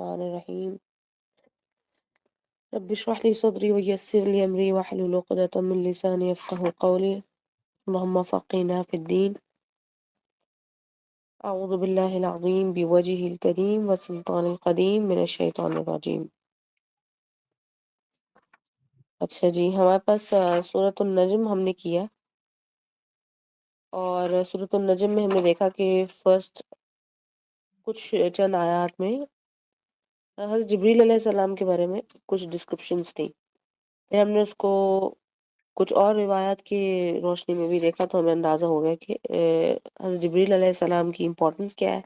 الرحمن الرحیم رب اشرح لي صدري ويسر لي امری واحلل عقدۃ من لسانی یفقهوا قولی اللهم فقهنا في الدین اعوذ باللہ العظیم بوجهه الکریم وسلطان القدیم من الشیطان الرجیم۔ اچھا جی، ہمارے پاس سورۃ النجم ہم نے کیا، اور سورۃ النجم میں ہم نے دیکھا کہ فرسٹ کچھ چند آیات میں حضرت جبریل علیہ السلام کے بارے میں کچھ ڈسکرپشنز تھیں۔ پھر ہم نے اس کو کچھ اور روایات کی روشنی میں بھی دیکھا، تو ہمیں اندازہ ہو گیا کہ حضرت جبریل علیہ السلام کی امپورٹنس کیا ہے،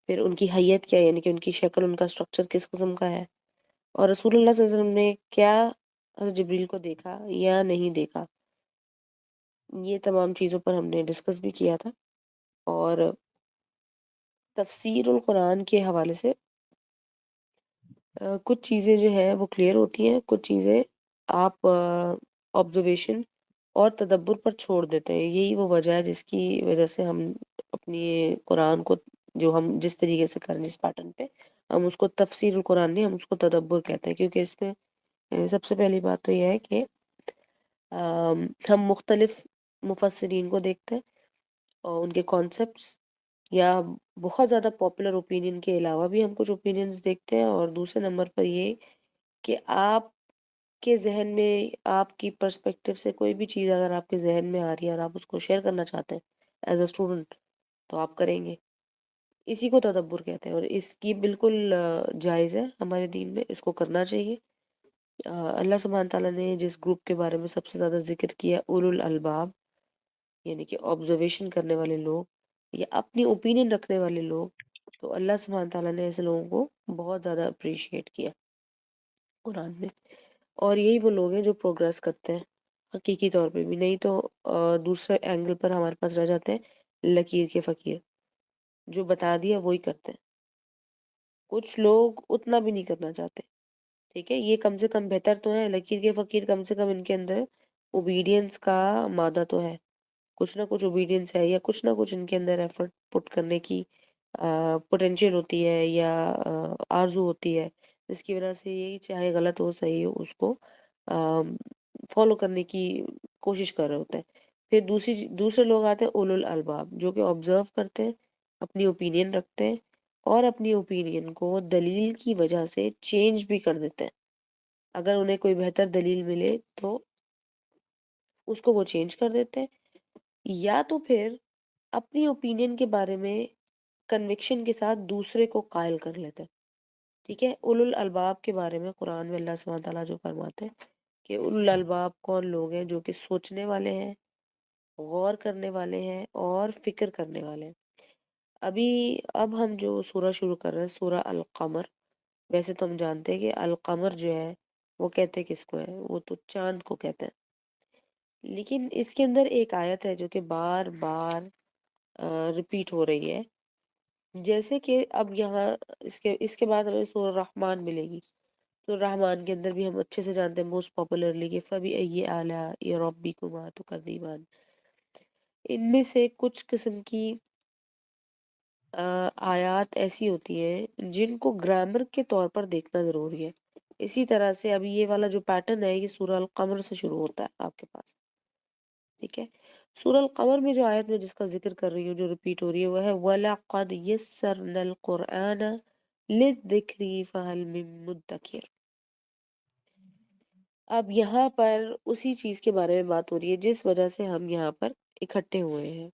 پھر ان کی حیت کیا ہے، یعنی کہ ان کی شکل، ان کا اسٹرکچر کس قسم کا ہے، اور رسول اللہ صلی اللہ علیہ وسلم نے کیا حضرت جبریل کو دیکھا یا نہیں دیکھا۔ یہ تمام چیزوں پر ہم نے ڈسکس بھی کیا تھا، اور تفسیر القرآن کے حوالے سے کچھ چیزیں جو ہیں وہ کلیئر ہوتی ہیں، کچھ چیزیں آپ آبزرویشن اور تدبر پر چھوڑ دیتے ہیں۔ یہی وہ وجہ ہے جس کی وجہ سے ہم اپنی قرآن کو، جو ہم جس طریقے سے کریں اس پیٹرن پہ، ہم اس کو تفسیر القرآن نہیں، ہم اس کو تدبر کہتے ہیں، کیونکہ اس میں سب سے پہلی بات تو یہ ہے کہ ہم مختلف مفسرین کو دیکھتے ہیں اور ان کے کانسیپٹس، یا بہت زیادہ پاپولر اوپینین کے علاوہ بھی ہم کچھ اوپینینز دیکھتے ہیں، اور دوسرے نمبر پر یہ کہ آپ کے ذہن میں، آپ کی پرسپیکٹیو سے کوئی بھی چیز اگر آپ کے ذہن میں آ رہی ہے اور آپ اس کو شیئر کرنا چاہتے ہیں ایز اے اسٹوڈنٹ، تو آپ کریں گے۔ اسی کو تدبر کہتے ہیں، اور اس کی بالکل جائز ہے ہمارے دین میں، اس کو کرنا چاہیے۔ اللہ سبحانہ تعالیٰ نے جس گروپ کے بارے میں سب سے زیادہ ذکر کیا، اولو الالباب، یعنی کہ آبزرویشن کرنے والے لوگ یا اپنی اوپینین رکھنے والے لوگ، تو اللہ سبحانہ تعالیٰ نے ایسے لوگوں کو بہت زیادہ اپریشیٹ کیا قرآن میں، اور یہی وہ لوگ ہیں جو پروگریس کرتے ہیں حقیقی طور پہ بھی، نہیں تو دوسرے اینگل پر ہمارے پاس رہ جاتے ہیں لکیر کے فقیر، جو بتا دیا وہی کرتے ہیں۔ کچھ لوگ اتنا بھی نہیں کرنا چاہتے، ٹھیک ہے، یہ کم سے کم بہتر تو ہے، لکیر کے فقیر کم سے کم ان کے اندر اوبیڈینس کا مادہ تو ہے، کچھ نہ کچھ اوبیڈینس ہے، یا کچھ نہ کچھ ان کے اندر ایفرٹ پٹ کرنے کی پوٹینشیل ہوتی ہے، یا آرزو ہوتی ہے، جس کی وجہ سے یہ چاہے غلط ہو صحیح ہو اس کو فالو کرنے کی کوشش کر رہے ہوتے ہیں۔ پھر دوسرے لوگ آتے ہیں اولو الالباب، جو کہ آبزرو کرتے ہیں، اپنی اوپینین رکھتے ہیں، اور اپنی اوپینین کو دلیل کی وجہ سے چینج بھی کر دیتے ہیں۔ اگر انہیں کوئی بہتر دلیل ملے تو اس کو وہ چینج کر دیتے ہیں، یا تو پھر اپنی اوپینین کے بارے میں کنوکشن کے ساتھ دوسرے کو قائل کر لیتے ہیں۔ ٹھیک ہے، اولو الالباب کے بارے میں قرآن میں اللہ سبحانہ تعالیٰ جو فرماتے ہیں کہ اولو الالباب کون لوگ ہیں، جو کہ سوچنے والے ہیں، غور کرنے والے ہیں، اور فکر کرنے والے ہیں۔ اب ہم جو سورہ شروع کر رہے ہیں، سورہ القمر، ویسے تو ہم جانتے ہیں کہ القمر جو ہے وہ کہتے کس کو ہے، وہ تو چاند کو کہتے ہیں، لیکن اس کے اندر ایک آیت ہے جو کہ بار بار ریپیٹ ہو رہی ہے، جیسے کہ اب یہاں اس کے بعد ہمیں سورہ رحمان ملے گی، تو رحمان کے اندر بھی ہم اچھے سے جانتے ہیں موسٹ پاپولرلی کہ فَبِأَيِّ آلَاءِ رَبِّكُمَا تُكَذِّبَانِ۔ ان میں سے کچھ قسم کی آیات ایسی ہوتی ہیں جن کو گرامر کے طور پر دیکھنا ضروری ہے۔ اسی طرح سے ابھی یہ والا جو پیٹرن ہے یہ سورہ القمر سے شروع ہوتا ہے آپ کے پاس، ٹھیک ہے۔ سورہ القمر میں جو آیت میں جس کا ذکر کر رہی ہوں، جو ریپیٹ ہو رہی ہے، وہ ہے وَلَقَدْ يَسَّرْنَا الْقُرْآنَ لِلذِّكْرِ فَهَلْ مِن مُدَّكِرٍ۔ اب یہاں پر اسی چیز کے بارے میں بات ہو رہی ہے جس وجہ سے ہم یہاں پر اکٹھے ہوئے ہیں۔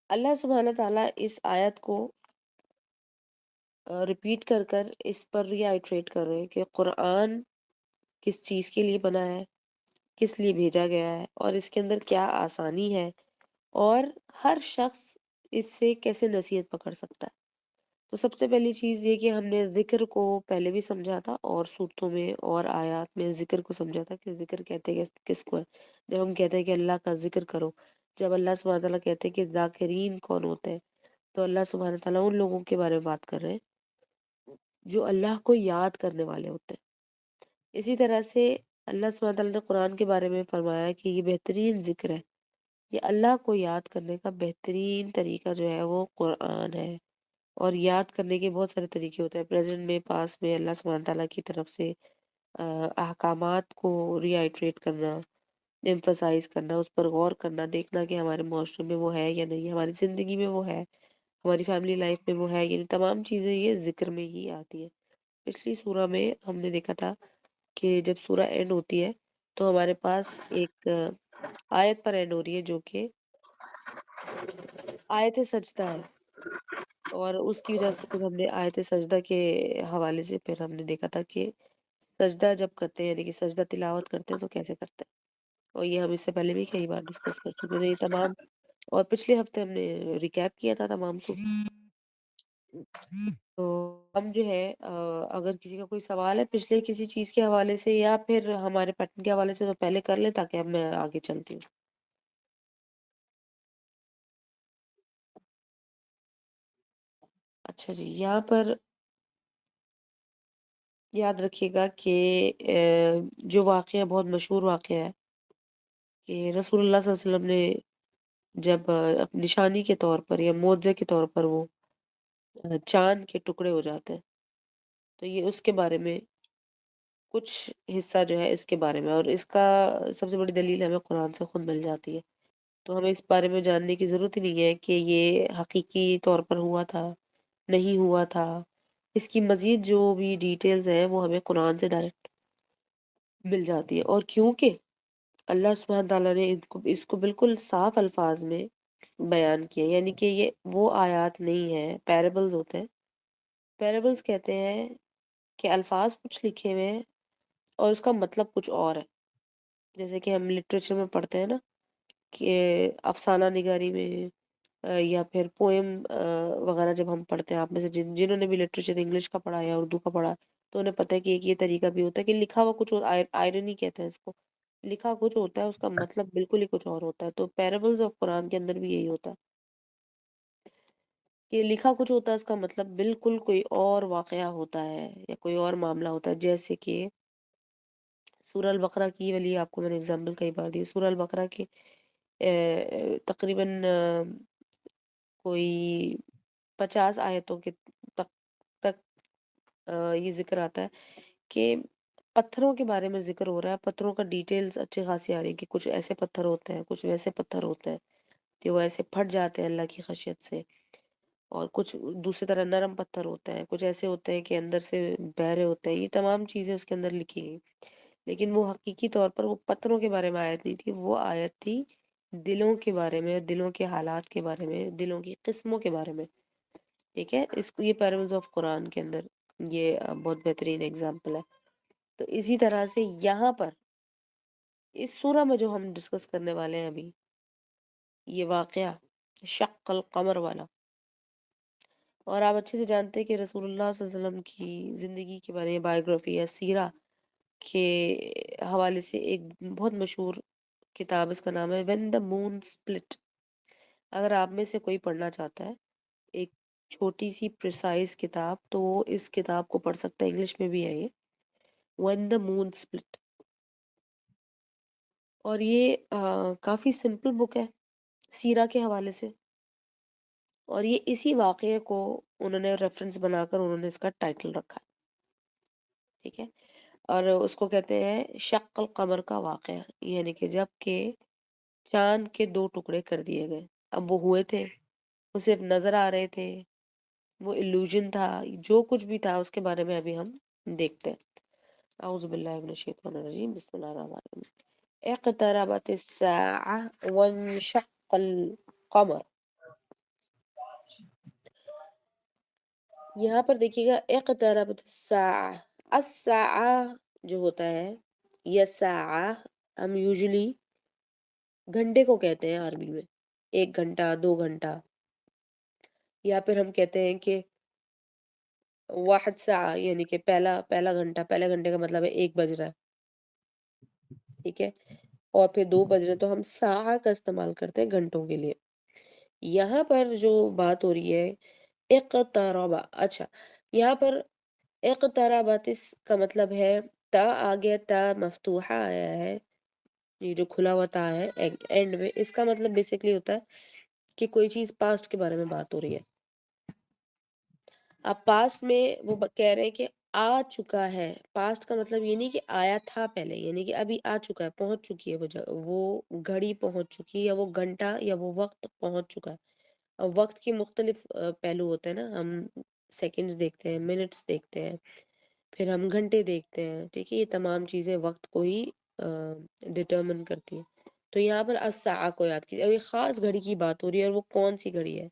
اللہ سبحانہ تعالیٰ اس آیت کو ریپیٹ کر کر اس پر ری آئٹریٹ کر رہے ہیں کہ قرآن کس چیز کے لیے بنا ہے، کس لیے بھیجا گیا ہے، اور اس کے اندر کیا آسانی ہے، اور ہر شخص اس سے کیسے نصیحت پکڑ سکتا ہے۔ تو سب سے پہلی چیز یہ کہ ہم نے ذکر کو پہلے بھی سمجھا تھا، اور صورتوں میں اور آیات میں ذکر کو سمجھا تھا کہ ذکر کہتے ہیں کس کو ہے۔ جب ہم کہتے ہیں کہ اللہ کا ذکر کرو، جب اللہ سبحانہ تعالیٰ کہتے ہیں کہ ذاکرین کون ہوتے ہیں، تو اللہ سبحانہ تعالیٰ ان لوگوں کے بارے میں بات کر رہے ہیں جو اللہ کو یاد کرنے والے ہوتے ہیں۔ اسی طرح سے اللہ سبحانہ تعالیٰ نے قرآن کے بارے میں فرمایا کہ یہ بہترین ذکر ہے، یہ اللہ کو یاد کرنے کا بہترین طریقہ جو ہے وہ قرآن ہے۔ اور یاد کرنے کے بہت سارے طریقے ہوتے ہیں، پریزنٹ میں، پاس میں اللہ سبحانہ تعالیٰ کی طرف سے احکامات کو ری آئٹریٹ کرنا، ایمفسائز کرنا، اس پر غور کرنا، دیکھنا کہ ہمارے معاشرے میں وہ ہے یا نہیں، ہماری زندگی میں وہ ہے، ہماری فیملی لائف میں وہ ہے، یعنی تمام چیزیں یہ ذکر میں ہی آتی ہیں۔ پچھلی سورہ میں ہم نے دیکھا تھا کہ جب سورہ اینڈ ہوتی ہے تو ہمارے پاس ایک آیت پر اینڈ ہو رہی ہے جو کہ آیت سجدہ ہے، اور اس کی وجہ سے پھر ہم نے آیت سجدہ کے حوالے سے پھر ہم نے دیکھا تھا کہ سجدہ جب کرتے ہیں، یعنی کہ سجدہ تلاوت کرتے ہیں تو کیسے کرتے ہیں، اور یہ ہم اس سے پہلے بھی کئی بار ڈسکس کر چکے ہیں یہ تمام، اور پچھلے ہفتے ہم نے ریکیپ کیا تھا تمام تو ہم جو ہے اگر کسی کا کوئی سوال ہے پچھلے کسی چیز کے حوالے سے یا پھر ہمارے پیٹرن کے حوالے سے تو پہلے کر لیں تاکہ اب میں آگے چلتی ہوں۔ اچھا جی، یہاں پر یاد رکھیے گا کہ جو واقعہ بہت مشہور واقعہ ہے کہ رسول اللہ صلی اللہ علیہ وسلم نے جب نشانی کے طور پر یا معجزے کے طور پر وہ چاند کے ٹکڑے ہو جاتے ہیں، تو یہ اس کے بارے میں کچھ حصہ جو ہے اس کے بارے میں، اور اس کا سب سے بڑی دلیل ہمیں قرآن سے خود مل جاتی ہے، تو ہمیں اس بارے میں جاننے کی ضرورت ہی نہیں ہے کہ یہ حقیقی طور پر ہوا تھا، نہیں ہوا تھا۔ اس کی مزید جو بھی ڈیٹیلز ہیں وہ ہمیں قرآن سے ڈائریکٹ مل جاتی ہے، اور کیونکہ اللہ سبحانہ تعالیٰ نے اس کو بالکل صاف الفاظ میں بیان کیا، یعنی کہ یہ وہ آیات نہیں ہیں، پیرابلز ہوتے ہیں۔ پیرابلز کہتے ہیں کہ الفاظ کچھ لکھے ہوئے ہیں اور اس کا مطلب کچھ اور ہے، جیسے کہ ہم لٹریچر میں پڑھتے ہیں نا کہ افسانہ نگاری میں یا پھر پوئم وغیرہ جب ہم پڑھتے ہیں، آپ میں سے جنہوں نے بھی لٹریچر انگلش کا پڑھا یا اردو کا پڑھا تو انہیں پتہ ہے کہ ایک یہ طریقہ بھی ہوتا ہے کہ لکھا ہوا کچھ آئرنی کہتے ہیں اس کو، لکھا کچھ ہوتا ہے اس کا مطلب بالکل ہی کچھ اور ہوتا ہے، تو پیرابلز آف قرآن کے اندر بھی یہی ہوتا ہے کہ لکھا کچھ ہوتا ہے اس کا مطلب بالکل کوئی اور واقعہ ہوتا ہے یا کوئی اور معاملہ ہوتا ہے، جیسے کہ سورہ البقرہ کی ولی آپ کو میں نے اگزامپل کئی بار دی، سورہ البقرہ کے تقریباً کوئی 50 آیتوں کے تک تک یہ ذکر آتا ہے کہ پتھروں کے بارے میں ذکر ہو رہا ہے، پتھروں کا ڈیٹیلز اچھی خاصی آ رہی ہے کہ کچھ ایسے پتھر ہوتے ہیں، کچھ ویسے پتھر ہوتے ہیں کہ وہ ایسے پھٹ جاتے ہیں اللہ کی خشیت سے، اور کچھ دوسری طرح نرم پتھر ہوتے ہیں، کچھ ایسے ہوتے ہیں کہ اندر سے بہرے ہوتے ہیں، یہ تمام چیزیں اس کے اندر لکھی گئی، لیکن وہ حقیقی طور پر وہ پتھروں کے بارے میں آیت نہیں تھی، وہ آیت تھی دلوں کے بارے میں، دلوں کے حالات کے بارے میں، دلوں کی قسموں کے بارے میں، ٹھیک ہے، اس کو یہ پیرابلز آف قرآن کے اندر یہ بہت بہترین اگزامپل ہے۔ تو اسی طرح سے یہاں پر اس سورہ میں جو ہم ڈسکس کرنے والے ہیں ابھی، یہ واقعہ شق القمر والا، اور آپ اچھے سے جانتے ہیں کہ رسول اللہ صلی اللہ علیہ وسلم کی زندگی کے بارے میں بایوگرافی یا سیرہ کے حوالے سے ایک بہت مشہور کتاب، اس کا نام ہے وین دا مون اسپلٹ۔ اگر آپ میں سے کوئی پڑھنا چاہتا ہے ایک چھوٹی سی پریسائز کتاب تو وہ اس کتاب کو پڑھ سکتا ہے، انگلش میں بھی ہے یہ، وین دا مون اسپلٹ، اور یہ کافی سمپل بک ہے سیرہ کے حوالے سے، اور یہ اسی واقعے کو انہوں نے ریفرنس بنا کر انہوں نے اس کا ٹائٹل رکھا ہے، ٹھیک ہے، اور اس کو کہتے ہیں شق القمر کا واقعہ، یعنی کہ جب کہ چاند کے 2 ٹکڑے کر دیے گئے، اب وہ ہوئے تھے، وہ صرف نظر آ رہے تھے، وہ illusion تھا، جو کچھ بھی تھا اس کے بارے میں ابھی ہم دیکھتے ہیں۔ اعوذ باللہ من الشیطان الرجیم، بسم اللہ الرحمن الرحیم، اقتربت الساعة وانشق القمر۔ یہاں پر دیکھیے گا اقتربت الساعة، الساعة جو ہوتا ہے یا ساعة ہم یوزلی گھنٹے کو کہتے ہیں عربی میں، 1 گھنٹہ 2 گھنٹہ، یا پھر ہم کہتے ہیں کہ واحد ساعة یعنی کہ پہلا گھنٹہ، پہلے گھنٹے کا مطلب ہے 1 بج رہا ہے، ٹھیک ہے، اور پھر 2 بج رہے تو ہم ساعة کا استعمال کرتے ہیں گھنٹوں کے لیے۔ یہاں پر جو بات ہو رہی ہے اقتربا، اچھا یہاں پر اقتربت اس کا مطلب ہے تا آگے، تا مفتوحہ آیا ہے، یہ جو کھلا ہوا تا ہے اینڈ میں، اس کا مطلب بیسیکلی ہوتا ہے کہ کوئی چیز پاسٹ کے بارے میں بات ہو رہی ہے، اب پاسٹ میں وہ کہہ رہے ہیں کہ آ چکا ہے. پاسٹ کا مطلب یہ نہیں کہ آیا تھا پہلے، یعنی کہ ابھی آ چکا ہے، پہنچ چکی ہے وہ گھڑی پہنچ چکی ہے، یا وہ گھنٹہ یا وہ وقت پہنچ چکا ہے. اب وقت کے مختلف پہلو ہوتے ہیں نا، ہم سیکنڈز دیکھتے ہیں، منٹس دیکھتے ہیں، پھر ہم گھنٹے دیکھتے ہیں. ٹھیک ہے، یہ تمام چیزیں وقت کو ہی ڈٹرمن کرتی ہیں. تو یہاں پر الساعہ کو یاد کیجیے. اب ایک خاص گھڑی کی بات ہو رہی ہے، اور وہ کون سی گھڑی ہے؟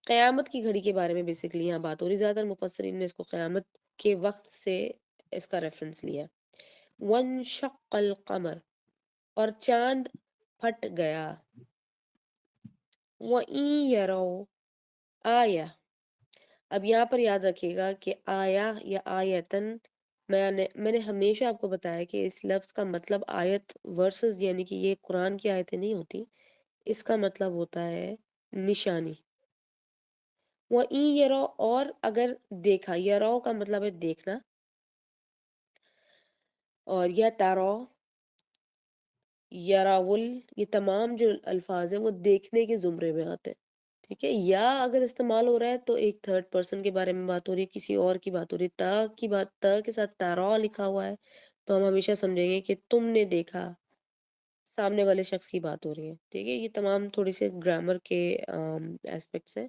قیامت کی گھڑی کے بارے میں بیسکلی یہاں بات ہو رہی. زیادہ تر مفسرین نے اس کو قیامت کے وقت سے اس کا ریفرنس لیا. وانشق القمر، اور چاند پھٹ گیا. وَإِن يَرَوْا آیہ، اب یہاں پر یاد رکھیے گا کہ آیا یا آیتن، میں نے ہمیشہ آپ کو بتایا کہ اس لفظ کا مطلب آیت ورسز، یعنی کہ یہ قرآن کی آیتیں نہیں ہوتی، اس کا مطلب ہوتا ہے نشانی. وَإِن يَرَوْا، اور اگر دیکھا، یَرَوْا کا مطلب ہے دیکھنا، اور یا تارو، یراول، یہ تمام جو الفاظ ہیں وہ دیکھنے کے زمرے میں آتے ہیں. ٹھیک ہے، یا اگر استعمال ہو رہا ہے تو ایک تھرڈ پرسن کے بارے میں بات ہو رہی ہے، کسی اور کی بات ہو رہی ہے. تا کی بات، تا کے ساتھ تارا لکھا ہوا ہے تو ہم ہمیشہ سمجھیں گے کہ تم نے دیکھا، سامنے والے شخص کی بات ہو رہی ہے. ٹھیک ہے، یہ تمام تھوڑی سے گرامر کے ایسپیکٹس ہیں.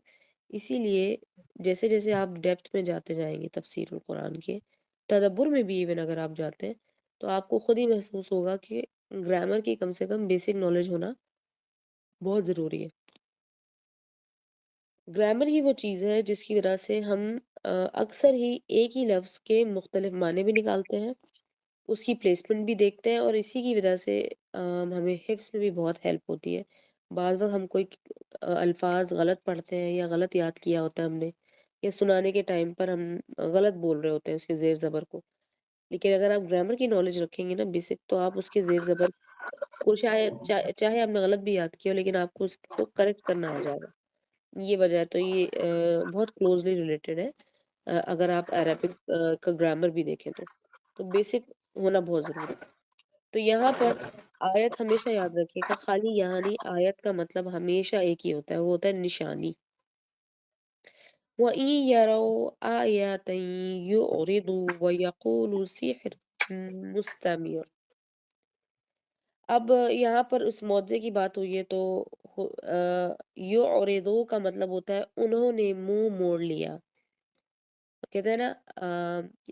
اسی لیے جیسے جیسے آپ ڈیپتھ میں جاتے جائیں گے تفسیر القرآن کے تدبر میں بھی، ایون اگر آپ جاتے ہیں تو آپ کو خود ہی محسوس ہوگا کہ گرامر کی کم سے کم بیسک نالج ہونا بہت ضروری ہے. گرامر ہی وہ چیز ہے جس کی وجہ سے ہم اکثر ہی ایک ہی لفظ کے مختلف معنی بھی نکالتے ہیں، اس کی پلیسمنٹ بھی دیکھتے ہیں، اور اسی کی وجہ سے ہمیں حفظ میں بھی بہت ہیلپ ہوتی ہے. بعض وقت ہم کوئی الفاظ غلط پڑھتے ہیں یا غلط یاد کیا ہوتا ہے ہم نے، یا سنانے کے ٹائم پر ہم غلط بول رہے ہوتے ہیں اس کے زیر زبر کو. لیکن اگر آپ گرامر کی نالج رکھیں گے نا بیسک، تو آپ اس کے زیر زبر کو شاید چاہے آپ نے غلط بھی یاد کیا ہو، لیکن آپ کو اس کو کریکٹ کرنا آ جائے گا. یہ وجہ ہے. تو یہ بہت کلوزلی ریلیٹڈ ہے. اگر آپ عربک کا گرامر بھی دیکھیں تو بیسک ہونا بہت ضروری ہے. تو یہاں پر آیت ہمیشہ یاد رکھیے گا، خالی یہاں نہیں، آیت کا مطلب ہمیشہ ایک ہی ہوتا ہے، وہ ہوتا ہے نشانی. وَإِن يَرَوْا آيَةً يُعْرِضُوا وَيَقُولُوا سِحْرٌ مُسْتَمِرٌ. اب یہاں پر اس معجزے کی بات ہوئی ہے تو یعرضوا کا مطلب ہوتا ہے انہوں نے منہ موڑ لیا. کہتے ہیں نا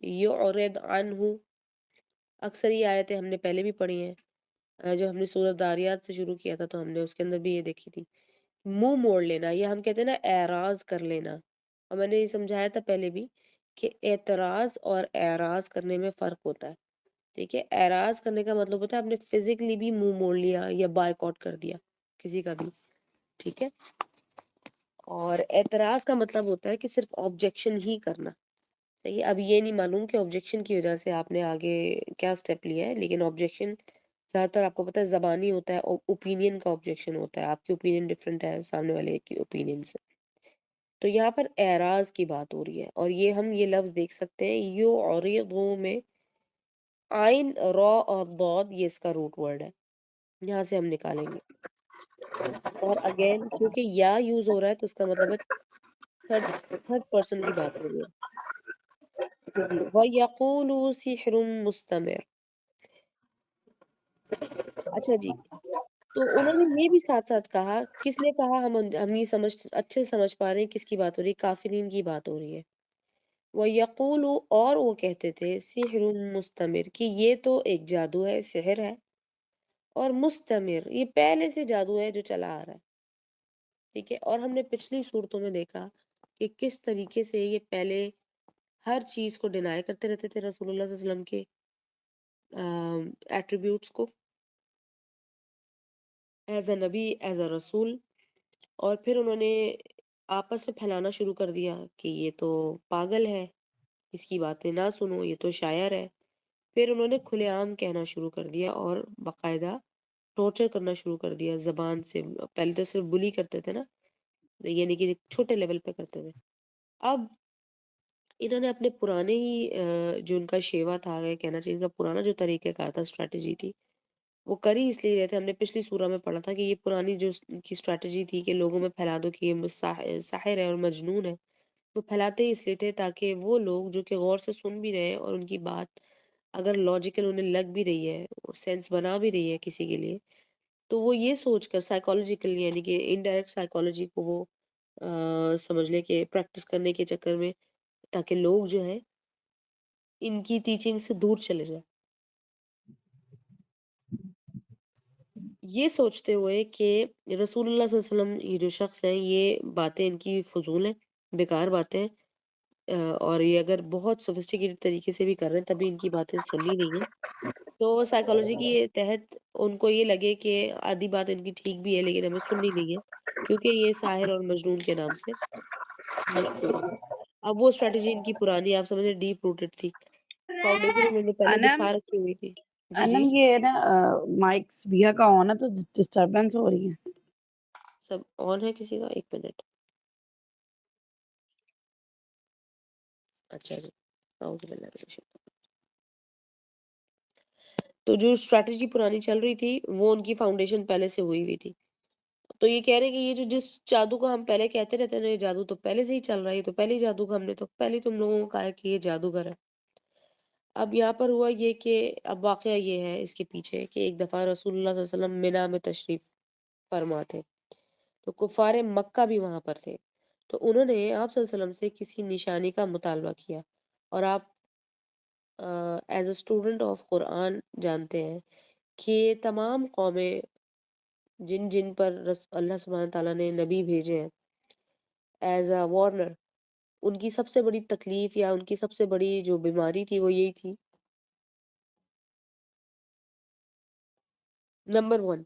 یعرض عنہ. اکثر یہ آیتیں ہم نے پہلے بھی پڑھی ہیں. جب ہم نے سورۃ داریات سے شروع کیا تھا تو ہم نے اس کے اندر بھی یہ دیکھی تھی، منہ موڑ لینا، یہ ہم کہتے ہیں نا اعراض کر لینا. اور میں نے یہ سمجھایا تھا پہلے بھی کہ اعتراض اور اعراض کرنے میں فرق ہوتا ہے. ٹھیک ہے، اعراض کرنے کا مطلب ہوتا ہے آپ نے فزیکلی بھی منہ موڑ لیا یا بائیک آؤٹ کر دیا کسی کا بھی. ٹھیک ہے، اور اعتراض کا مطلب ہوتا ہے کہ صرف آبجیکشن ہی کرنا. صحیح ہے، اب یہ نہیں معلوم کہ آبجیکشن کی وجہ سے آپ نے آگے کیا سٹیپ لیا ہے، لیکن آبجیکشن زیادہ تر آپ کو پتہ ہے زبانی ہوتا ہے، اوپینین کا آبجیکشن ہوتا ہے، آپ کی اوپینین ڈفرینٹ ہے سامنے والے کی اوپینین سے. تو یہاں پر اعراض کی بات ہو رہی ہے، اور یہ ہم یہ لفظ دیکھ سکتے ہیں یعرضوا میں آئین، را اور ضاد، یہ اس کا روٹ ورڈ ہے، یہاں سے ہم نکالیں گے. اور اگین کیونکہ یا یوز ہو رہا ہے تو اس کا مطلب ہے تھرڈ تھرڈ پرسن کی بات ہو رہی ہے. اچھا جی، وَيَقُولُوا سِحْرٌ مُسْتَمِرٌ. اچھا جی، تو انہوں نے یہ بھی ساتھ ساتھ کہا، کس نے کہا، ہم یہ اچھے سے سمجھ پا رہے ہیں کس کی بات ہو رہی ہے، کافرین کی بات ہو رہی ہے. وَيَقُولُوا، اور وہ کہتے تھے، سِحْرٌ مُسْتَمِرٌ، کہ یہ تو ایک جادو ہے، سحر ہے، اور مستمر، یہ پہلے سے جادو ہے جو چلا آ رہا ہے. ٹھیک ہے، اور ہم نے پچھلی صورتوں میں دیکھا کہ کس طریقے سے یہ پہلے ہر چیز کو ڈینائی کرتے رہتے تھے رسول اللہ صلی اللہ علیہ وسلم کے ایٹریبیوٹس کو، ایز اے نبی، ایز اے رسول. اور پھر انہوں نے آپس میں پھیلانا شروع کر دیا کہ یہ تو پاگل ہے، اس کی باتیں نہ سنو، یہ تو شاعر ہے. پھر انہوں نے کھلے عام کہنا شروع کر دیا اور باقاعدہ ٹارچر کرنا شروع کر دیا زبان سے. پہلے تو صرف بلی کرتے تھے نا، یعنی کہ چھوٹے لیول پہ کرتے تھے. اب انہوں نے اپنے پرانے ہی جو ان کا شیوا تھا، کہنا چاہیے ان کا پرانا جو طریقہ کار تھا، اسٹریٹجی تھی، وہ کر ہی اس لیے رہے تھے. ہم نے پچھلی سورہ میں پڑھا تھا کہ یہ پرانی جو کی اسٹریٹجی تھی کہ لوگوں میں پھیلا دو کہ یہ ساحر ہے اور مجنون ہے. وہ پھیلاتے ہی اس لیے تھے تاکہ وہ لوگ جو کہ غور سے سن بھی رہے ہیں اور ان کی بات اگر لاجیکل انہیں لگ بھی رہی ہے، سینس بنا بھی رہی ہے کسی کے لیے، تو وہ یہ سوچ کر سائیکالوجیکل یعنی کہ انڈائریکٹ سائیکالوجی کو وہ سمجھ لے کہ پریکٹس کرنے کے چکر میں تاکہ لوگ جو ہے ان کی ٹیچنگ سے دور چلے جائیں، یہ سوچتے ہوئے کہ رسول اللہ صلی اللہ علیہ وسلم یہ جو شخص ہیں یہ باتیں ان کی فضول ہیں، بیکار باتیں ہیں، اور یہ اگر بہت سوفسٹیکیٹڈ طریقے سے بھی کر رہے ہیں تبھی ان کی باتیں چلنی نہیں ہے، تو سائیکالوجی کے تحت ان کو یہ لگے کہ آدھی بات ان کی ٹھیک بھی ہے لیکن ہمیں سننی نہیں ہے کیونکہ یہ ساحر اور مجنون کے نام سے مشہور ہے۔ اب وہ اسٹریٹجی ان کی پرانی آپ سمجھیں ڈیپ روٹڈ تھی، فاؤنڈیشن انہوں نے پہلے انم بچھا رکھی ہوئی تھی۔ جی جی، انم یہ ہے نا، مائکس بھیا کا آن ہے تو ڈسٹربنس ہو رہی ہے۔ سب آن ہے کسی کا؟ ایک منٹ، اچھا جی، اعوذ باللہ من الشیطان۔ تو جو اسٹریٹجی پرانی چل رہی تھی وہ ان کی فاؤنڈیشن پہلے سے ہوئی ہوئی تھی، تو یہ کہہ رہے ہیں کہ یہ جو جس جادو کو ہم پہلے کہتے رہتے ہیں یہ جادو تو پہلے سے ہی چل رہا ہے، یہ تو پہلے ہی جادو کا ہم نے تو پہلے ہی تم لوگوں کو کہا ہے کہ یہ جادوگر ہے۔ اب یہاں پر ہوا یہ کہ اب واقعہ یہ ہے اس کے پیچھے کہ ایک دفعہ رسول اللہ صلی اللہ علیہ وسلم مینا میں تشریف فرما تھے، تو کفار مکہ بھی وہاں پر تھے، تو انہوں نے آپ صلی اللہ علیہ وسلم سے کسی نشانی کا مطالبہ کیا، اور آپ ایز اے اسٹوڈنٹ آف قرآن جانتے ہیں کہ تمام قومیں جن جن پر اللہ سبحانہ تعالیٰ نے نبی بھیجے ہیں ایز اے وارنر، ان کی سب سے بڑی تکلیف یا ان کی سب سے بڑی جو بیماری تھی وہ یہی تھی، نمبر ون،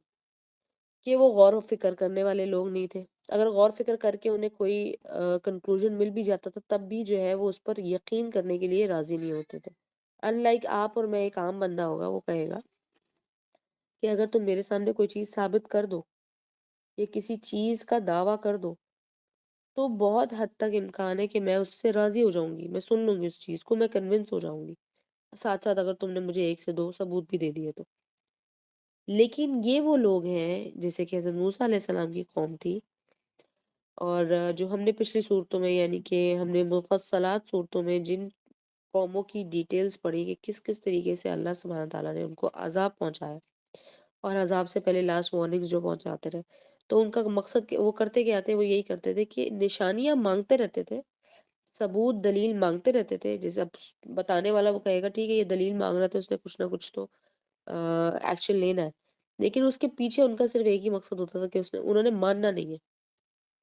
کہ وہ غور و فکر کرنے والے لوگ نہیں تھے۔ اگر غور فکر کر کے انہیں کوئی کنکلوژن مل بھی جاتا تھا تب بھی جو ہے وہ اس پر یقین کرنے کے لیے راضی نہیں ہوتے تھے۔ ان لائک آپ اور میں، ایک عام بندہ ہوگا وہ کہے گا کہ اگر تم میرے سامنے کوئی چیز ثابت کر دو یا کسی چیز کا دعویٰ کر دو تو بہت حد تک امکان ہے کہ میں اس سے راضی ہو جاؤں گی، میں سن لوں گی اس چیز کو، میں کنونس ہو جاؤں گی، ساتھ ساتھ اگر تم نے مجھے ایک سے دو ثبوت بھی دے دیے تو۔ لیکن یہ وہ لوگ ہیں جیسے کہ حضرت موسیٰ علیہ السلام کی قوم تھی، اور جو ہم نے پچھلی صورتوں میں یعنی کہ ہم نے مفصلات صورتوں میں جن قوموں کی ڈیٹیلز پڑھی کہ کس کس طریقے سے اللہ سبحانہ تعالیٰ نے ان کو عذاب پہنچایا، اور عذاب سے پہلے لاسٹ وارننگز جو پہنچاتے رہے، تو ان کا مقصد وہ کرتے کیا تھے، وہ یہی کرتے تھے کہ نشانیاں مانگتے رہتے تھے، ثبوت دلیل مانگتے رہتے تھے، جیسے اب بتانے والا وہ کہے گا ٹھیک ہے یہ دلیل مانگ رہا تھا اس نے کچھ نہ کچھ تو ایکشن لینا ہے، لیکن اس کے پیچھے ان کا صرف ایک ہی مقصد ہوتا تھا کہ انہوں نے ماننا نہیں ہے،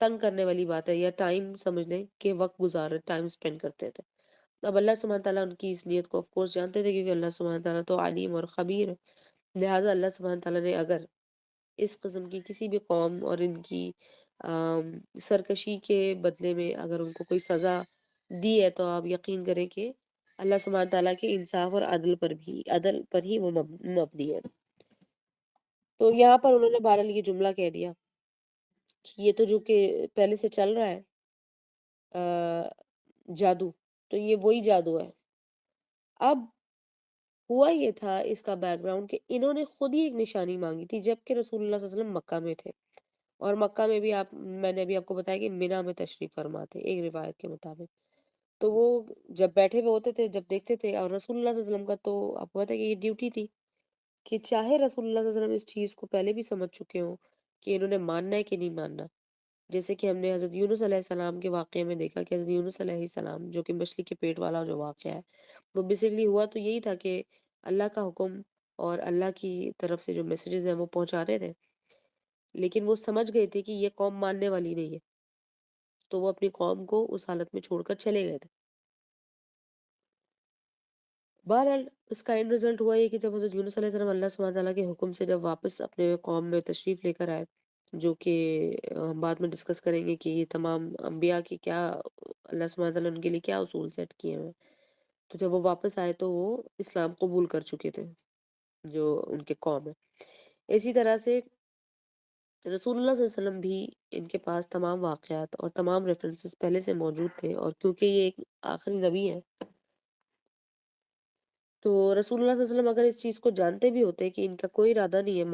تنگ کرنے والی بات ہے یا ٹائم سمجھ لیں کہ وقت گزار ٹائم سپینڈ کرتے تھے۔ اب اللہ سبحانہ تعالیٰ ان کی اس نیت کو آف کورس جانتے تھے کیونکہ اللہ سبحانہ تعالیٰ تو علیم اور خبیر ہے، لہٰذا اللہ سبحانہ تعالیٰ نے اگر اس قسم کی کسی بھی قوم اور ان کی سرکشی کے بدلے میں اگر ان کو کوئی سزا دی ہے تو آپ یقین کریں کہ اللہ سبحانہ تعالیٰ کے انصاف اور عدل پر ہی وہ مبنی ہے۔ تو یہاں پر انہوں نے بہرحال یہ جملہ کہہ دیا کہ یہ تو جو کہ پہلے سے چل رہا ہے جادو، تو یہ وہی جادو ہے۔ اب ہوا یہ تھا اس کا بیک گراؤنڈ کہ انہوں نے خود ہی ایک نشانی مانگی تھی جبکہ رسول اللہ صلی اللہ علیہ وسلم مکہ میں تھے، اور مکہ میں بھی میں نے ابھی آپ کو بتایا کہ مینا میں تشریف فرما تھے ایک روایت کے مطابق، تو وہ جب بیٹھے ہوئے ہوتے تھے جب دیکھتے تھے، اور رسول اللہ صلی اللہ علیہ وسلم کا تو آپ کو پتہ ہے کہ یہ ڈیوٹی تھی کہ چاہے رسول اللہ صلی اللہ علیہ وسلم اس چیز کو پہلے بھی سمجھ چکے ہوں کہ انہوں نے ماننا ہے کہ نہیں ماننا، جیسے کہ ہم نے حضرت یونس علیہ السلام کے واقعے میں دیکھا کہ حضرت یونس علیہ السلام جو کہ مچھلی کے پیٹ والا جو واقعہ ہے وہ بیسکلی ہوا تو یہی تھا کہ اللہ کا حکم اور اللہ کی طرف سے جو میسیجز ہیں وہ پہنچا رہے تھے، لیکن وہ سمجھ گئے تھے کہ یہ قوم ماننے والی نہیں ہے، تو وہ اپنی قوم کو اس حالت میں چھوڑ کر چلے گئے تھے۔ بہرحال اس کا اینڈ رزلٹ ہوا یہ کہ جب حضرت یونس علیہ السلام اللہ سبحانہ تعالیٰ کے حکم سے جب واپس اپنے قوم میں تشریف لے کر آئے، جو کہ ہم بعد میں ڈسکس کریں گے کہ یہ تمام انبیاء کی کیا اللہ سبحانہ تعالیٰ نے ان کے لیے کیا اصول سیٹ کیے ہوئے، تو جب وہ واپس آئے تو وہ اسلام قبول کر چکے تھے جو ان کے قوم ہے۔ اسی طرح سے رسول اللہ صلی اللہ علیہ وسلم بھی ان کے پاس تمام واقعات اور تمام ریفرنسز پہلے سے موجود تھے، اور کیونکہ یہ ایک آخری نبی ہے تو رسول اللہ صلی اللہ علیہ وسلم اگر اس چیز کو جانتے بھی ہوتے کہ ان کا کوئی ارادہ نہیں ہے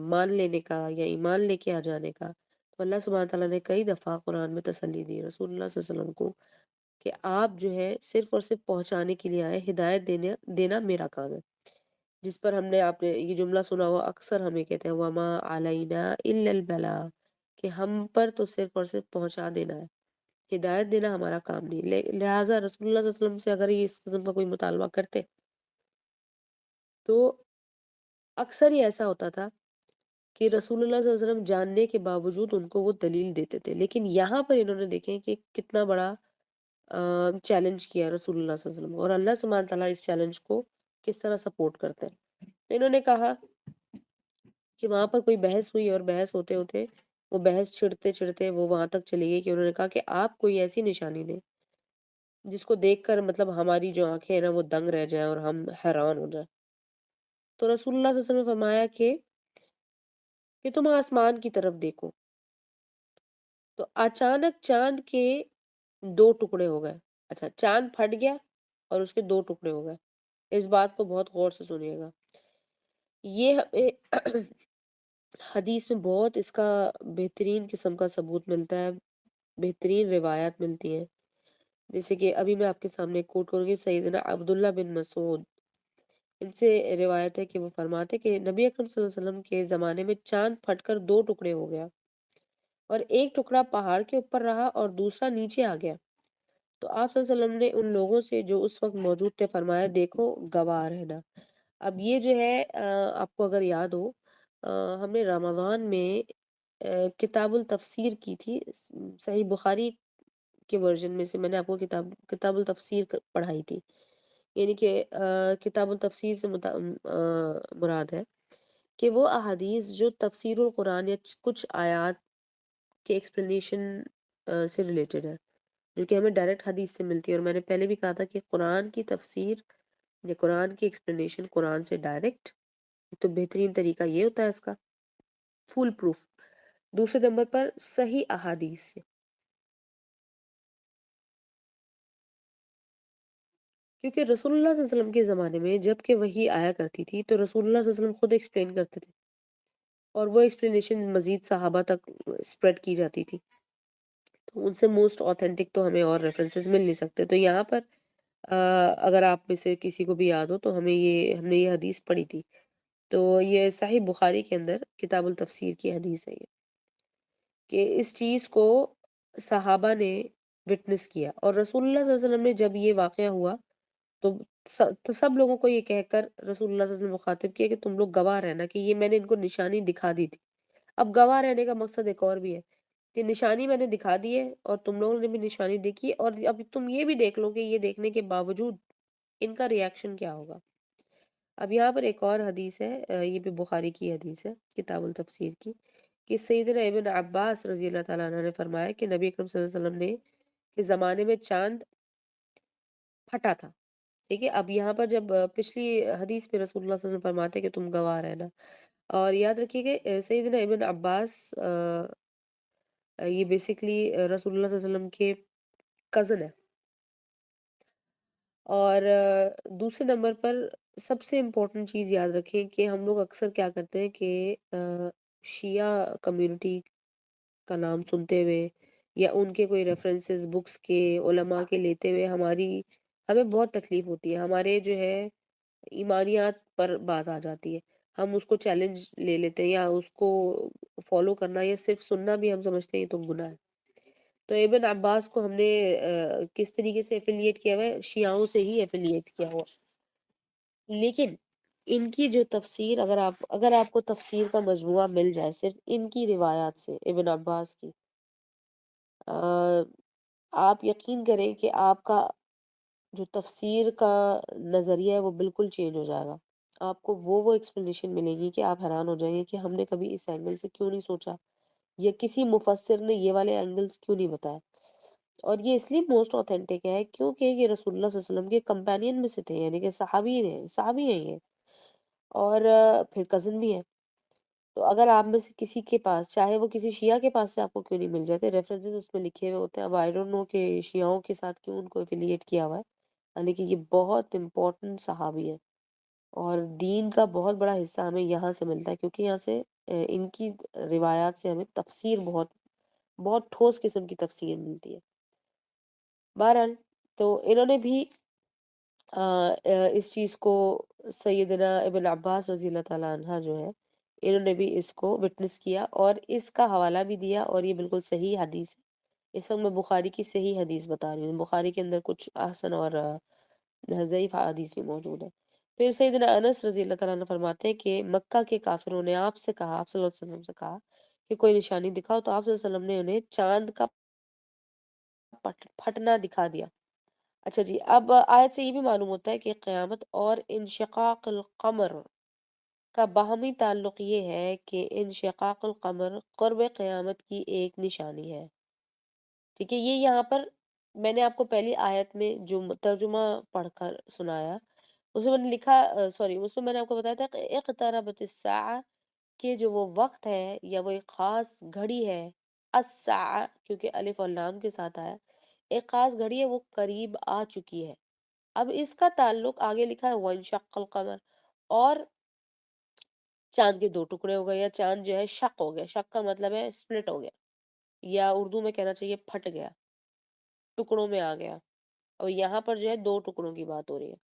مان لینے کا یا ایمان لے کے آ جانے کا، تو اللہ سبحانہ تعالیٰ نے کئی دفعہ قرآن میں تسلی دی رسول اللہ صلی اللہ علیہ وسلم کو کہ آپ جو ہے صرف اور صرف پہنچانے کے لیے آئے، ہدایت دینا میرا کام ہے، جس پر ہم نے آپ نے یہ جملہ سنا ہوا، اکثر ہمیں کہتے ہیں وما علینا الا البلاغ، کہ ہم پر تو صرف اور صرف پہنچا دینا ہے، ہدایت دینا ہمارا کام نہیں، لہٰذا رسول اللہ صلی اللہ علیہ وسلم سے اگر یہ اس قسم کا کوئی مطالبہ کرتے تو اکثر ہی ایسا ہوتا تھا کہ رسول اللہ صلی اللہ علیہ وسلم جاننے کے باوجود ان کو وہ دلیل دیتے تھے، لیکن یہاں پر انہوں نے دیکھیں کہ کتنا بڑا چیلنج کیا رسول اللہ صلی اللہ علیہ وسلم، اور اللہ سبحانہ تعالیٰ اس چیلنج کو کس طرح سپورٹ کرتے ہیں۔ تو انہوں نے کہا کہ وہاں پر کوئی بحث ہوئی، اور بحث ہوتے ہوتے وہ بحث چھڑتے چھڑتے وہ وہاں تک چلی گئی کہ انہوں نے کہا کہ آپ کوئی ایسی نشانی دیں جس کو دیکھ کر مطلب ہماری جو آنکھیں ہیں نا وہ دنگ رہ جائیں اور ہم حیران ہو جائیں۔ تو رسول اللہ صلی اللہ علیہ وسلم نے فرمایا کہ تم آسمان کی طرف دیکھو، تو اچانک چاند کے دو ٹکڑے ہو گئے، اچھا چاند پھٹ گیا اور اس کے دو ٹکڑے ہو گئے۔ اس بات کو بہت غور سے سنیے گا، یہ ہمیں حدیث میں بہت اس کا بہترین قسم کا ثبوت ملتا ہے، بہترین روایات ملتی ہیں، جیسے کہ ابھی میں آپ کے سامنے کوٹ کروں گی سیدنا عبداللہ بن مسعود، ان سے روایت ہے کہ وہ فرماتے کہ نبی اکرم صلی اللہ علیہ وسلم کے زمانے میں چاند پھٹ کر دو ٹکڑے ہو گیا، اور ایک ٹکڑا پہاڑ کے اوپر رہا اور دوسرا نیچے آ گیا۔ تو آپ صلی اللہ علیہ وسلم نے ان لوگوں سے جو اس وقت موجود تھے فرمایا دیکھو گواہ رہنا۔ اب یہ جو ہے آپ کو اگر یاد ہو، ہم نے رمضان میں کتاب التفسیر کی تھی، صحیح بخاری کے ورژن میں سے میں نے آپ کو کتاب التفسیر پڑھائی تھی، یعنی کہ کتاب التفسیر سے مراد ہے کہ وہ احادیث جو تفسیر القرآن یا کچھ آیات کے ایکسپلینیشن سے ریلیٹڈ ہے، جو کہ ہمیں ڈائریکٹ حدیث سے ملتی ہے، اور میں نے پہلے بھی کہا تھا کہ قرآن کی تفسیر یا قرآن کی ایکسپلینیشن قرآن سے ڈائریکٹ، تو بہترین طریقہ یہ ہوتا ہے اس کا فول پروف۔ دوسرے نمبر پر صحیح احادیث سے، کیونکہ رسول اللہ صلی اللہ علیہ وسلم کے زمانے میں جب کہ وحی آیا کرتی تھی تو رسول اللہ صلی اللہ علیہ وسلم خود ایکسپلین کرتے تھے، اور وہ ایکسپلینیشن مزید صحابہ تک اسپریڈ کی جاتی تھی، تو ان سے موسٹ آتھینٹک تو ہمیں اور ریفرنسز مل نہیں سکتے۔ تو یہاں پر اگر آپ میں سے کسی کو بھی یاد ہو تو ہم نے یہ حدیث پڑھی تھی، تو یہ صحیح بخاری کے اندر کتاب التفسیر کی حدیث ہے یہ، کہ اس چیز کو صحابہ نے وٹنس کیا، اور رسول اللہ صلی اللہ علیہ وسلم نے جب یہ واقعہ ہوا تو سب لوگوں کو یہ کہہ کر رسول اللہ صلی اللہ علیہ وسلم مخاطب کیا کہ تم لوگ گواہ رہنا کہ یہ میں نے ان کو نشانی دکھا دی تھی۔ اب گواہ رہنے کا مقصد ایک اور بھی ہے کہ نشانی میں نے دکھا دی ہے اور تم لوگوں نے بھی نشانی دیکھی، اور اب تم یہ بھی دیکھ لو کہ یہ دیکھنے کے باوجود ان کا ریاکشن کیا ہوگا۔ اب یہاں پر ایک اور حدیث ہے، یہ بھی بخاری کی حدیث ہے کتاب التفسیر کی، کہ سیدنا ابن عباس رضی اللہ تعالیٰ عنہ نے فرمایا کہ نبی اکرم صلی اللہ علیہ وسلم نے کے زمانے میں چاند پھٹا تھا، ٹھیک ہے۔ اب یہاں پر جب پچھلی حدیث میں رسول اللہ صلی اللہ علیہ وسلم فرماتے کہ تم گواہ رہنا، اور یاد رکھیے کہ سیدنا ابن عباس یہ بیسکلی رسول اللہ صلی اللہ علیہ وسلم کے کزن ہے، اور دوسرے نمبر پر سب سے امپورٹنٹ چیز یاد رکھیں کہ ہم لوگ اکثر کیا کرتے ہیں کہ شیعہ کمیونٹی کا نام سنتے ہوئے یا ان کے کوئی ریفرنسز بکس کے علماء کے لیتے ہوئے ہمیں بہت تکلیف ہوتی ہے، ہمارے جو ہے ایمانیات پر بات آ جاتی ہے، ہم اس کو چیلنج لے لیتے ہیں، یا اس کو فالو کرنا یا صرف سننا بھی ہم سمجھتے ہیں یہ تو گناہ ہے۔ تو ابن عباس کو ہم نے کس طریقے سے ایفیلیٹ کیا ہوا ہے؟ شیعوں سے ہی ایفیلیٹ کیا ہوا، لیکن ان کی جو تفسیر اگر آپ کو تفسیر کا مجموعہ مل جائے صرف ان کی روایات سے ابن عباس کی، آپ یقین کریں کہ آپ کا جو تفسیر کا نظریہ ہے وہ بالکل چینج ہو جائے گا، آپ کو وہ ایکسپلینیشن ملے گی کہ آپ حیران ہو جائیں گے کہ ہم نے کبھی اس اینگل سے کیوں نہیں سوچا، یا کسی مفسر نے یہ والے اینگلز کیوں نہیں بتایا۔ اور یہ اس لیے موسٹ اوتھینٹک ہے کیونکہ یہ رسول اللہ صلی اللہ علیہ وسلم کے کمپینین میں سے تھے، یعنی کہ صحابی ہیں یہ، اور پھر کزن بھی ہیں۔ تو اگر آپ میں سے کسی کے پاس، چاہے وہ کسی شیعہ کے پاس سے آپ کو کیوں نہیں مل جاتے، ریفرنسز اس میں لکھے ہوئے ہوتے ہیں، اب آئی ڈونٹ نو کہ شیعوں کے ساتھ کیوں ان کو ایفیلیٹ کیا ہوا ہے، لیکن یہ بہت امپورٹنٹ صحابی ہے، اور دین کا بہت بڑا حصہ ہمیں یہاں سے ملتا ہے، کیونکہ یہاں سے ان کی روایات سے ہمیں تفسیر بہت بہت ٹھوس قسم کی تفسیر ملتی ہے۔ بہرحال تو انہوں نے بھی اس چیز کو سیدنا ابن عباس رضی اللہ تعالیٰ عنہ جو ہے، انہوں نے بھی اس کو وٹنس کیا اور اس کا حوالہ بھی دیا، اور یہ بالکل صحیح حدیث ہے۔ اس وقت میں بخاری کی صحیح حدیث بتا رہی ہوں، بخاری کے اندر کچھ احسن اور ضعیف حدیث بھی موجود ہے۔ پھر سیدنا انس رضی اللہ تعالیٰ عنہ فرماتے ہیں کہ مکہ کے کافروں نے آپ سے کہا، آپ صلی اللہ علیہ وسلم سے کہا کہ کوئی نشانی دکھاؤ، تو آپ صلی اللہ علیہ وسلم نے انہیں چاند کا پھٹنا دکھا دیا۔ اچھا جی، اب آیت سے یہ بھی معلوم ہوتا ہے کہ قیامت اور انشقاق القمر کا باہمی تعلق یہ ہے کہ انشقاق القمر قرب قیامت کی ایک نشانی ہے۔ ٹھیک ہے، یہ یہاں پر میں نے آپ کو پہلی آیت میں جو ترجمہ پڑھ کر سنایا، اس میں میں نے لکھا سوری اس میں میں نے آپ کو بتایا تھا کہ اقتربت الساعہ، کہ جو وہ وقت ہے یا وہ ایک خاص گھڑی ہے، الساعہ کیونکہ الف اور لام کے ساتھ آیا، ایک خاص گھڑی ہے، وہ قریب آ چکی ہے۔ اب اس کا تعلق آگے لکھا ہے وانشق القمر، اور چاند کے دو ٹکڑے ہو گئے، یا چاند جو ہے شق ہو گیا، شق کا مطلب ہے سپلٹ ہو گیا، یا اردو میں کہنا چاہیے پھٹ گیا، ٹکڑوں میں آ گیا، اور یہاں پر جو ہے دو ٹکڑوں کی بات ہو رہی ہے۔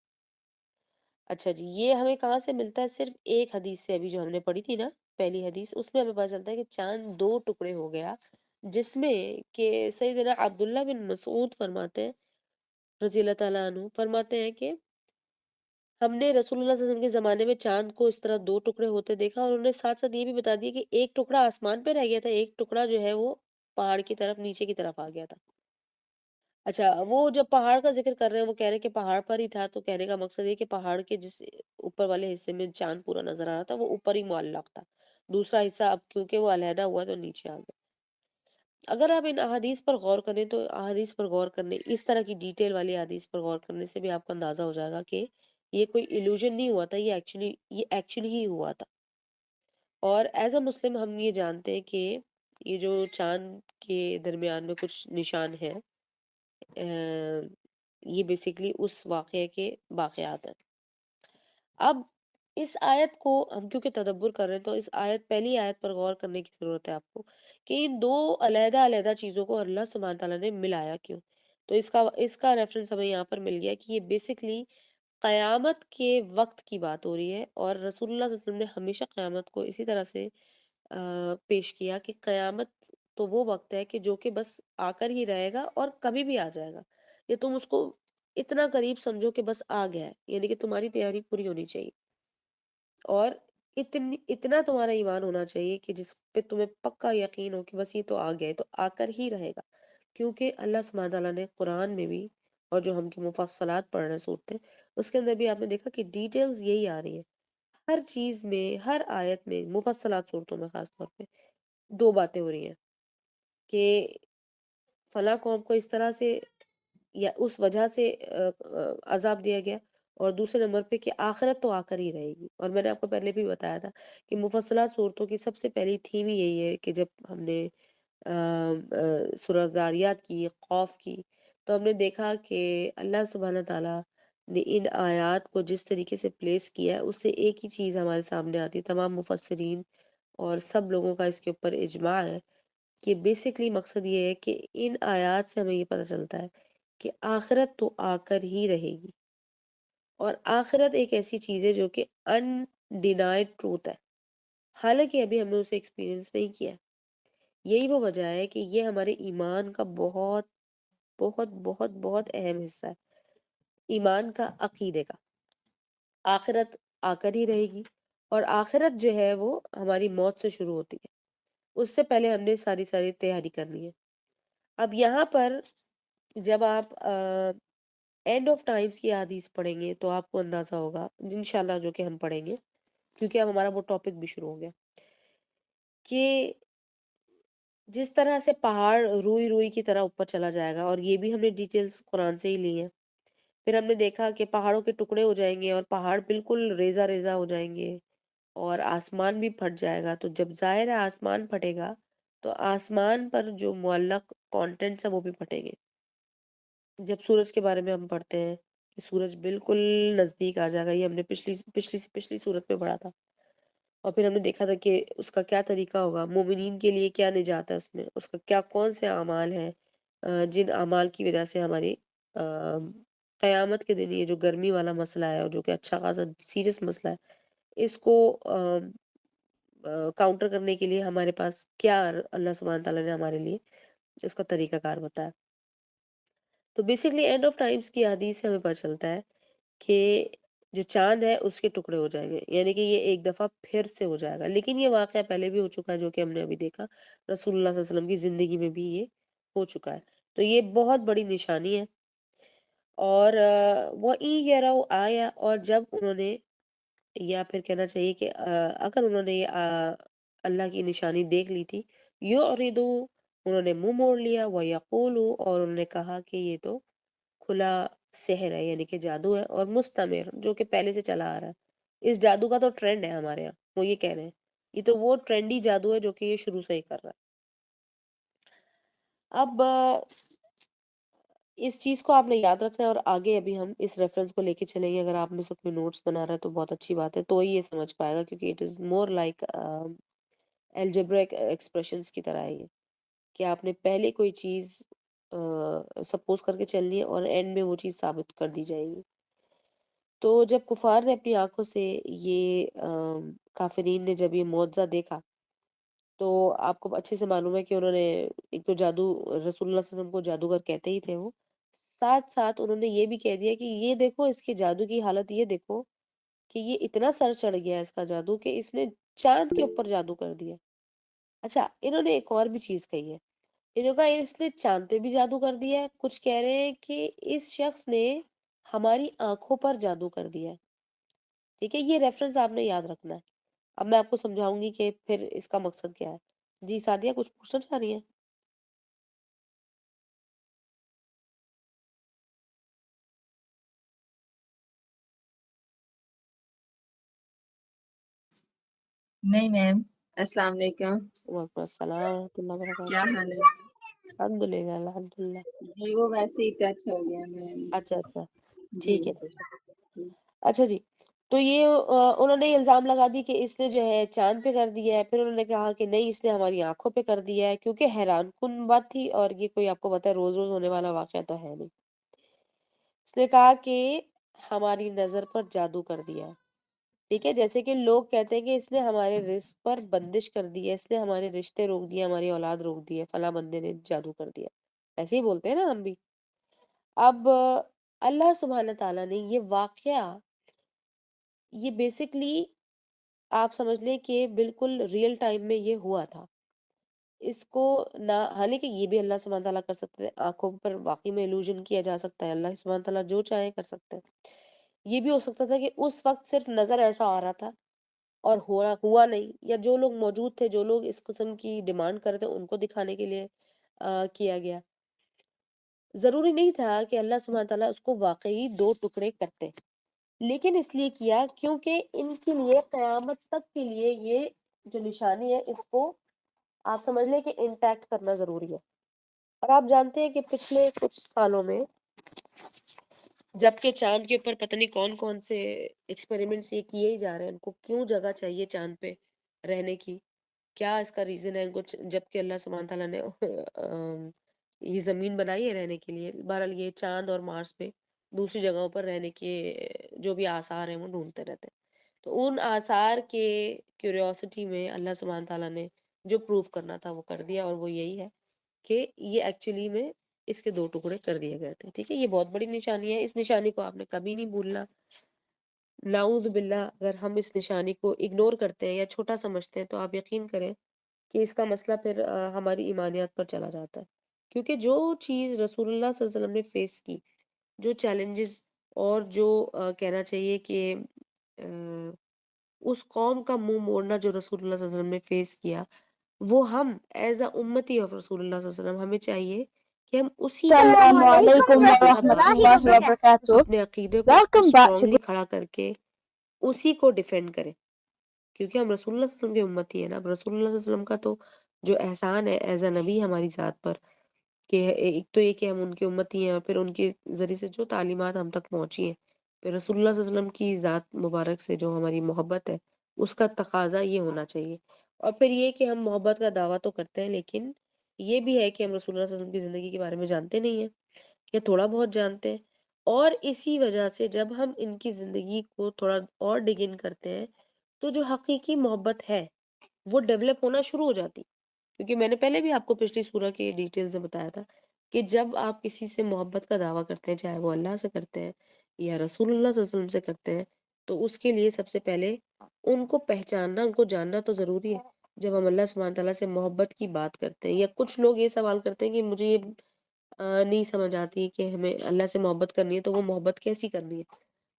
اچھا جی، یہ ہمیں کہاں سے ملتا ہے؟ صرف ایک حدیث سے، ابھی جو ہم نے پڑھی تھی نا پہلی حدیث، اس میں ہمیں پتہ چلتا ہے کہ چاند دو ٹکڑے ہو گیا، جس میں کہ سیدنا عبداللہ بن مسعود فرماتے ہیں رضی اللہ تعالیٰ عنہ، فرماتے ہیں کہ ہم نے رسول اللہ صلی اللہ علیہ وسلم کے زمانے میں چاند کو اس طرح دو ٹکڑے ہوتے دیکھا، اور انہوں نے ساتھ ساتھ یہ بھی بتا دیا کہ ایک ٹکڑا آسمان پہ رہ گیا تھا، ایک ٹکڑا جو ہے وہ پہاڑ کی طرف نیچے کی طرف آ گیا تھا۔ اچھا، وہ جب پہاڑ کا ذکر کر رہے ہیں، وہ کہہ رہے ہیں کہ پہاڑ پر ہی تھا، تو کہنے کا مقصد یہ کہ پہاڑ کے جس اوپر والے حصے میں چاند پورا نظر آ رہا تھا، وہ اوپر ہی معلق تھا، دوسرا حصہ اب کیونکہ وہ علیحدہ ہوا تو نیچے آ گیا۔ اگر آپ ان احادیث پر غور کریں تو احادیث پر غور کرنے، اس طرح کی ڈیٹیل والی احادیث پر غور کرنے سے بھی آپ کو اندازہ ہو جائے گا کہ یہ کوئی ایلوژن نہیں ہوا تھا، یہ ایکچولی ہی ہوا تھا۔ اور ایز اے مسلم ہم یہ جانتے ہیں کہ یہ جو چاند کے درمیان میں کچھ نشان ہے، یہ بیسیکلی اس واقعے کے واقعات ہیں۔ اب اس آیت کو ہم کیونکہ تدبر کر رہے ہیں، تو اس آیت پہلی آیت پر غور کرنے کی ضرورت ہے آپ کو، کہ ان دو علیحدہ علیحدہ چیزوں کو اللہ سبحانہ تعالیٰ نے ملایا کیوں؟ تو اس کا ریفرنس ہمیں یہاں پر مل گیا کہ یہ بیسیکلی قیامت کے وقت کی بات ہو رہی ہے، اور رسول اللہ صلی اللہ علیہ وسلم نے ہمیشہ قیامت کو اسی طرح سے پیش کیا کہ قیامت تو وہ وقت ہے کہ جو کہ بس آ کر ہی رہے گا اور کبھی بھی آ جائے گا، یا تم اس کو اتنا قریب سمجھو کہ بس آ گیا ہے، یعنی کہ تمہاری تیاری پوری ہونی چاہیے، اور اتنا تمہارا ایمان ہونا چاہیے کہ جس پہ تمہیں پکا یقین ہو کہ بس یہ تو آ گیا ہے، تو آ کر ہی رہے گا، کیونکہ اللہ سبحانہ تعالیٰ نے قرآن میں بھی، اور جو ہم کی مفصلات پڑھ رہے سوچتے اس کے اندر بھی آپ نے دیکھا کہ ڈیٹیلز یہی آ رہی ہیں، ہر چیز میں، ہر آیت میں، مفصلات صورتوں میں خاص طور پہ دو باتیں ہو رہی ہیں کہ فلاں قوم کو اس طرح سے یا اس وجہ سے عذاب دیا گیا، اور دوسرے نمبر پہ کہ آخرت تو آ کر ہی رہے گی۔ اور میں نے آپ کو پہلے بھی بتایا تھا کہ مفصلات صورتوں کی سب سے پہلی تھیم ہی یہی ہے کہ جب ہم نے سورہ ذاریات کی، قوف کی، تو ہم نے دیکھا کہ اللہ سبحانہ تعالیٰ نے ان آیات کو جس طریقے سے پلیس کیا ہے، اس سے ایک ہی چیز ہمارے سامنے آتی ہے، تمام مفسرین اور سب لوگوں کا اس کے اوپر اجماع ہے کہ بیسکلی مقصد یہ ہے کہ ان آیات سے ہمیں یہ پتہ چلتا ہے کہ آخرت تو آ کر ہی رہے گی، اور آخرت ایک ایسی چیز ہے جو کہ انڈینائڈ ٹروتھ ہے، حالانکہ ابھی ہم نے اسے ایکسپیرینس نہیں کیا ہے۔ یہی وہ وجہ ہے کہ یہ ہمارے ایمان کا بہت بہت بہت بہت اہم حصہ ہے، ایمان کا، عقیدے کا۔ آخرت آ کر ہی رہے گی، اور آخرت جو ہے وہ ہماری موت سے شروع ہوتی ہے، اس سے پہلے ہم نے ساری تیاری کرنی ہے۔ اب یہاں پر جب آپ اینڈ آف ٹائمز کی حدیث پڑھیں گے تو آپ کو اندازہ ہوگا انشاءاللہ، جو کہ ہم پڑھیں گے کیونکہ اب ہمارا وہ ٹاپک بھی شروع ہو گیا، کہ جس طرح سے پہاڑ روئی روئی کی طرح اوپر چلا جائے گا، اور یہ بھی ہم نے ڈیٹیلز قرآن سے ہی لی ہیں۔ پھر ہم نے دیکھا کہ پہاڑوں کے ٹکڑے ہو جائیں گے، اور پہاڑ بالکل ریزہ ریزہ ہو جائیں گے، اور آسمان بھی پھٹ جائے گا۔ تو جب ظاہر ہے آسمان پھٹے گا تو آسمان پر جو معلق کانٹینٹس ہیں وہ بھی پھٹیں گے۔ جب سورج کے بارے میں ہم پڑھتے ہیں کہ سورج بالکل نزدیک آ جائے گا، یہ ہم نے پچھلی سے پچھلی صورت میں پڑھا تھا، اور پھر ہم نے دیکھا تھا کہ اس کا کیا طریقہ ہوگا، مومنین کے لیے کیا نجات ہے اس میں، اس کا کیا کون سے اعمال ہیں جن اعمال کی وجہ سے ہماری آ، قیامت کے دن یہ جو گرمی والا مسئلہ ہے اور جو کہ اچھا خاصا سیریس مسئلہ ہے، اس کو کاؤنٹر کرنے کے لیے ہمارے پاس کیا اللہ سبحانہ تعالیٰ نے ہمارے لیے اس کا طریقہ کار بتایا۔ تو بیسکلی اینڈ آف ٹائمز کی حدیث سے ہمیں پتہ چلتا ہے کہ جو چاند ہے اس کے ٹکڑے ہو جائیں گے، یعنی کہ یہ ایک دفعہ پھر سے ہو جائے گا، لیکن یہ واقعہ پہلے بھی ہو چکا ہے جو کہ ہم نے ابھی دیکھا، رسول اللہ صلی اللہ علیہ وسلم کی زندگی میں بھی یہ ہو چکا ہے۔ تو یہ بہت بڑی نشانی ہے، اور وَإِن يَرَوْا آیَةً، اور جب انہوں نے، یا پھر کہنا چاہیے کہ اگر انہوں نے یہ اللہ کی نشانی دیکھ لی تھی، یعرضوا، انہوں نے منہ موڑ لیا، وَيَقُولُوا، اور انہوں نے کہا کہ یہ تو کھلا سحر ہے، یعنی کہ جادو ہے، اور مستمر، جو کہ پہلے سے چلا آ رہا ہے، اس جادو کا تو ٹرینڈ ہے ہمارے یہاں، وہ یہ کہہ رہے ہیں یہ تو وہ ٹرینڈی جادو ہے جو کہ یہ شروع سے ہی کر رہا ہے۔ اب اس چیز کو آپ نے یاد رکھنا ہے، اور آگے ابھی ہم اس ریفرنس کو لے کے چلیں گے۔ اگر آپ میں سے کوئی نوٹس بنا رہا ہے تو بہت اچھی بات ہے، تو ہی یہ سمجھ پائے گا، کیونکہ it is more like algebraic expressions کی طرح ہے یہ، کہ آپ نے پہلے کوئی چیز سپوز کر کے چلنی ہے اور اینڈ میں وہ چیز ثابت کر دی جائے گی۔ تو جب کفار نے اپنی آنکھوں سے یہ کافرین نے جب یہ معجزہ دیکھا، تو آپ کو اچھے سے معلوم ہے کہ انہوں نے ایک تو جادو، رسول اللہ صلی اللہ علیہ وسلم کو جادوگر کہتے ہی تھے وہ، ساتھ ساتھ انہوں نے یہ بھی کہہ دیا کہ یہ دیکھو اس کے جادو کی حالت، یہ دیکھو کہ یہ اتنا سر چڑھ گیا ہے اس کا جادو کہ اس نے چاند کے اوپر جادو کر دیا۔ اچھا، انہوں نے ایک اور بھی چیز کہی ہے، انہوں نے کہا اس نے چاند پہ بھی جادو کر دیا ہے، کچھ کہہ رہے ہیں کہ اس شخص نے ہماری آنکھوں پر جادو کر دیا ہے۔ ٹھیک ہے، یہ ریفرنس آپ نے یاد رکھنا ہے۔ اب میں آپ کو سمجھاؤں گی کہ پھر اس کا مقصد کیا ہے۔ جی سعدیہ، کچھ پوچھنا چاہ رہی ہیں؟ نہیں میم، السلام علیکم، وعلیکم السلام ورحمۃ اللہ کیا وبرکاتہ۔ حال ہے؟ الحمد للہ، الحمد للہ۔ جی وہ ویسے ہی ٹچ ہو گیا میم۔ اچھا اچھا، جی ٹھیک ہے ٹھیک ہے۔ جی اچھا جی، تو یہ انہوں نے الزام لگا دی کہ اس نے جو ہے چاند پہ کر دیا ہے، پھر انہوں نے کہا کہ نہیں اس نے ہماری آنکھوں پہ کر دیا ہے، کیونکہ حیران کن بات تھی، اور یہ کوئی آپ کو پتہ ہے روز روز ہونے والا واقعہ تو ہے نہیں۔ اس نے کہا کہ ہماری نظر پر جادو کر دیا ہے، ٹھیک ہے، جیسے کہ لوگ کہتے ہیں کہ اس نے ہمارے رزق پر بندش کر دی ہے، اس نے ہمارے رشتے روک دیے، ہماری اولاد روک دی ہے، فلاں بندے نے جادو کر دیا، ایسے ہی بولتے ہیں نا ہم بھی۔ اب اللہ سبحانہ تعالیٰ نے یہ واقعہ، یہ بیسکلی آپ سمجھ لیں کہ بالکل ریئل ٹائم میں یہ ہوا تھا۔ اس کو نہ، حالانکہ یہ بھی اللہ سبحانہ تعالیٰ کر سکتے ہیں، آنکھوں پر واقعی میں illusion کیا جا سکتا ہے، اللہ سبحانہ تعالیٰ جو چاہے کر سکتے ہیں۔ یہ بھی ہو سکتا تھا کہ اس وقت صرف نظر ایسا آ رہا تھا اور ہوا نہیں، یا جو لوگ موجود تھے، جو لوگ اس قسم کی ڈیمانڈ کر رہے تھے، ان کو دکھانے کے لیے کیا گیا۔ ضروری نہیں تھا کہ اللہ سبحانہ تعالیٰ اس کو واقعی دو ٹکڑے کرتے، لیکن اس لیے کیا کیونکہ ان کے لیے قیامت تک کے لیے یہ جو نشانی ہے اس کو آپ سمجھ لیں کہ انٹیکٹ کرنا ضروری ہے۔ اور آپ جانتے ہیں کہ پچھلے کچھ سالوں میں جبکہ چاند کے اوپر پتہ نہیں کون کون سے ایکسپیریمنٹس یہ کیے ہی جا رہے ہیں، ان کو کیوں جگہ چاہیے چاند پہ رہنے کی، کیا اس کا ریزن ہے ان کو، جبکہ اللہ سبحانہ تعالیٰ نے یہ زمین بنائی ہے رہنے کے لیے۔ بہرحال یہ چاند اور مارس پہ دوسری جگہوں پر رہنے کے جو بھی آثار ہیں وہ ڈھونڈتے رہتے ہیں۔ تو ان آثار کے کیوریوسٹی میں اللہ سبحانہ تعالیٰ نے جو پروف کرنا تھا وہ کر دیا، اور وہ یہی ہے کہ یہ ایکچولی میں اس کے دو ٹکڑے کر دیے گئے تھے۔ ٹھیک ہے، یہ بہت بڑی نشانی ہے، اس نشانی کو آپ نے کبھی نہیں بھولنا۔ نعوذ باللہ اگر ہم اس نشانی کو اگنور کرتے ہیں یا چھوٹا سمجھتے ہیں تو آپ یقین کریں کہ اس کا مسئلہ پھر ہماری ایمانیات پر چلا جاتا ہے، کیونکہ جو چیز رسول اللہ صلی اللہ علیہ وسلم نے فیس کی، جو چیلنجز، اور جو کہنا چاہیے کہ اس قوم کا منہ موڑنا جو رسول اللہ صلی اللہ علیہ وسلم نے فیس کیا، وہ ہم ایز اے امتی آف رسول اللہ صلی اللہ علیہ وسلم ہمیں چاہیے کہ ہم اسی کو السلام علیکم اپنا ورحمۃ دماغ، اللہ وبرکاتہ. اپنے عقیدے کو اس پہ Welcome back to اسٹرانگلی کھڑا کر کے اسی کو ڈیفینڈ کریں، کیونکہ ہم رسول اللہ صلی اللہ علیہ وسلم کے امتی ہیں نا۔ اب رسول اللہ صلی اللہ علیہ وسلم کا تو جو احسان ہے ایز اے نبی ہماری ذات پر، کہ ایک تو یہ کہ ہم ان کے امتی ہیں، اور پھر ان کے ذریعے سے جو تعلیمات ہم تک پہنچی ہیں، پھر رسول اللہ صلی اللہ علیہ وسلم کی ذات مبارک سے جو ہماری محبت ہے اس کا تقاضا یہ ہونا چاہیے۔ اور پھر یہ کہ ہم محبت کا دعویٰ تو کرتے ہیں، لیکن یہ بھی ہے کہ ہم رسول اللہ صلی اللہ علیہ وسلم کی زندگی کے بارے میں جانتے نہیں ہیں یا تھوڑا بہت جانتے ہیں، اور اسی وجہ سے جب ہم ان کی زندگی کو تھوڑا اور ڈگ ان کرتے ہیں تو جو حقیقی محبت ہے وہ ڈیولپ ہونا شروع ہو جاتی۔ کیونکہ میں نے پہلے بھی آپ کو پچھلی سورہ کے ڈیٹیل سے بتایا تھا کہ جب آپ کسی سے محبت کا دعویٰ کرتے ہیں، چاہے وہ اللہ سے کرتے ہیں یا رسول اللہ صلی اللہ علیہ وسلم سے کرتے ہیں، تو اس کے لیے سب سے پہلے ان کو پہچاننا، ان کو جاننا تو ضروری ہے۔ جب ہم اللہ سبحانہ تعالیٰ سے محبت کی بات کرتے ہیں، یا کچھ لوگ یہ سوال کرتے ہیں کہ مجھے یہ نہیں سمجھ آتی کہ ہمیں اللہ سے محبت کرنی ہے تو وہ محبت کیسی کرنی ہے،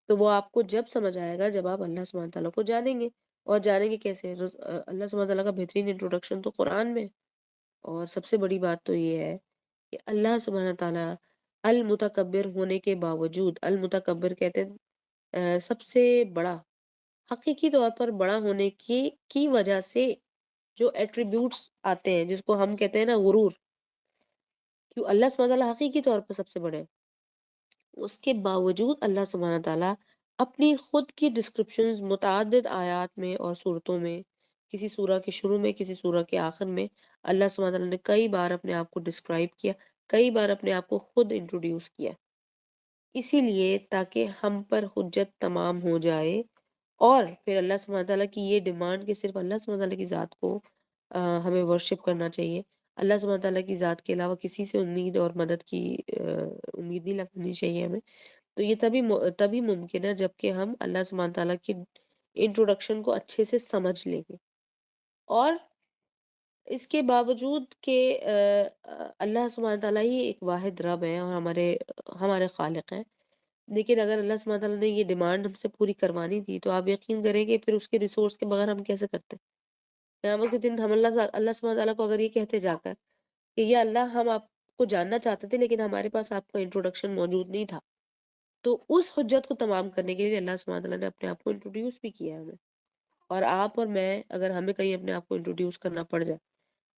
تو وہ آپ کو جب سمجھ آئے گا جب آپ اللہ سبحانہ تعالیٰ کو جانیں گے۔ اور جانیں گے کیسے؟ اللہ سبحانہ تعالیٰ کا بہترین انٹروڈکشن تو قرآن میں ہے۔ اور سب سے بڑی بات تو یہ ہے کہ اللہ سبحانہ تعالیٰ المتکبر ہونے کے باوجود، المتکبر کہتے ہیں سب سے بڑا، حقیقی طور پر بڑا ہونے کی وجہ سے جو ایٹریبیوٹس آتے ہیں جس کو ہم کہتے ہیں نا غرور، کیوں اللہ سبحانہ تعالیٰ حقیقی طور پر سب سے بڑے ہیں، اس کے باوجود اللہ سبحانہ تعالیٰ اپنی خود کی ڈسکرپشنز متعدد آیات میں اور صورتوں میں، کسی سورہ کے شروع میں، کسی سورہ کے آخر میں، اللہ سبحانہ تعالیٰ نے کئی بار اپنے آپ کو ڈسکرائب کیا، کئی بار اپنے آپ کو خود انٹروڈیوس کیا، اسی لیے تاکہ ہم پر حجت تمام ہو جائے۔ اور پھر اللہ سبحانہ تعالیٰ کی یہ ڈیمانڈ کہ صرف اللہ سبحانہ تعالیٰ کی ذات کو ہمیں ورشپ کرنا چاہیے، اللہ سبحانہ تعالیٰ کی ذات کے علاوہ کسی سے امید اور مدد کی امید نہیں لگانی چاہیے ہمیں۔ تو یہ تبھی ممکن ہے جب کہ ہم اللہ سبحانہ تعالیٰ کی انٹروڈکشن کو اچھے سے سمجھ لیں گے۔ اور اس کے باوجود کہ اللہ سبحانہ تعالیٰ ہی ایک واحد رب ہے اور ہمارے خالق ہیں، لیکن اگر اللہ سبحانہ تعالیٰ نے یہ ڈیمانڈ ہم سے پوری کروانی تھی تو آپ یقین کریں کہ پھر اس کے ریسورس کے بغیر ہم کیسے کرتے؟ قیامت کے دن ہم اللہ سبحانہ تعالیٰ کو اگر یہ کہتے جا کر کہ یا اللہ ہم آپ کو جاننا چاہتے تھے لیکن ہمارے پاس آپ کا انٹروڈکشن موجود نہیں تھا، تو اس حجت کو تمام کرنے کے لیے اللہ سبحانہ تعالیٰ نے اپنے آپ کو انٹروڈیوس بھی کیا ہے ہمیں۔ اور آپ اور میں اگر ہمیں کہیں اپنے آپ کو انٹروڈیوس کرنا پڑ جائے،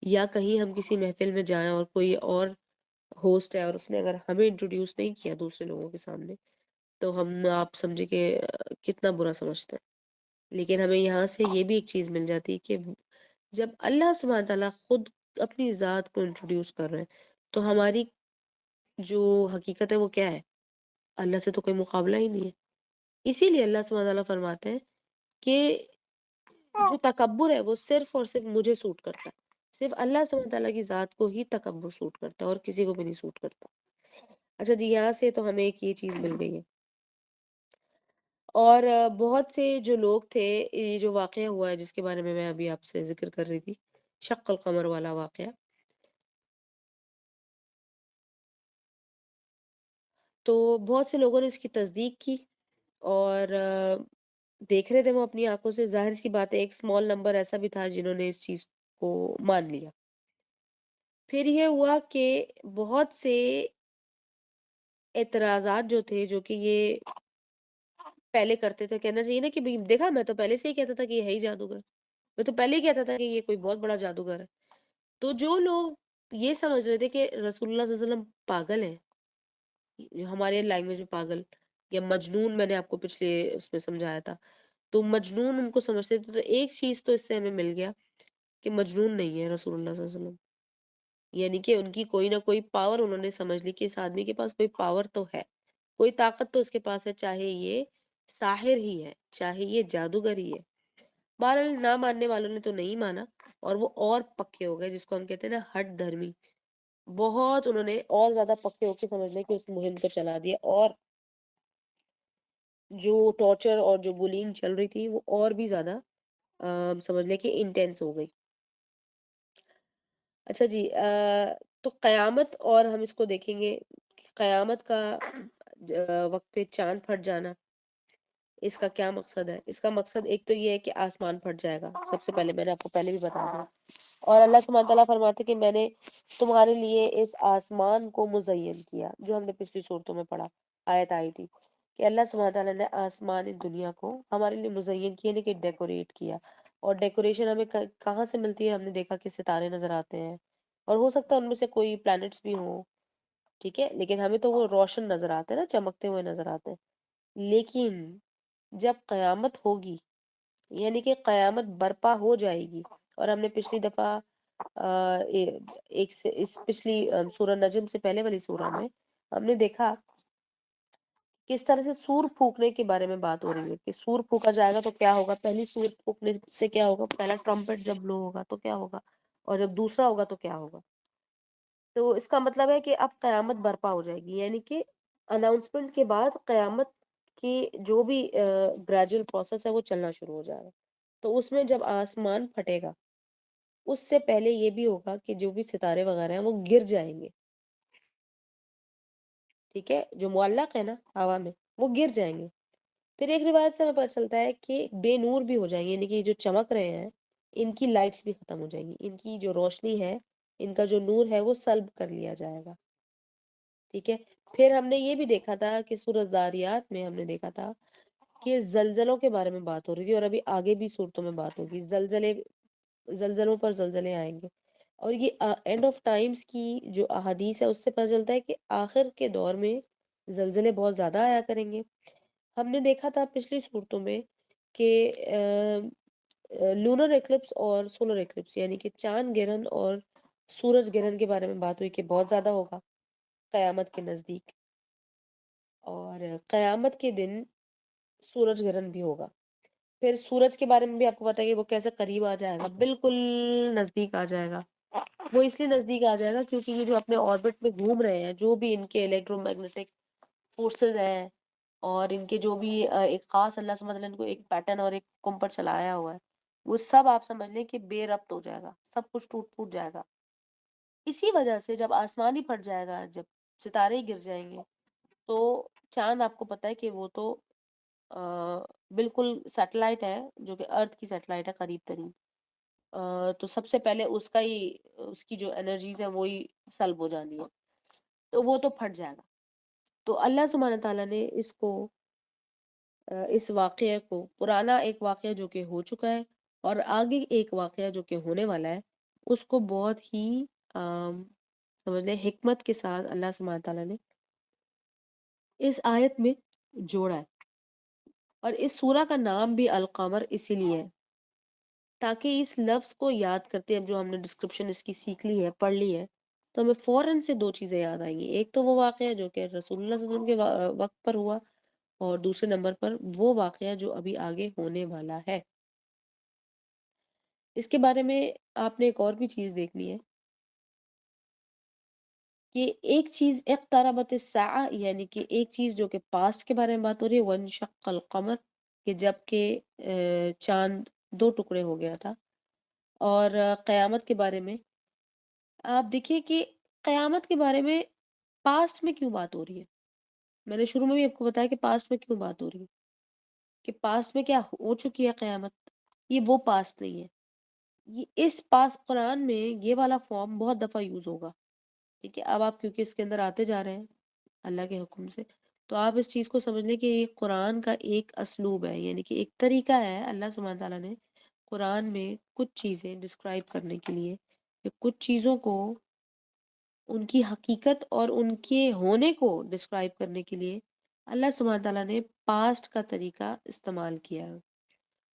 یا کہیں ہم کسی محفل میں جائیں اور کوئی اور ہوسٹ ہے اور اس نے اگر ہمیں انٹروڈیوس نہیں کیا دوسرے لوگوں کے سامنے، تو ہم آپ سمجھے کہ کتنا برا سمجھتے ہیں۔ لیکن ہمیں یہاں سے یہ بھی ایک چیز مل جاتی ہے کہ جب اللہ سبحانہ تعالیٰ خود اپنی ذات کو انٹروڈیوس کر رہے ہیں تو ہماری جو حقیقت ہے وہ کیا ہے؟ اللہ سے تو کوئی مقابلہ ہی نہیں ہے۔ اسی لیے اللہ سبحانہ تعالیٰ فرماتے ہیں کہ جو تکبر ہے وہ صرف اور صرف مجھے سوٹ کرتا ہے، صرف اللہ سبحانہ تعالیٰ کی ذات کو ہی تکبر سوٹ کرتا ہے اور کسی کو بھی نہیں سوٹ کرتا۔ اچھا جی، یہاں سے تو ہمیں ایک یہ چیز مل گئی ہے۔ اور بہت سے جو لوگ تھے، یہ جو واقعہ ہوا ہے جس کے بارے میں میں ابھی آپ سے ذکر کر رہی تھی، شق القمر والا واقعہ، تو بہت سے لوگوں نے اس کی تصدیق کی اور دیکھ رہے تھے وہ اپنی آنکھوں سے، ظاہر سی بات ہے ایک اسمال نمبر ایسا بھی تھا جنہوں نے اس چیز کو مان لیا۔ پھر یہ ہوا کہ بہت سے اعتراضات جو تھے، جو کہ یہ پہلے کرتے تھے، کہنا چاہیے نا کہ بھئی دیکھا میں تو پہلے سے ہی کہتا تھا کہ یہ ہے ہی جادوگر، میں تو پہلے ہی کہتا تھا کہ یہ کوئی بہت بڑا جادوگر ہے۔ تو جو لوگ یہ سمجھ رہے تھے کہ رسول اللہ صلی اللہ علیہ وسلم پاگل ہیں، ہمارے لینگویج میں پاگل یا مجنون، میں نے آپ کو پچھلے اس میں سمجھایا تھا، تو مجنون ان کو سمجھتے تھے، تو ایک چیز تو اس سے ہمیں مل گیا کہ مجنون نہیں ہے رسول اللہ صلی اللہ علیہ وسلم، یعنی کہ ان کی کوئی نہ کوئی پاور انہوں نے سمجھ لی کہ اس آدمی کے پاس کوئی پاور تو ہے، کوئی طاقت تو اس کے پاس ہے، چاہے یہ ساحر ہی ہے، چاہے یہ جادوگر ہی ہے۔ بہرحال نہ ماننے والوں نے تو نہیں مانا، اور وہ اور پکے ہو گئے، جس کو ہم کہتے ہیں نا ہٹ دھرمی، بہت انہوں نے اور زیادہ پکے ہو کے سمجھ لے کہ اس مہم کو چلا دیا، اور جو ٹارچر اور جو بولنگ چل رہی تھی وہ اور بھی زیادہ سمجھ لے کہ انٹینس ہو گئی۔ اچھا جی، تو قیامت، اور ہم اس کو دیکھیں گے کہ قیامت کا وقت پہ چاند پھٹ جانا، اس کا کیا مقصد ہے؟ اس کا مقصد ایک تو یہ ہے کہ آسمان پھٹ جائے گا، سب سے پہلے میں نے آپ کو پہلے بھی بتا دیا، اور اللہ سبحانہ تعالیٰ فرماتے کہ میں نے تمہارے لیے اس آسمان کو مزین کیا، جو ہم نے پچھلی صورتوں میں پڑھا، آیت آئی تھی کہ اللہ سبحانہ تعالیٰ نے آسمان دنیا کو ہمارے لیے مزین کیا، لیکن ڈیکوریٹ کیا، اور ڈیکوریشن ہمیں کہاں سے ملتی ہے؟ ہم نے دیکھا کہ ستارے نظر آتے ہیں، اور ہو سکتا ہے ان میں سے کوئی پلانٹس بھی ہوں، ٹھیک ہے، لیکن ہمیں تو وہ روشن نظر آتے ہیں نا، چمکتے ہوئے نظر آتے ہیں۔ لیکن جب قیامت ہوگی یعنی کہ قیامت برپا ہو جائے گی. اور ہم نے پچھلی دفعہ ایک سے اس پچھلی سورہ نجم سے پہلے والی سورہ میں ہم نے دیکھا کس طرح سے سور پھونکنے کے بارے میں بات ہو رہی ہے کہ سور پھونکا جائے گا تو کیا ہوگا. پہلی سور پھونکنے سے کیا ہوگا, پہلا ٹرمپٹ جب بلو ہوگا تو کیا ہوگا, اور جب دوسرا ہوگا تو کیا ہوگا. تو اس کا مطلب ہے کہ اب قیامت برپا ہو جائے گی, یعنی کہ اناؤنسمنٹ کے بعد قیامت کی جو بھی گریجول پروسیس ہے وہ چلنا شروع ہو جائے گا. تو اس میں جب آسمان پھٹے گا اس سے پہلے یہ بھی ہوگا کہ جو بھی ستارے وغیرہ ہیں وہ گر جائیں گے. ٹھیک ہے, جو معلق ہے نا ہوا میں وہ گر جائیں گے. پھر ایک روایت سے ہمیں پتہ چلتا ہے کہ بے نور بھی ہو جائیں گے, یعنی کہ جو چمک رہے ہیں ان کی لائٹس بھی ختم ہو جائیں گی, ان کی جو روشنی ہے, ان کا جو نور ہے وہ سلب کر لیا جائے گا. ٹھیک ہے. پھر ہم نے یہ بھی دیکھا تھا کہ سورۃ داریات میں ہم نے دیکھا تھا کہ زلزلوں کے بارے میں بات ہو رہی تھی, اور ابھی آگے بھی صورتوں میں بات ہوگی. زلزلوں پر زلزلے آئیں گے, اور یہ اینڈ آف ٹائمز کی جو احادیث ہے اس سے پتہ چلتا ہے کہ آخر کے دور میں زلزلے بہت زیادہ آیا کریں گے. ہم نے دیکھا تھا پچھلی صورتوں میں کہ لونر ایکلپس اور سولر ایکلپس یعنی کہ چاند گرہن اور سورج گرہن کے بارے میں بات ہوئی کہ بہت زیادہ ہوگا قیامت کے نزدیک. اور قیامت کے دن سورج گرہن بھی ہوگا. پھر سورج کے بارے میں بھی آپ کو پتہ ہے کہ وہ کیسے قریب آ جائے گا, بالکل نزدیک آ جائے گا. وہ اس لیے نزدیک آ جائے گا کیونکہ یہ جو اپنے آربٹ میں گھوم رہے ہیں, جو بھی ان کے الیکٹرو میگنیٹک فورسز ہیں, اور ان کے جو بھی ایک خاص اللہ سبحانہ وتعالیٰ نے کو ایک پیٹرن اور ایک حکم پر چلایا ہوا ہے, وہ سب آپ سمجھ لیں کہ بے ربط ہو جائے گا, سب کچھ ٹوٹ پھوٹ جائے گا. اسی وجہ سے جب آسمان ہی پھٹ جائے گا, جب ستارے ہی گر جائیں گے, تو چاند آپ کو پتہ ہے کہ وہ تو بالکل سیٹلائٹ ہے, جو کہ ارتھ کی سیٹلائٹ ہے قریب ترین. تو سب سے پہلے اس کی جو انرجیز ہیں وہی سلب ہو جانی ہے, تو وہ تو پھٹ جائے گا. تو اللہ سبحانہ تعالیٰ نے اس واقعے کو, پرانا ایک واقعہ جو کہ ہو چکا ہے اور آگے ایک واقعہ جو کہ ہونے والا ہے, اس کو بہت ہی سمجھ لیں حکمت کے ساتھ اللہ سبحانہ تعالیٰ نے اس آیت میں جوڑا ہے. اور اس سورہ کا نام بھی القمر اسی لیے ہے تاکہ اس لفظ کو یاد کرتے ہیں. اب جو ہم نے ڈسکرپشن اس کی سیکھ لی ہے, پڑھ لی ہے, تو ہمیں فوراً سے دو چیزیں یاد آئیں گی. ایک تو وہ واقعہ جو کہ رسول اللہ صلی اللہ علیہ وسلم کے وقت پر ہوا, اور دوسرے نمبر پر وہ واقعہ جو ابھی آگے ہونے والا ہے. اس کے بارے میں آپ نے ایک اور بھی چیز دیکھنی ہے کہ ایک چیز اقتربت الساعہ, یعنی کہ ایک چیز جو کہ پاسٹ کے بارے میں بات ہو رہی ہے, وانشق القمر, کہ جب کہ چاند دو ٹکڑے ہو گیا تھا. اور قیامت کے بارے میں آپ دیکھیے کہ قیامت کے بارے میں پاسٹ میں کیوں بات ہو رہی ہے. میں نے شروع میں بھی آپ کو بتایا کہ پاسٹ میں کیوں بات ہو رہی ہے, کہ پاسٹ میں کیا ہو چکی ہے قیامت. یہ وہ پاسٹ نہیں ہے, یہ اس پاس قرآن میں یہ والا فارم بہت دفعہ یوز ہوگا. ٹھیک ہے, اب آپ کیونکہ اس کے اندر آتے جا رہے ہیں اللہ کے حکم سے, تو آپ اس چیز کو سمجھ لیں کہ یہ قرآن کا ایک اسلوب ہے, یعنی کہ ایک طریقہ ہے اللہ سبحانہ تعالیٰ نے قرآن میں کچھ چیزیں ڈسکرائب کرنے کے لیے, یا کچھ چیزوں کو ان کی حقیقت اور ان کے ہونے کو ڈسکرائب کرنے کے لیے اللہ سبحانہ تعالیٰ نے پاسٹ کا طریقہ استعمال کیا ہے.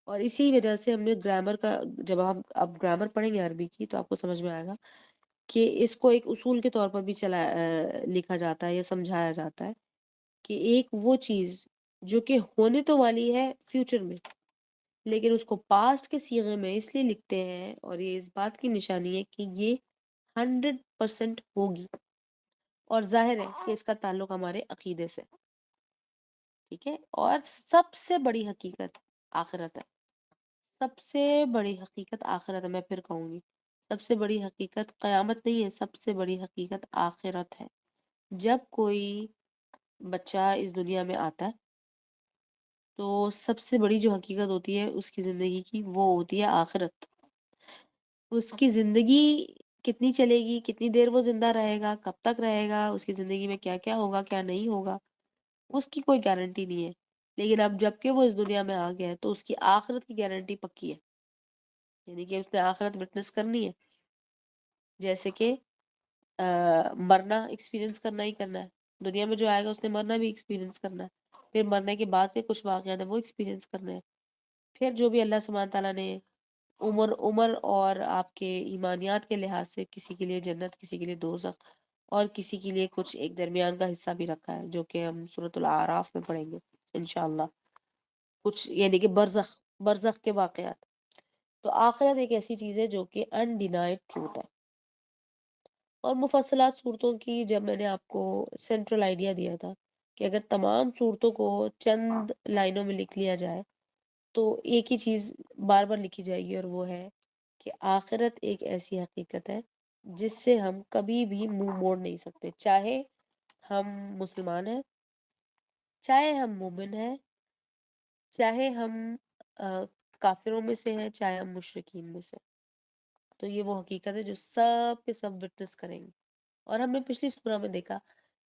اور اسی وجہ سے ہم نے گرامر کا, جب ہم اب گرامر پڑھیں گے عربی کی تو آپ کو سمجھ میں آئے گا کہ اس کو ایک اصول کے طور پر بھی لکھا جاتا ہے یا سمجھایا جاتا ہے کہ ایک وہ چیز جو کہ ہونے تو والی ہے فیوچر میں, لیکن اس کو پاسٹ کے صیغے میں اس لیے لکھتے ہیں, اور یہ اس بات کی نشانی ہے کہ یہ 100% ہوگی, اور ظاہر ہے کہ اس کا تعلق ہمارے عقیدے سے. ٹھیک ہے, اور سب سے بڑی حقیقت آخرت ہے. سب سے بڑی حقیقت آخرت ہے, میں پھر کہوں گی, سب سے بڑی حقیقت قیامت نہیں ہے, سب سے بڑی حقیقت آخرت ہے. جب کوئی بچہ اس دنیا میں آتا ہے تو سب سے بڑی جو حقیقت ہوتی ہے اس کی زندگی کی, وہ ہوتی ہے آخرت. اس کی زندگی کتنی چلے گی, کتنی دیر وہ زندہ رہے گا, کب تک رہے گا, اس کی زندگی میں کیا کیا ہوگا کیا نہیں ہوگا, اس کی کوئی گارنٹی نہیں ہے. لیکن اب جب کہ وہ اس دنیا میں آ گیا ہے تو اس کی آخرت کی گارنٹی پکی ہے, یعنی کہ اس نے آخرت وٹنس کرنی ہے. جیسے کہ مرنا ایکسپیرینس کرنا ہی کرنا ہے, دنیا میں جو آئے گا اس نے مرنا بھی ایکسپیرینس کرنا ہے, پھر مرنے کے بعد کے کچھ واقعات ہیں وہ ایکسپیرینس کرنا ہے. پھر جو بھی اللہ سبحانہ تعالیٰ نے عمر اور آپ کے ایمانیات کے لحاظ سے کسی کے لیے جنت، کسی کے لیے دوزخ، اور کسی کے لیے کچھ ایک درمیان کا حصہ بھی رکھا ہے، جو کہ ہم سورۃ الاعراف میں پڑھیں گے انشاءاللہ، کچھ یعنی کہ برزخ کے واقعات۔ تو آخرت ایک ایسی چیز ہے جو کہ انڈینائڈ ٹروتھ ہے، اور مفصلات صورتوں کی جب میں نے آپ کو سینٹرل آئیڈیا دیا تھا کہ اگر تمام صورتوں کو چند لائنوں میں لکھ لیا جائے تو ایک ہی چیز بار بار لکھی جائے گی، اور وہ ہے کہ آخرت ایک ایسی حقیقت ہے جس سے ہم کبھی بھی منہ موڑ نہیں سکتے، چاہے ہم مسلمان ہیں، چاہے ہم مومن ہیں، چاہے ہم کافروں میں سے ہیں، چاہے ہم مشرکین میں سے۔ تو یہ وہ حقیقت ہے جو سب کے سب وٹنس کریں گے۔ اور ہم نے پچھلی سورہ میں دیکھا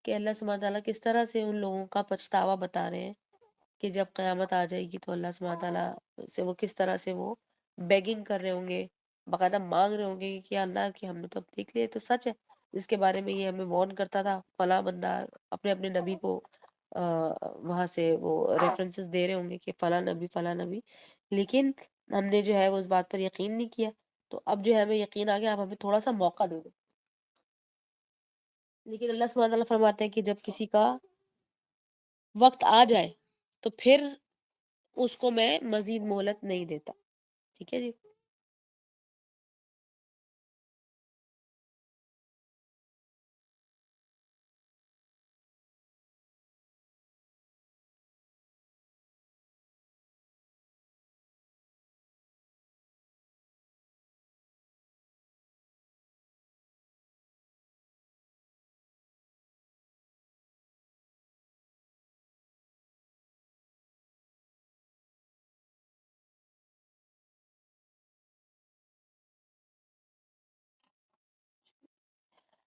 کہ اللہ سبحانہ تعالیٰ کس طرح سے ان لوگوں کا پچھتاوا بتا رہے ہیں کہ جب قیامت آ جائے گی تو اللہ سبحانہ تعالیٰ سے وہ کس طرح سے وہ بیگنگ کر رہے ہوں گے، باقاعدہ مانگ رہے ہوں گے کہ اللہ کہ ہم نے تو اب دیکھ لیا، تو سچ ہے جس کے بارے میں یہ ہمیں وارن کرتا تھا، فلاں بندہ اپنے اپنے نبی کو وہاں سے وہ ریفرنسز دے رہے ہوں گے کہ فلاں نبی، لیکن ہم نے جو ہے وہ اس بات پر یقین نہیں کیا، تو اب جو ہے ہمیں یقین آ گیا، آپ ہمیں تھوڑا سا موقع دے دو۔ لیکن اللہ سبحانہ تعالیٰ فرماتے ہیں کہ جب کسی کا وقت آ جائے تو پھر اس کو میں مزید مہلت نہیں دیتا۔ ٹھیک ہے جی۔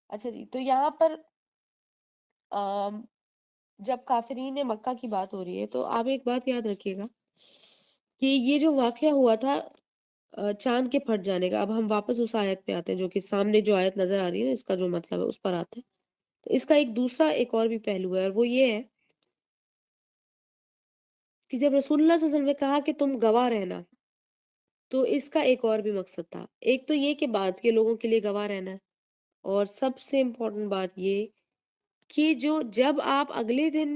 اچھا جی، تو یہاں پر جب کافرین مکہ کی بات ہو رہی ہے تو آپ ایک بات یاد رکھیے گا کہ یہ جو واقعہ ہوا تھا چاند کے پھٹ جانے کا، اب ہم واپس اس آیت پہ آتے ہیں جو کہ سامنے جو آیت نظر آ رہی ہے نا، اس کا جو مطلب ہے اس پر آتے ہیں۔ تو اس کا ایک دوسرا ایک اور بھی پہلو ہے، اور وہ یہ ہے کہ جب رسول اللہ صلی اللہ علیہ وسلم نے کہا کہ تم گواہ رہنا، تو اس کا ایک اور بھی مقصد تھا۔ ایک تو یہ کہ بعد کے لوگوں کے لیے گواہ رہنا ہے، اور سب سے امپورٹنٹ بات یہ کہ جب آپ اگلے دن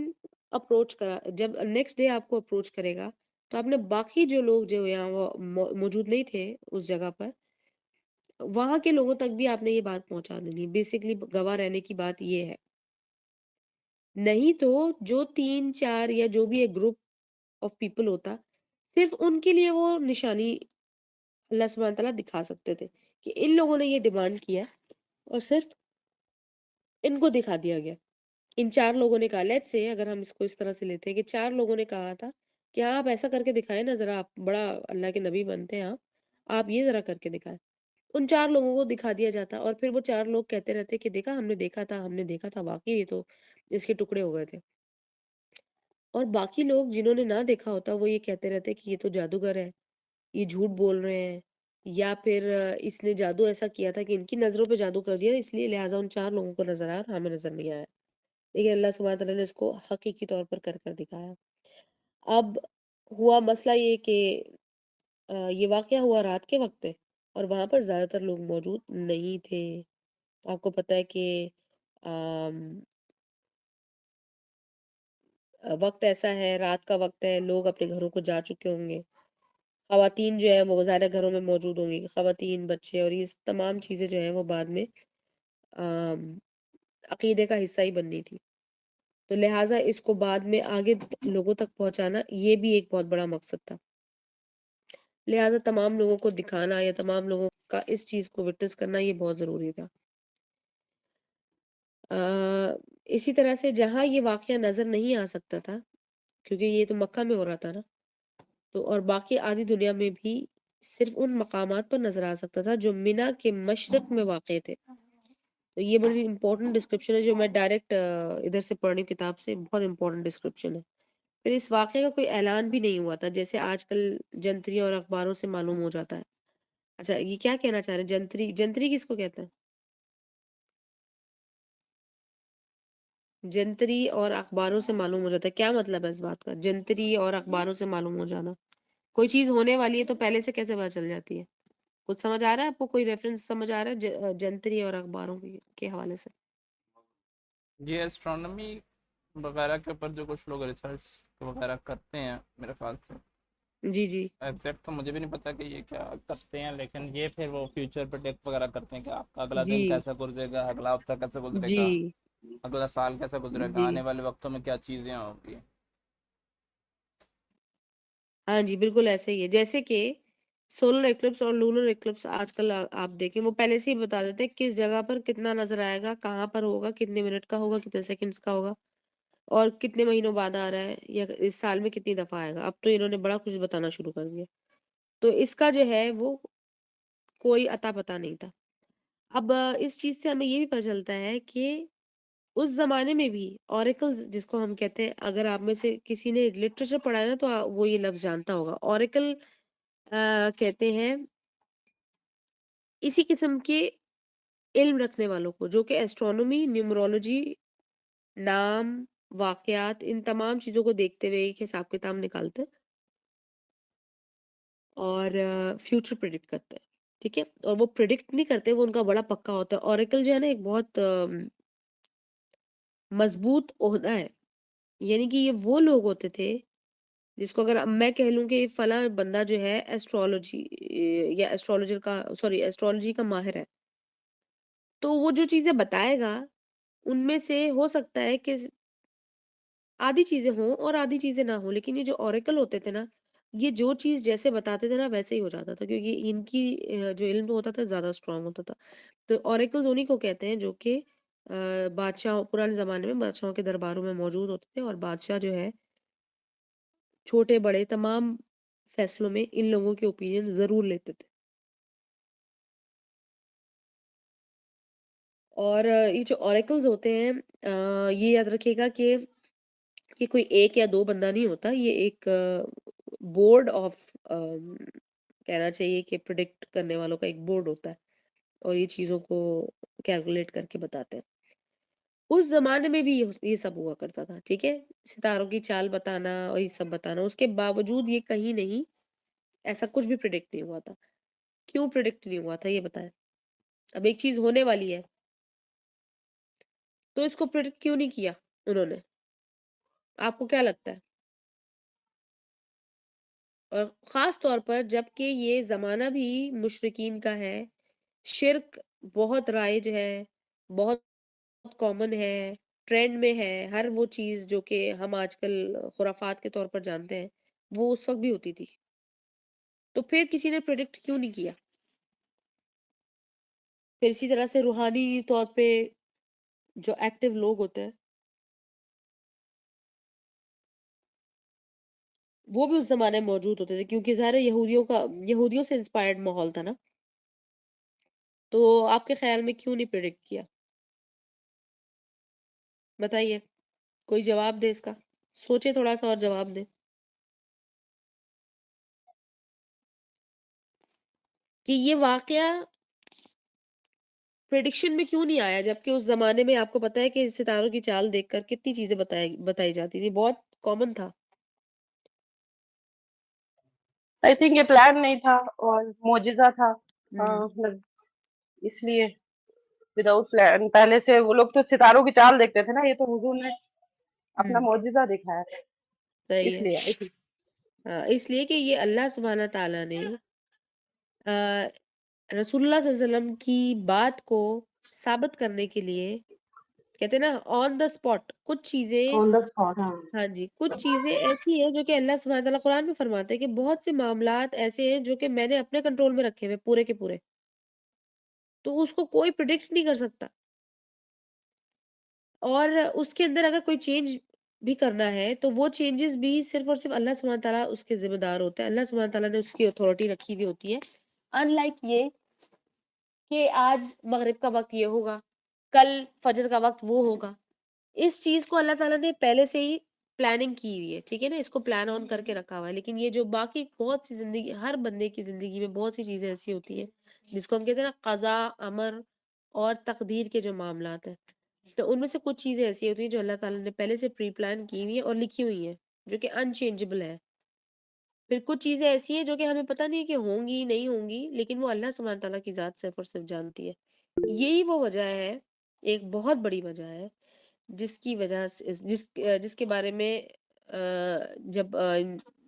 اپروچ کرا، جب نیکسٹ ڈے آپ کو اپروچ کرے گا، تو آپ نے باقی جو لوگ جو یہاں وہ موجود نہیں تھے اس جگہ پر، وہاں کے لوگوں تک بھی آپ نے یہ بات پہنچا دینی۔ بیسیکلی گواہ رہنے کی بات یہ ہے، نہیں تو جو 3 4 یا جو بھی ایک گروپ آف پیپل ہوتا، صرف ان کے لیے وہ نشانی اللہ سبحانہ تعالیٰ دکھا سکتے تھے کہ ان لوگوں نے یہ ڈیمانڈ کیا اور صرف ان کو دکھا دیا گیا۔ ان 4 لوگوں نے کہا، لیٹ سے اگر ہم اس کو اس طرح سے لیتے ہیں کہ 4 لوگوں نے کہا تھا کہ ہاں آپ ایسا کر کے دکھائیں نا ذرا، آپ بڑا اللہ کے نبی بنتے ہیں، آپ یہ ذرا کر کے دکھائیں۔ ان 4 لوگوں کو دکھا دیا جاتا، اور پھر وہ 4 لوگ کہتے رہتے کہ دیکھا ہم نے دیکھا تھا واقعی یہ تو اس کے ٹکڑے ہو گئے تھے، اور باقی لوگ جنہوں نے نہ دیکھا ہوتا وہ یہ کہتے رہتے کہ یہ تو جادوگر ہے، یہ جھوٹ بول رہے ہیں، یا پھر اس نے جادو ایسا کیا تھا کہ ان کی نظروں پہ جادو کر دیا، اس لیے لہٰذا ان 4 لوگوں کو نظر آیا اور ہمیں نظر نہیں آیا۔ لیکن اللہ سبحانہ تعالیٰ نے اس کو حقیقی طور پر کر کر دکھایا۔ اب ہوا مسئلہ یہ کہ یہ واقعہ ہوا رات کے وقت پہ، اور وہاں پر زیادہ تر لوگ موجود نہیں تھے۔ آپ کو پتہ ہے کہ آم، وقت ایسا ہے، رات کا وقت ہے، لوگ اپنے گھروں کو جا چکے ہوں گے، خواتین جو ہیں وہ ظاہر گھروں میں موجود ہوں گی، خواتین، بچے، اور یہ تمام چیزیں جو ہیں وہ بعد میں آم، عقیدے کا حصہ ہی بننی تھی، تو لہٰذا اس کو بعد میں آگے لوگوں تک پہنچانا یہ بھی ایک بہت بڑا مقصد تھا۔ لہٰذا تمام لوگوں کو دکھانا یا تمام لوگوں کا اس چیز کو وٹنس کرنا یہ بہت ضروری تھا۔ اسی طرح سے جہاں یہ واقعہ نظر نہیں آ سکتا تھا، کیونکہ یہ تو مکہ میں ہو رہا تھا نا، تو اور باقی آدھی دنیا میں بھی صرف ان مقامات پر نظر آ سکتا تھا جو مینا کے مشرق میں واقع تھے۔ تو یہ بڑی امپورٹنٹ ڈسکرپشن ہے جو میں ڈائریکٹ ادھر سے پڑھنی کتاب سے، بہت امپورٹنٹ ڈسکرپشن ہے۔ پھر اس واقعے کا کوئی اعلان بھی نہیں ہوا تھا، جیسے آج کل جنتریوں اور اخباروں سے معلوم ہو جاتا ہے۔ اچھا، یہ کیا کہنا چاہ رہے ہیں؟ جنتری کس کو کہتے ہیں؟ جنتری اور اخباروں سے معلوم ہو جاتا ہے، کیا مطلب ہے اس بات کا؟ جنتری اور اخباروں سے معلوم ہو جانا کوئی چیز ہونے والی ہے تو پہلے سے کیسے پتا چل جاتی ہے؟ کچھ سمجھ آ رہا ہے آپ کو؟ کوئی ریفرنس سمجھ آ رہا ہے جنتری اور اخباروں کے حوالے سے؟ یہ ایسٹرونومی وغیرہ کے اوپر جو کچھ لوگ ریسرچ وغیرہ کرتے ہیں میرے خیال سے، جی جی ایگزیکٹ تو مجھے بھی نہیں پتا کہ یہ کیا کرتے ہیں، لیکن یہ پھر وہ فیوچر پریڈکٹ وغیرہ کرتے ہیں کہ آپ کا اگلا جی دن کیسا گزرے گا، اگلا ہفتہ کیسے گزرے جی گا، اگلا سال کیسا گزرے گا، جی آنے والے وقتوں میں کیا چیزیں ہوں گی۔ ہاں جی بالکل ایسے ہی ہے، جیسے کہ سولر ایکلپس اور لونر ایکلپس آج کل آپ دیکھیں وہ پہلے سے ہی بتا دیتے ہیں کس جگہ پر کتنا نظر آئے گا، کہاں پر ہوگا، کتنے منٹ کا ہوگا، کتنے سیکنڈز کا ہوگا، اور کتنے مہینوں بعد آ رہا ہے، یا اس سال میں کتنی دفعہ آئے گا۔ اب تو انہوں نے بڑا کچھ بتانا شروع کر دیا، تو اس کا جو ہے وہ کوئی اتا پتا نہیں تھا۔ اب اس چیز سے ہمیں یہ بھی پتہ چلتا ہے کہ اس زمانے میں بھی اوریکلز جس کو ہم کہتے ہیں، اگر آپ میں سے کسی نے لٹریچر پڑھا ہے نا تو وہ یہ لفظ جانتا ہوگا۔ اوریکل کہتے ہیں اسی قسم کے علم رکھنے والوں کو جو کہ ایسٹرونومی، نیومرولوجی، نام، واقعات، ان تمام چیزوں کو دیکھتے ہوئے ایک حساب کتاب نکالتے اور فیوچر پریڈکٹ کرتے ہیں، ٹھیک ہے؟ اور وہ پریڈکٹ نہیں کرتے، وہ ان کا بڑا پکا ہوتا ہے۔ اوریکل جو ہے نا ایک بہت مضبوط عہدہ ہے، یعنی کہ یہ وہ لوگ ہوتے تھے جس کو اگر میں کہہ لوں کہ فلاں بندہ جو ہے ایسٹرولوجی یا ایسٹرولوجی کا ماہر ہے، تو وہ جو چیزیں بتائے گا ان میں سے ہو سکتا ہے کہ آدھی چیزیں ہوں اور آدھی چیزیں نہ ہوں، لیکن یہ جو اوریکل ہوتے تھے نا، یہ جو چیز جیسے بتاتے تھے نا ویسے ہی ہو جاتا تھا، کیونکہ ان کی جو علم ہوتا تھا زیادہ اسٹرانگ ہوتا تھا۔ تو اوریکلز انہی کو کہتے ہیں جو کہ بادشاہ پرانے زمانے میں بادشاہوں کے درباروں میں موجود ہوتے تھے، اور بادشاہ جو ہے چھوٹے بڑے تمام فیصلوں میں ان لوگوں کے اوپینین ضرور لیتے تھے۔ اور یہ جو اوریکلز ہوتے ہیں یہ یاد رکھیے گا کہ یہ کوئی ایک یا دو بندہ نہیں ہوتا، یہ ایک بورڈ آف کہنا چاہیے کہ پریڈکٹ کرنے والوں کا ایک بورڈ ہوتا ہے، اور یہ چیزوں کو کیلکولیٹ کر کے بتاتے ہیں۔ اس زمانے میں بھی یہ سب ہوا کرتا تھا، ٹھیک ہے؟ ستاروں کی چال بتانا اور یہ سب بتانا، اس کے باوجود یہ کہیں نہیں ایسا کچھ بھی پریڈکٹ نہیں ہوا تھا۔ کیوں پریڈکٹ نہیں ہوا تھا یہ بتائیں؟ اب ایک چیز ہونے والی ہے تو اس کو پریڈکٹ کیوں نہیں کیا انہوں نے؟ آپ کو کیا لگتا ہے؟ اور خاص طور پر جب کہ یہ زمانہ بھی مشرکین کا ہے، شرک بہت رائج ہے، بہت کامن ہے، ٹرینڈ میں ہے، ہر وہ چیز جو کہ ہم آج کل خرافات کے طور پر جانتے ہیں وہ اس وقت بھی ہوتی تھی، تو پھر کسی نے پریڈکٹ کیوں نہیں کیا؟ پھر اسی طرح سے روحانی طور پہ جو ایکٹیو لوگ ہوتے ہیں وہ بھی اس زمانے میں موجود ہوتے تھے، کیونکہ ظاہر ہے یہودیوں سے انسپائرڈ ماحول تھا نا، تو آپ کے خیال میں کیوں نہیں پریڈکٹ کیا؟ بتائیے، کوئی جواب دے اس کا، سوچے تھوڑا سا اور جواب دے کہ یہ واقعہ پریڈکشن میں کیوں نہیں آیا، جبکہ اس زمانے میں آپ کو پتا ہے کہ ستاروں کی چال دیکھ کر کتنی چیزیں بتائی جاتی تھی، بہت کامن تھا۔ آئی تھنک یہ پلان نہیں تھا اور معجزہ تھا، ہوں اس لیے وداؤٹ پلان پہلے سے وہ لوگ تو ستاروں کی چال دیکھتے تھے نا، یہ تو حضور نے اپنا ہوں معجزہ دکھایا تھا، صحیح اس ہے، لیے آئی تھنک۔ ہاں اس لیے کہ یہ اللہ سبحانہ تعالیٰ نے رسول اللہ صلی اللہ علیہ وسلم کی بات کو ثابت کرنے کے لیے کہتے ہیں نا آن دا اسپاٹ کچھ چیزیں، آن دا اسپاٹ، ہاں۔ ہاں جی کچھ چیزیں ایسی ہیں جو کہ اللہ سبحانہ تعالیٰ قرآن میں فرماتے ہیں کہ بہت سے معاملات ایسے ہیں جو کہ میں نے اپنے کنٹرول میں رکھے ہوئے پورے کے پورے، تو اس کو کوئی پریڈکٹ نہیں کر سکتا، اور اس کے اندر اگر کوئی چینج بھی کرنا ہے تو وہ چینجز بھی صرف اور صرف اللہ سبحانہ تعالیٰ اس کے ذمہ دار ہوتا ہے، اللہ سبحانہ تعالیٰ نے اس کی اتھارٹی رکھی ہوئی ہوتی ہے، ان لائک یہ کہ آج مغرب کا وقت یہ ہوگا، کل فجر کا وقت وہ ہوگا، اس چیز کو اللہ تعالیٰ نے پہلے سے ہی پلاننگ کی ہوئی ہے، ٹھیک ہے نا، اس کو پلان آن کر کے رکھا ہوا ہے۔ لیکن یہ جو باقی بہت سی زندگی، ہر بندے کی زندگی میں بہت سی چیزیں ایسی ہوتی ہیں جس کو ہم کہتے ہیں نا قضاء، امر اور تقدیر کے جو معاملات ہیں، تو ان میں سے کچھ چیزیں ایسی ہوتی ہیں جو اللہ تعالیٰ نے پہلے سے پری پلان کی ہوئی ہیں اور لکھی ہوئی ہیں جو کہ ان چینجبل ہے، پھر کچھ چیزیں ایسی ہیں جو کہ ہمیں پتہ نہیں ہے کہ ہوں گی نہیں ہوں گی، لیکن وہ اللہ سبحانہ تعالیٰ کی ذات صرف اور صرف جانتی ہے۔ یہی وہ وجہ ہے، ایک بہت بڑی وجہ ہے جس کی وجہ سے جس کے بارے میں جب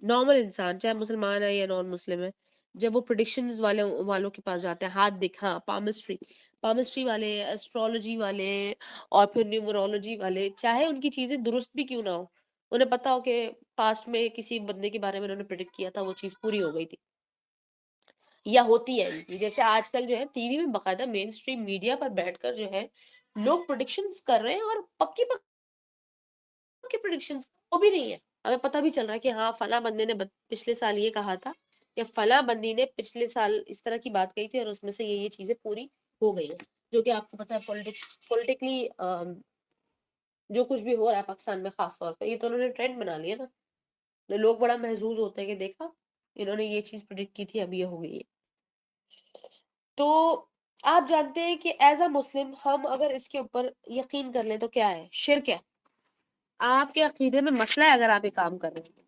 نارمل انسان چاہے مسلمان ہے یا نان مسلم ہے، جب وہ پریڈکشنز والوں کے پاس جاتے ہیں، ہاتھ دکھا پامسٹری والے، ایسٹرولوجی والے اور پھر نیومرولوجی والے، چاہے ان کی چیزیں درست بھی کیوں نہ ہو، انہیں پتا ہو کہ پاسٹ میں کسی بندے کے بارے میں انہوں نے پریڈکٹ کیا تھا، وہ چیز پوری ہو گئی تھی یا ہوتی ہے ان کی۔ جیسے آج کل جو ہے ٹی وی میں باقاعدہ مین اسٹریم میڈیا پر بیٹھ کر جو ہے لوگ پریڈکشنز کر رہے ہیں، اور پکی پریڈکشنز وہ بھی نہیں ہے، ہمیں پتہ بھی چل رہا ہے کہ ہاں فلاں بندے نے پچھلے سال یہ کہا تھا، یا فلاں بندی نے پچھلے سال اس طرح کی بات کہی تھی اور اس میں سے یہ چیزیں پوری ہو گئی ہیں، جو کہ آپ کو پتہ ہے پولیٹیکلی جو کچھ بھی ہو رہا ہے پاکستان میں خاص طور پہ، یہ تو انہوں نے ٹرینڈ بنا لیا نا، لوگ بڑا محظوظ ہوتے ہیں کہ دیکھا انہوں نے یہ چیز پریڈکٹ کی تھی، اب یہ ہو گئی ہے۔ تو آپ جانتے ہیں کہ ایز اے مسلم ہم اگر اس کے اوپر یقین کر لیں تو کیا ہے؟ شرک ہے۔ آپ کے عقیدے میں مسئلہ ہے اگر آپ یہ کام کر رہے ہیں تو،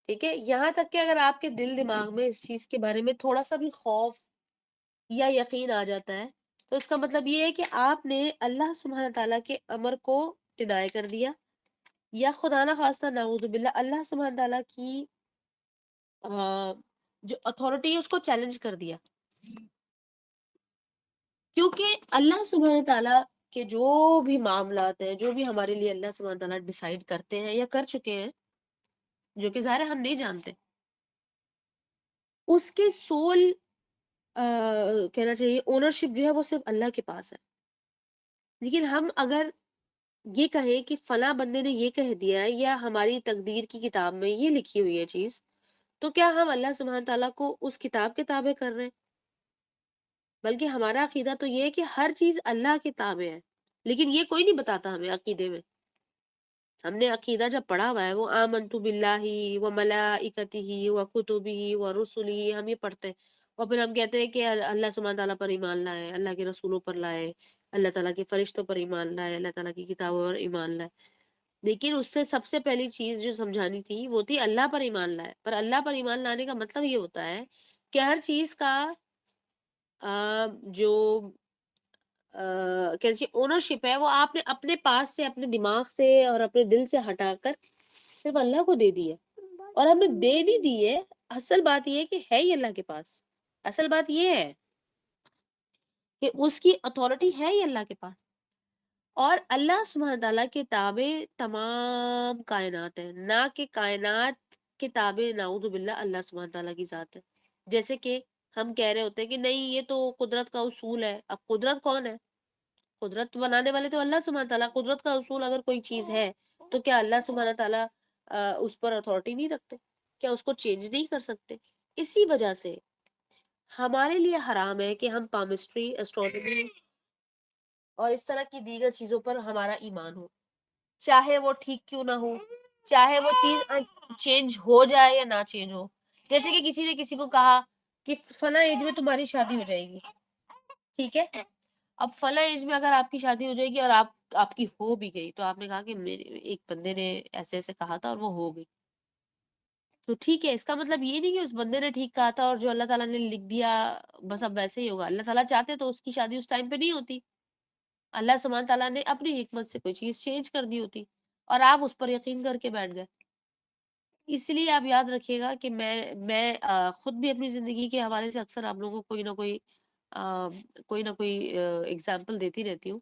ٹھیک ہے، یہاں تک کہ اگر آپ کے دل دماغ میں اس چیز کے بارے میں تھوڑا سا بھی خوف یا یقین آ جاتا ہے، تو اس کا مطلب یہ ہے کہ آپ نے اللہ سبحانہ تعالیٰ کے امر کو ڈینائی کر دیا، یا خدا نہ خواستہ نعوذ باللہ اللہ سبحانہ تعالیٰ کی جو اتھارٹی ہے اس کو چیلنج کر دیا، کیونکہ اللہ سبحانہ تعالیٰ کے جو بھی معاملات ہیں، جو بھی ہمارے لیے اللہ سبحانہ تعالیٰ ڈیسائیڈ کرتے ہیں یا کر چکے ہیں، جو کہ ظاہر ہے ہم نہیں جانتے، اس کے سول کہنا چاہیے اونرشپ جو ہے وہ صرف اللہ کے پاس ہے۔ لیکن ہم اگر یہ کہیں کہ فلاں بندے نے یہ کہہ دیا ہے یا ہماری تقدیر کی کتاب میں یہ لکھی ہوئی ہے چیز، تو کیا ہم اللہ سبحانہ تعالیٰ کو اس کتاب کے تابع کر رہے ہیں؟ بلکہ ہمارا عقیدہ تو یہ ہے کہ ہر چیز اللہ کے تابع ہے، لیکن یہ کوئی نہیں بتاتا ہمیں عقیدے میں۔ ہم نے عقیدہ جب پڑھا ہوا ہے وہ آمنت باللہ و ملائکتہ و کتبہ و رسلہ، ہم یہ پڑھتے ہیں اور پھر ہم کہتے ہیں کہ اللہ سبحانہ تعالیٰ پر ایمان لائے، اللہ کے رسولوں پر لائے، اللہ تعالیٰ کے فرشتوں پر ایمان لائے، اللہ تعالیٰ کی کتابوں پر ایمان لائے، لیکن اس سے سب سے پہلی چیز جو سمجھانی تھی وہ تھی اللہ پر ایمان لائے۔ پر اللہ پر ایمان لانے کا مطلب یہ ہوتا ہے کہ ہر چیز کا جو کیسی اونرشپ ہے وہ آپ نے اپنے پاس سے، اپنے دماغ سے اور اپنے دل سے ہٹا کر صرف اللہ کو دے دی ہے، اور ہم نے دے نہیں دی ہے۔ اصل بات یہ ہے کہ ہے ہی اللہ کے پاس، اصل بات یہ ہے کہ اس کی اتھارٹی ہے ہی اللہ کے پاس، اور اللہ سبحانہ تعالیٰ کے تابع تمام کائنات ہے، نہ کہ کائنات کے تابع نعوذ باللہ اللہ سبحانہ تعالیٰ کی ذات ہے۔ جیسے کہ ہم کہہ رہے ہوتے ہیں کہ نہیں یہ تو قدرت کا اصول ہے، اب قدرت کون ہے؟ قدرت بنانے والے تو اللہ سبحانہ تعالیٰ، قدرت کا اصول اگر کوئی چیز ہے تو کیا اللہ سبحانہ تعالیٰ اس پر اتھارٹی نہیں رکھتے؟ کیا اس کو چینج نہیں کر سکتے؟ اسی وجہ سے ہمارے لیے حرام ہے کہ ہم پامسٹری، ایسٹرونومی اور اس طرح کی دیگر چیزوں پر ہمارا ایمان ہو، چاہے وہ ٹھیک کیوں نہ ہو، چاہے وہ چیز چینج ہو جائے یا نہ چینج ہو۔ جیسے کہ کسی نے کسی کو کہا کہ فلاں ایج میں تمہاری شادی ہو جائے گی، ٹھیک ہے، اب فلاں ایج میں اگر آپ کی شادی ہو جائے گی اور آپ کی ہو بھی گئی، تو آپ نے کہا کہ میرے ایک بندے نے ایسے ایسے کہا تھا اور وہ ہو گئی، تو ٹھیک ہے، اس کا مطلب یہ نہیں کہ اس بندے نے ٹھیک کہا تھا اور جو اللہ تعالیٰ نے لکھ دیا بس اب ویسے ہی ہوگا۔ اللہ تعالیٰ چاہتے تو اس کی شادی اس ٹائم پہ نہیں ہوتی، اللہ سبحانہ تعالیٰ نے اپنی حکمت سے کوئی چیز چینج کر دی ہوتی، اور آپ اس پر یقین کر کے بیٹھ گئے۔ اس لیے آپ یاد رکھیے گا کہ میں خود بھی اپنی زندگی کے حوالے سے اکثر آپ لوگوں کو کوئی نہ کوئی اگزامپل دیتی رہتی ہوں،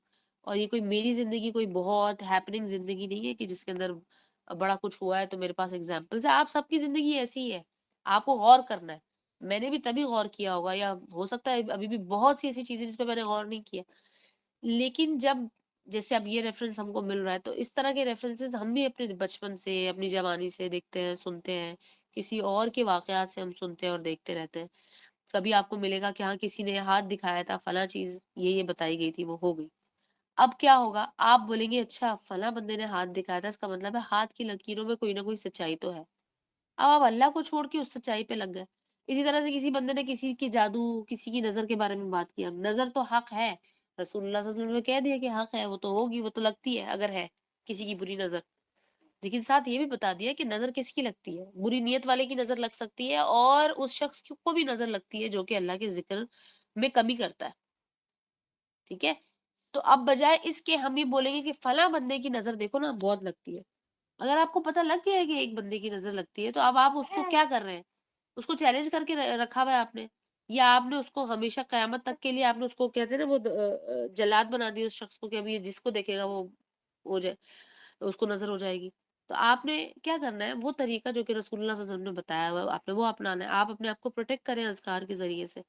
اور یہ کوئی میری زندگی کوئی بہت ہیپننگ زندگی نہیں ہے کہ جس کے اندر بڑا کچھ ہوا ہے تو میرے پاس اگزامپلس ہے۔ آپ سب کی زندگی ایسی ہی ہے، آپ کو غور کرنا ہے۔ میں نے بھی تبھی غور کیا ہوگا، یا ہو سکتا ہے ابھی بھی بہت سی ایسی چیزیں جس پہ میں نے غور نہیں کیا، لیکن جب جیسے اب یہ ریفرنس ہم کو مل رہا ہے تو اس طرح کے ریفرنسز ہم بھی اپنے بچپن سے، اپنی جوانی سے دیکھتے ہیں، سنتے ہیں، کسی اور کے واقعات سے ہم سنتے ہیں اور دیکھتے رہتے ہیں۔ کبھی آپ کو ملے گا کہ ہاں کسی نے ہاتھ دکھایا تھا، فلاں چیز یہ بتائی گئی تھی، وہ ہو گئی۔ اب کیا ہوگا؟ آپ بولیں گے اچھا فلاں بندے نے ہاتھ دکھایا تھا، اس کا مطلب ہے ہاتھ کی لکیروں میں کوئی نہ کوئی سچائی تو ہے۔ اب آپ اللہ کو چھوڑ کے اس سچائی پہ لگ گئے۔ اسی طرح سے کسی بندے نے کسی کی جادو، کسی کی نظر کے بارے میں بات کیا، نظر تو حق ہے، رسول اللہ صلی اللہ علیہ وسلم نے کہہ دیا کہ حق ہے، وہ تو ہوگی، وہ تو لگتی ہے اگر ہے کسی کی بری نظر، لیکن ساتھ یہ بھی بتا دیا کہ نظر کس کی لگتی ہے، بری نیت والے کی نظر لگ سکتی ہے اور اس شخص کو بھی نظر لگتی ہے جو کہ اللہ کے ذکر میں کمی کرتا ہے، ٹھیک ہے؟ تو اب بجائے اس کے ہم یہ بولیں گے کہ فلاں بندے کی نظر دیکھو نا بہت لگتی ہے۔ اگر آپ کو پتہ لگ گیا ہے کہ ایک بندے کی نظر لگتی ہے تو اب آپ اس کو کیا کر رہے ہیں؟ اس کو چیلنج کر کے رکھا ہوا ہے آپ نے، یا آپ نے اس کو ہمیشہ قیامت تک کے لیے آپ نے اس کو کہتے ہیں نا وہ جلاد بنا دی اس شخص کو کہ اب یہ جس کو دیکھے گا وہ ہو جائے، اس کو نظر ہو جائے گی۔ تو آپ نے کیا کرنا ہے، وہ طریقہ جو کہ رسول اللہ صلی اللہ علیہ وسلم نے بتایا ہوا ہے آپ نے وہ اپنانا ہے۔ آپ اپنے آپ کو پروٹیکٹ کریں اذکار کے ذریعے سے،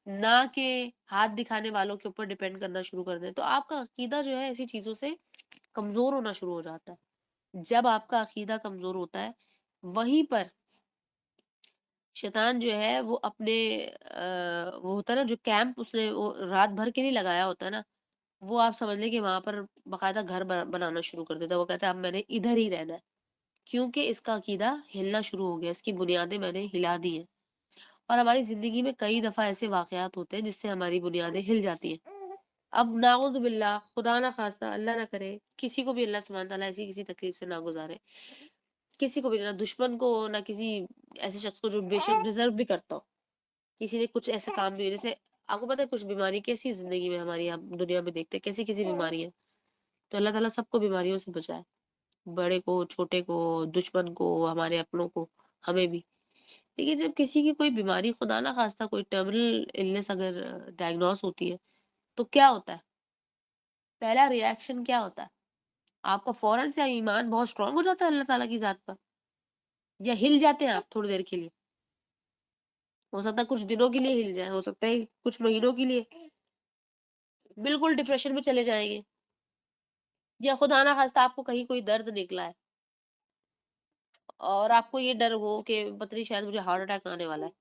نہ کہ ہاتھ دکھانے والوں کے اوپر ڈیپینڈ کرنا شروع کر دیں۔ تو آپ کا عقیدہ جو ہے ایسی چیزوں سے کمزور ہونا شروع ہو جاتا ہے۔ جب آپ کا عقیدہ کمزور ہوتا ہے وہیں پر شیطان جو ہے وہ اپنے وہ ہوتا ہے نا جو کیمپ اس نے وہ رات بھر کے لیے لگایا ہوتا ہے نا، وہ آپ سمجھ لیں کہ وہاں پر باقاعدہ گھر بنانا شروع کر دیتا ہے۔ وہ کہتا ہے اب میں نے ادھر ہی رہنا ہے، کیونکہ اس کا عقیدہ ہلنا شروع ہو گیا، اس کی بنیادیں میں نے ہلا دی ہیں۔ اور ہماری زندگی میں کئی دفعہ ایسے واقعات ہوتے ہیں جس سے ہماری بنیادیں ہل جاتی ہیں۔ اب ناعوذ باللہ، خدا نہ خواستہ، اللہ نہ کرے کسی کو بھی اللہ سبحانہ تعالیٰ ایسی کسی تکلیف سے نہ گزارے، کسی کو بھی، نہ دشمن کو، نہ کسی ایسے شخص کو جو بے شک ڈیزرو بھی کرتا ہو، کسی نے کچھ ایسے کام بھی، جیسے آپ کو پتہ ہے کچھ بیماری کیسی زندگی میں ہماری ہم دنیا میں دیکھتے ہیں کیسی کسی بیماری ہے، تو اللہ تعالیٰ سب کو بیماریوں سے بچائے، بڑے کو، چھوٹے کو، دشمن کو، ہمارے اپنوں کو، ہمیں بھی۔ لیکن جب کسی کی کوئی بیماری خدا نہ خواستہ کوئی ٹرمینل النس اگر ڈائگنوس ہوتی ہے تو کیا ہوتا ہے؟ پہلا ریئیکشن کیا ہوتا ہے؟ آپ کا فوراً سے ایمان بہت اسٹرانگ ہو جاتا ہے اللہ تعالیٰ کی ذات پر، یا ہل جاتے ہیں آپ تھوڑی دیر کے لیے؟ ہو سکتا ہے کچھ دنوں کے لیے ہل جائیں، ہو سکتا ہے کچھ مہینوں کے لیے بالکل ڈپریشن میں چلے جائیں گے، یا خدا نہ خواستہ آپ کو کہیں کوئی درد نکلا ہے اور آپ کو یہ ڈر ہو کہ پتہ نہیں شاید مجھے ہارٹ اٹیک آنے والا ہے،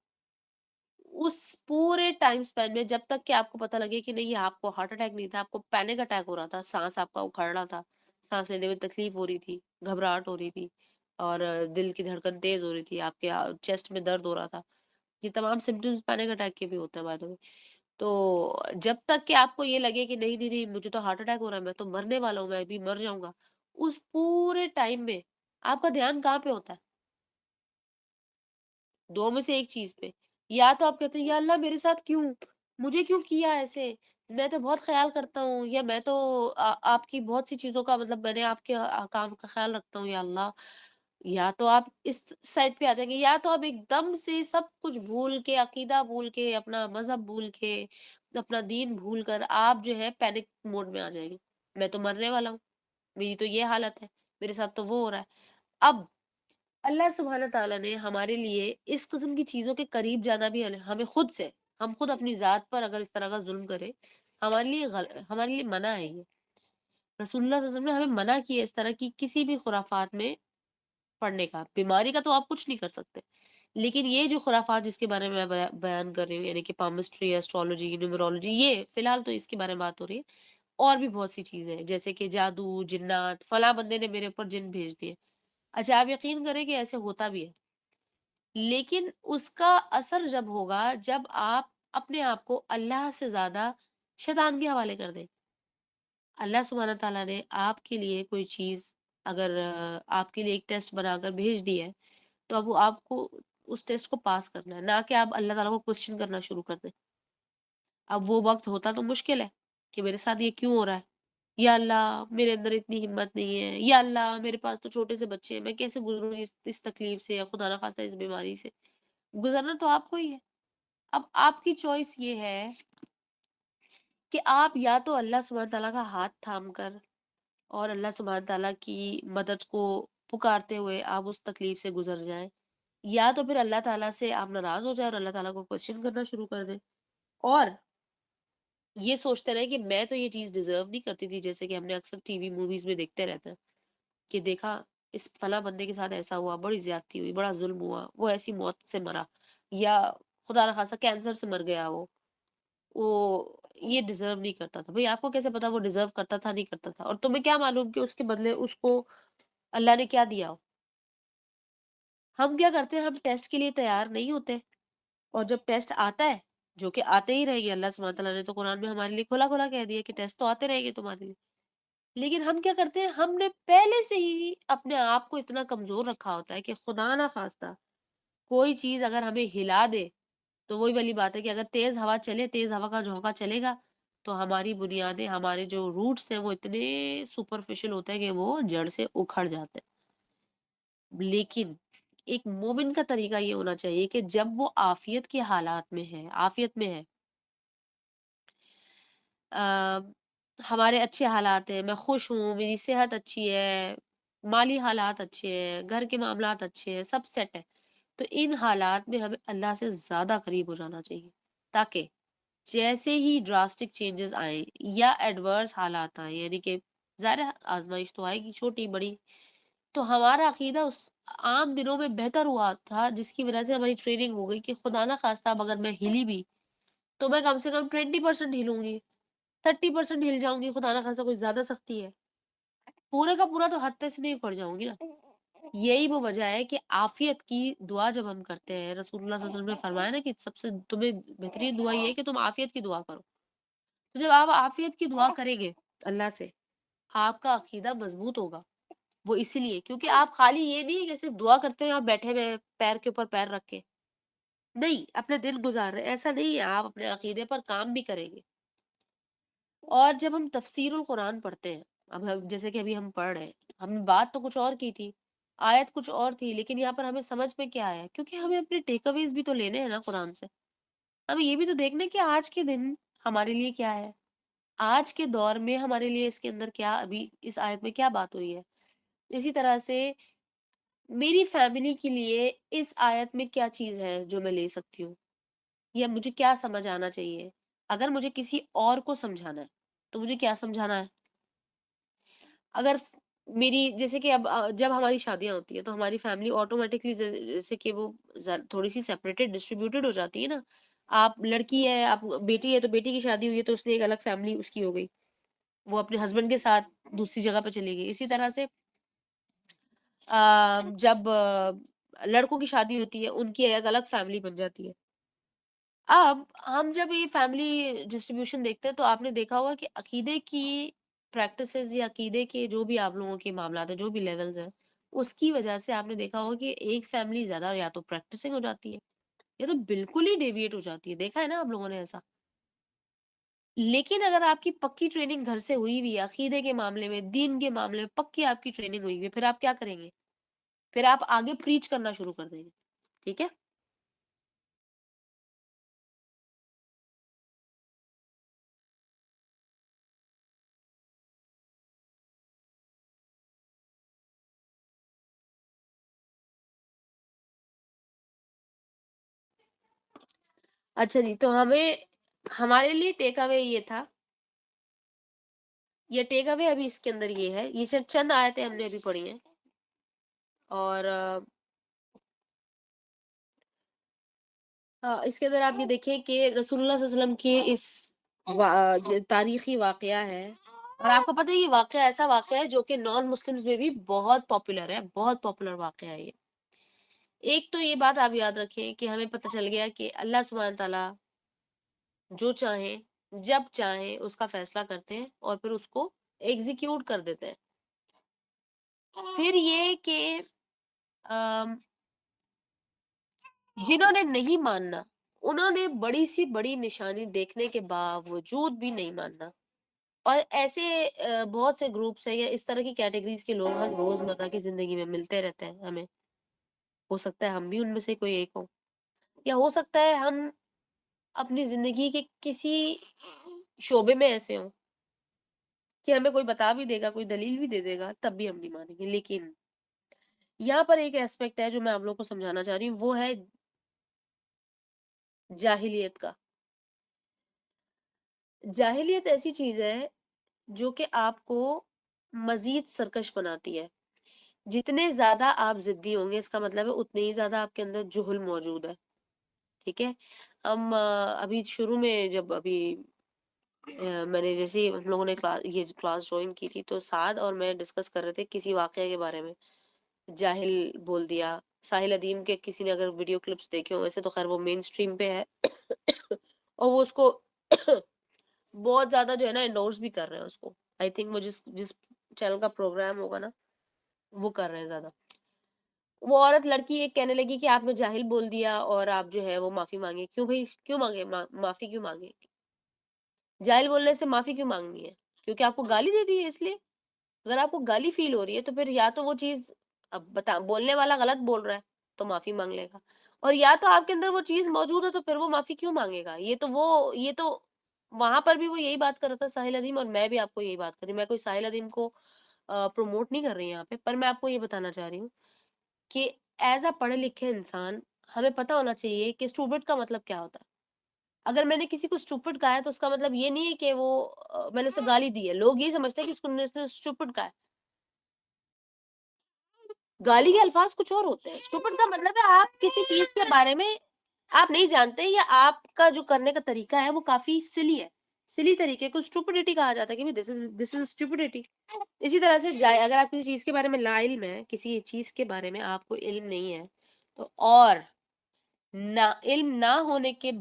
اس پورے ٹائم سپین میں جب تک کہ آپ کو پتہ لگے کہ نہیں یہ آپ کو ہارٹ اٹیک نہیں تھا، آپ کو پینک اٹیک ہو رہا تھا، سانس آپ کا اکھڑ رہا تھا، سانس لینے میں تکلیف ہو رہی تھی، گھبراہٹ ہو رہی تھی، اور دل کی دھڑکن تیز ہو رہی تھی، آپ کے چیسٹ میں درد ہو رہا تھا، یہ تمام سمپٹمز پینک اٹیک کے بھی ہوتے ہیں بائی دی وے۔ تو جب تک کہ آپ کو یہ لگے کہ نہیں نہیں نہیں مجھے تو ہارٹ اٹیک ہو رہا ہے، میں تو مرنے والا ہوں، میں ابھی مر جاؤں گا، اس پورے ٹائم میں آپ کا دھیان کہاں پہ ہوتا ہے؟ دو میں سے ایک چیز پہ، یا تو آپ کہتے ہیں یا اللہ میرے ساتھ کیوں، مجھے کیوں کیا ایسے، میں تو بہت خیال کرتا ہوں، یا میں تو آپ کی بہت سی چیزوں کا مطلب میں نے آپ کے کام کا خیال رکھتا ہوں یا اللہ۔ یا تو آپ اس سائڈ پہ آ جائیں گے، یا تو آپ ایک دم سے سب کچھ بھول کے، عقیدہ بھول کے، اپنا مذہب بھول کے، اپنا دین بھول کر آپ جو ہے پینک موڈ میں آ جائیں گے، میں تو مرنے والا ہوں، میری تو یہ حالت ہے، میرے ساتھ تو وہ ہو رہا ہے۔ اب اللہ سبحانہ تعالیٰ نے ہمارے لیے اس قسم کی چیزوں کے قریب جانا بھی ہمیں خود سے، ہم خود اپنی ذات پر اگر اس طرح کا ظلم کریں، ہمارے لیے ہمارے لیے منع ہے یہ۔ رسول اللہ صلی اللہ علیہ وسلم نے ہمیں منع کیا اس طرح کی کسی بھی خرافات میں پڑھنے کا۔ بیماری کا تو آپ کچھ نہیں کر سکتے، لیکن یہ جو خرافات جس کے بارے میں میں بیان کر رہی ہوں، یعنی کہ پامسٹری، ایسٹرولوجی، نیومرولوجی، یہ فی الحال تو اس کے بارے میں بات ہو رہی ہے، اور بھی بہت سی چیزیں ہیں جیسے کہ جادو، جنات، فلاں بندے نے میرے اوپر جن بھیج دیے۔ اچھا آپ یقین کریں کہ ایسے ہوتا بھی ہے، لیکن اس کا اثر جب ہوگا جب آپ اپنے آپ کو اللہ سے زیادہ شیطان کے حوالے کر دیں۔ اللہ سبحانہ تعالیٰ نے آپ کے لیے کوئی چیز اگر آپ کے لیے ایک ٹیسٹ بنا کر بھیج دی ہے تو اب وہ آپ کو اس ٹیسٹ کو پاس کرنا ہے، نہ کہ آپ اللہ تعالیٰ کو کوشچن کرنا شروع کر دیں۔ اب وہ وقت ہوتا تو مشکل ہے کہ میرے ساتھ یہ کیوں ہو رہا ہے، یا اللہ میرے اندر اتنی ہمت نہیں ہے، یا اللہ میرے پاس تو چھوٹے سے بچے ہیں، میں کیسے گزروں اس تکلیف سے، یا خدا نہ خواستہ اس بیماری سے۔ گزرنا تو آپ کو ہی ہے۔ اب آپ کی چوائس یہ ہے کہ آپ یا تو اللہ سبحانہ تعالیٰ کا ہاتھ تھام کر اور اللہ سبحانہ تعالیٰ کی مدد کو پکارتے ہوئے آپ اس تکلیف سے گزر جائیں، یا تو پھر اللہ تعالیٰ سے آپ ناراض ہو جائیں اور اللہ تعالیٰ کو کوشچن کرنا شروع کر دیں، اور یہ سوچتے رہے کہ میں تو یہ چیز ڈیزرو نہیں کرتی تھی، جیسے کہ ہم نے اکثر ٹی وی موویز میں دیکھتے رہتے ہیں کہ دیکھا اس فلاں بندے کے ساتھ ایسا ہوا، بڑی زیادتی ہوئی، بڑا ظلم ہوا، وہ ایسی موت سے مرا، یا خدا نہ خواستہ کینسر سے مر گیا، وہ یہ ڈیزرو نہیں کرتا تھا۔ بھئی آپ کو کیسے پتا وہ ڈیزرو کرتا تھا نہیں کرتا تھا، اور تمہیں کیا معلوم کہ اس کے بدلے اس کو اللہ نے کیا دیا ہو۔ ہم کیا کرتے ہیں، ہم ٹیسٹ کے لیے تیار نہیں ہوتے، اور جب ٹیسٹ آتا ہے، جو کہ آتے ہی رہیں گے، اللہ سبحانہ تعالیٰ نے تو قرآن میں ہمارے لیے کھلا کھلا کہہ دیا کہ ٹیسٹ تو آتے رہیں گے تمہارے لیے، لیکن ہم کیا کرتے ہیں، ہم نے پہلے سے ہی اپنے آپ کو اتنا کمزور رکھا ہوتا ہے کہ خدا نہ خواستہ کوئی چیز اگر ہمیں ہلا دے تو وہی والی بات ہے کہ اگر تیز ہوا چلے، تیز ہوا کا جھونکا چلے گا تو ہماری بنیادیں، ہمارے جو روٹس ہیں وہ اتنے سپرفیشل ہوتے ہیں کہ وہ جڑ سے اکھڑ جاتے ہیں۔ لیکن ایک مومن کا طریقہ یہ ہونا چاہیے کہ جب وہ عافیت کے حالات میں ہے، عافیت میں ہے، ہمارے اچھے حالات ہیں، میں خوش ہوں، میری صحت اچھی ہے، مالی حالات اچھے ہیں، گھر کے معاملات اچھے ہیں، سب سیٹ ہے، تو ان حالات میں ہمیں اللہ سے زیادہ قریب ہو جانا چاہیے، تاکہ جیسے ہی ڈراسٹک چینجز آئیں یا ایڈورس حالات آئیں، یعنی کہ ظاہر ہے آزمائش تو آئے گی چھوٹی بڑی، تو ہمارا عقیدہ اس عام دنوں میں بہتر ہوا تھا، جس کی وجہ سے ہماری ٹریننگ ہو گئی کہ خدا نہ خواستہ اب اگر میں ہلی بھی تو میں کم سے کم 20% ہلوں گی، 30% ہل جاؤں گی، خدا نہ خواستہ کوئی زیادہ سختی ہے، پورے کا پورا تو ہتے سے نہیں پڑ جاؤں گی نا۔ یہی وہ وجہ ہے کہ عافیت کی دعا جب ہم کرتے ہیں، رسول اللہ صلی اللہ علیہ وسلم نے فرمایا نا کہ سب سے تمہیں بہترین دعا یہ ہے کہ تم عافیت کی دعا کرو، تو جب آپ عافیت کی دعا کریں گے اللہ سے، آپ کا عقیدہ مضبوط ہوگا، وہ اسی لیے کیونکہ آپ خالی یہ نہیں کہ صرف دعا کرتے ہیں، آپ بیٹھے ہوئے ہیں پیر کے اوپر پیر رکھ کے، نہیں، اپنے دن گزار رہے ہیں، ایسا نہیں ہے، آپ اپنے عقیدے پر کام بھی کریں گے۔ اور جب ہم تفسیر القرآن پڑھتے ہیں، اب جیسے کہ ابھی ہم پڑھ رہے ہیں، ہم نے بات تو کچھ اور کی تھی، آیت کچھ اور تھی، لیکن یہاں پر ہمیں سمجھ میں کیا آیا، کیونکہ ہمیں اپنے ٹیک اویز بھی تو لینے ہیں نا قرآن سے، ہمیں یہ بھی تو دیکھنا ہے کہ آج کے دن ہمارے لیے کیا ہے، آج کے دور میں ہمارے لیے اس کے اندر کیا، ابھی اس آیت میں کیا بات ہوئی ہے، اسی طرح سے میری فیملی کے لیے اس آیت میں کیا چیز ہے جو میں لے سکتی ہوں، یا مجھے کیا سمجھ آنا چاہیے، اگر مجھے کسی اور کو سمجھانا ہے تو مجھے کیا سمجھانا ہے، اگر میری جیسے کہ اب جب ہماری شادیاں ہوتی ہیں تو ہماری فیملی آٹومیٹکلی جیسے کہ وہ تھوڑی سی سیپریٹڈ ڈسٹریبیوٹیڈ ہو جاتی ہے نا، آپ لڑکی ہے، آپ بیٹی ہے تو بیٹی کی شادی ہوئی ہے تو اس نے ایک الگ فیملی اس کی ہو گئی، وہ اپنے ہسبینڈ کے ساتھ دوسری جگہ پہ چلی گئی، اسی طرح سے جب لڑکوں کی شادی ہوتی ہے ان کی ایک الگ فیملی بن جاتی ہے۔ اب ہم جب یہ فیملی ڈسٹریبیوشن دیکھتے ہیں تو آپ نے دیکھا ہوگا کہ عقیدے کی پریکٹسز یا عقیدے کے جو بھی آپ لوگوں کے معاملات ہیں، جو بھی لیولز ہیں، اس کی وجہ سے آپ نے دیکھا ہوگا کہ ایک فیملی زیادہ یا تو پریکٹسنگ ہو جاتی ہے یا تو بالکل ہی ڈیویٹ ہو جاتی ہے، دیکھا ہے نا آپ لوگوں نے ایسا۔ لیکن اگر آپ کی پکی ٹریننگ گھر سے ہوئی ہوئی ہے، عقیدے کے معاملے میں، دین کے معاملے میں پکی آپ کی ٹریننگ ہوئی ہوئی ہے، پھر آپ کیا کریں گے؟ پھر آپ آگے پریچ کرنا شروع کر دیں گے، ٹھیک ہے؟ اچھا جی، تو ہمارے لیے ٹیک اوے یہ تھا، یہ ٹیک اوے ابھی اس کے اندر یہ ہے، یہ چند آیتیں ہم نے ابھی پڑھی ہیں، اور اس کے اندر آپ یہ دیکھیں کہ رسول اللہ صلی اللہ علیہ وسلم کے یہ تاریخی واقعہ ہے، اور آپ کو پتہ ہے یہ واقعہ ایسا واقعہ ہے جو کہ نان مسلمز میں بھی بہت پاپولر ہے، بہت پاپولر واقعہ ہے یہ۔ ایک تو یہ بات آپ یاد رکھیں کہ ہمیں پتہ چل گیا کہ اللہ سبحانہ تعالیٰ جو چاہیں جب چاہیں اس کا فیصلہ کرتے ہیں اور پھر اس کو ایگزیکیوٹ کر دیتے ہیں۔ پھر یہ کہ جنہوں نے نہیں ماننا انہوں نے بڑی سی بڑی نشانی دیکھنے کے باوجود بھی نہیں ماننا، اور ایسے بہت سے گروپس ہیں یا اس طرح کی کیٹیگریز کے لوگ ہم روزمرہ کی زندگی میں ملتے رہتے ہیں، ہمیں ہو سکتا ہے ہم بھی ان میں سے کوئی ایک ہو، یا ہو سکتا ہے ہم اپنی زندگی کے کسی شعبے میں ایسے ہوں کہ ہمیں کوئی بتا بھی دے گا، کوئی دلیل بھی دے دے گا، تب بھی ہم نہیں مانیں گے۔ لیکن یہاں پر ایک ایسپیکٹ ہے جو میں آپ لوگوں کو سمجھانا چاہ رہی ہوں، وہ ہے جاہلیت کا۔ جاہلیت ایسی چیز ہے جو کہ آپ کو مزید سرکش بناتی ہے، جتنے زیادہ آپ ضدی ہوں گے اس کا مطلب ہے اتنے ہی زیادہ آپ کے اندر جہل موجود ہے، ٹھیک ہے؟ ہم ابھی شروع میں جب ابھی میں نے جیسے ہی ہم لوگوں نے یہ کلاس جوائن کی تھی تو سعد اور میں ڈسکس کر رہے تھے کسی واقعے کے بارے میں، جاہل بول دیا، ساحل ادیم کے کسی نے اگر ویڈیو کلپس دیکھے ہوں، ویسے تو خیر وہ مین سٹریم پہ ہے اور وہ اس کو بہت زیادہ جو ہے نا انڈورس بھی کر رہے ہیں اس کو، آئی تھنک وہ جس چینل کا پروگرام ہوگا نا وہ کر رہے ہیں زیادہ. وہ عورت لڑکی ایک کہنے لگی کہ آپ نے جاہل بول دیا اور آپ جو ہے وہ معافی مانگے. کیوں بھائی کیوں مانگے معافی کیوں مانگے؟ جاہل بولنے سے معافی کیوں مانگنی ہے؟ کیونکہ آپ کو گالی دے دی ہے اس لیے. اگر آپ کو گالی فیل ہو رہی ہے تو پھر یا تو وہ چیز اب بولنے والا غلط بول رہا ہے تو معافی مانگ لے گا, اور یا تو آپ کے اندر وہ چیز موجود ہے تو پھر وہ معافی کیوں مانگے گا. یہ تو وہاں پر بھی وہ یہی بات کر رہا تھا ساحل ادیم, اور میں بھی آپ کو یہی بات کر رہی ہوں. میں کوئی ساحل ادیم کو پروموٹ نہیں کر رہی یہاں پہ, پر میں آپ کو یہ بتانا چاہ رہی ہوں کہ ایز اے پڑھے لکھے انسان ہمیں پتہ ہونا چاہیے کہ اسٹوپڈ کا مطلب کیا ہوتا ہے. اگر میں نے کسی کو اسٹوپڈ کہا ہے تو اس کا مطلب یہ نہیں ہے کہ وہ میں نے اسے گالی دی ہے. لوگ یہ سمجھتے ہیں کہ اس نے اسٹوپڈ کہا ہے. گالی کے الفاظ کچھ اور ہوتے ہیں. اسٹوپڈ کا مطلب ہے آپ کسی چیز کے بارے میں آپ نہیں جانتے, یا آپ کا جو کرنے کا طریقہ ہے وہ کافی سلی ہے. سلی طریقے کو اسٹوپڈیٹی کہا جاتا ہے کہ دس از اسٹوپڈیٹی. اسی طرح سے اگر آپ کسی چیز کے بارے میں لا علم ہے, کسی چیز کے بارے میں آپ کو علم نہیں ہے, تو اور علم نہ ہونے کے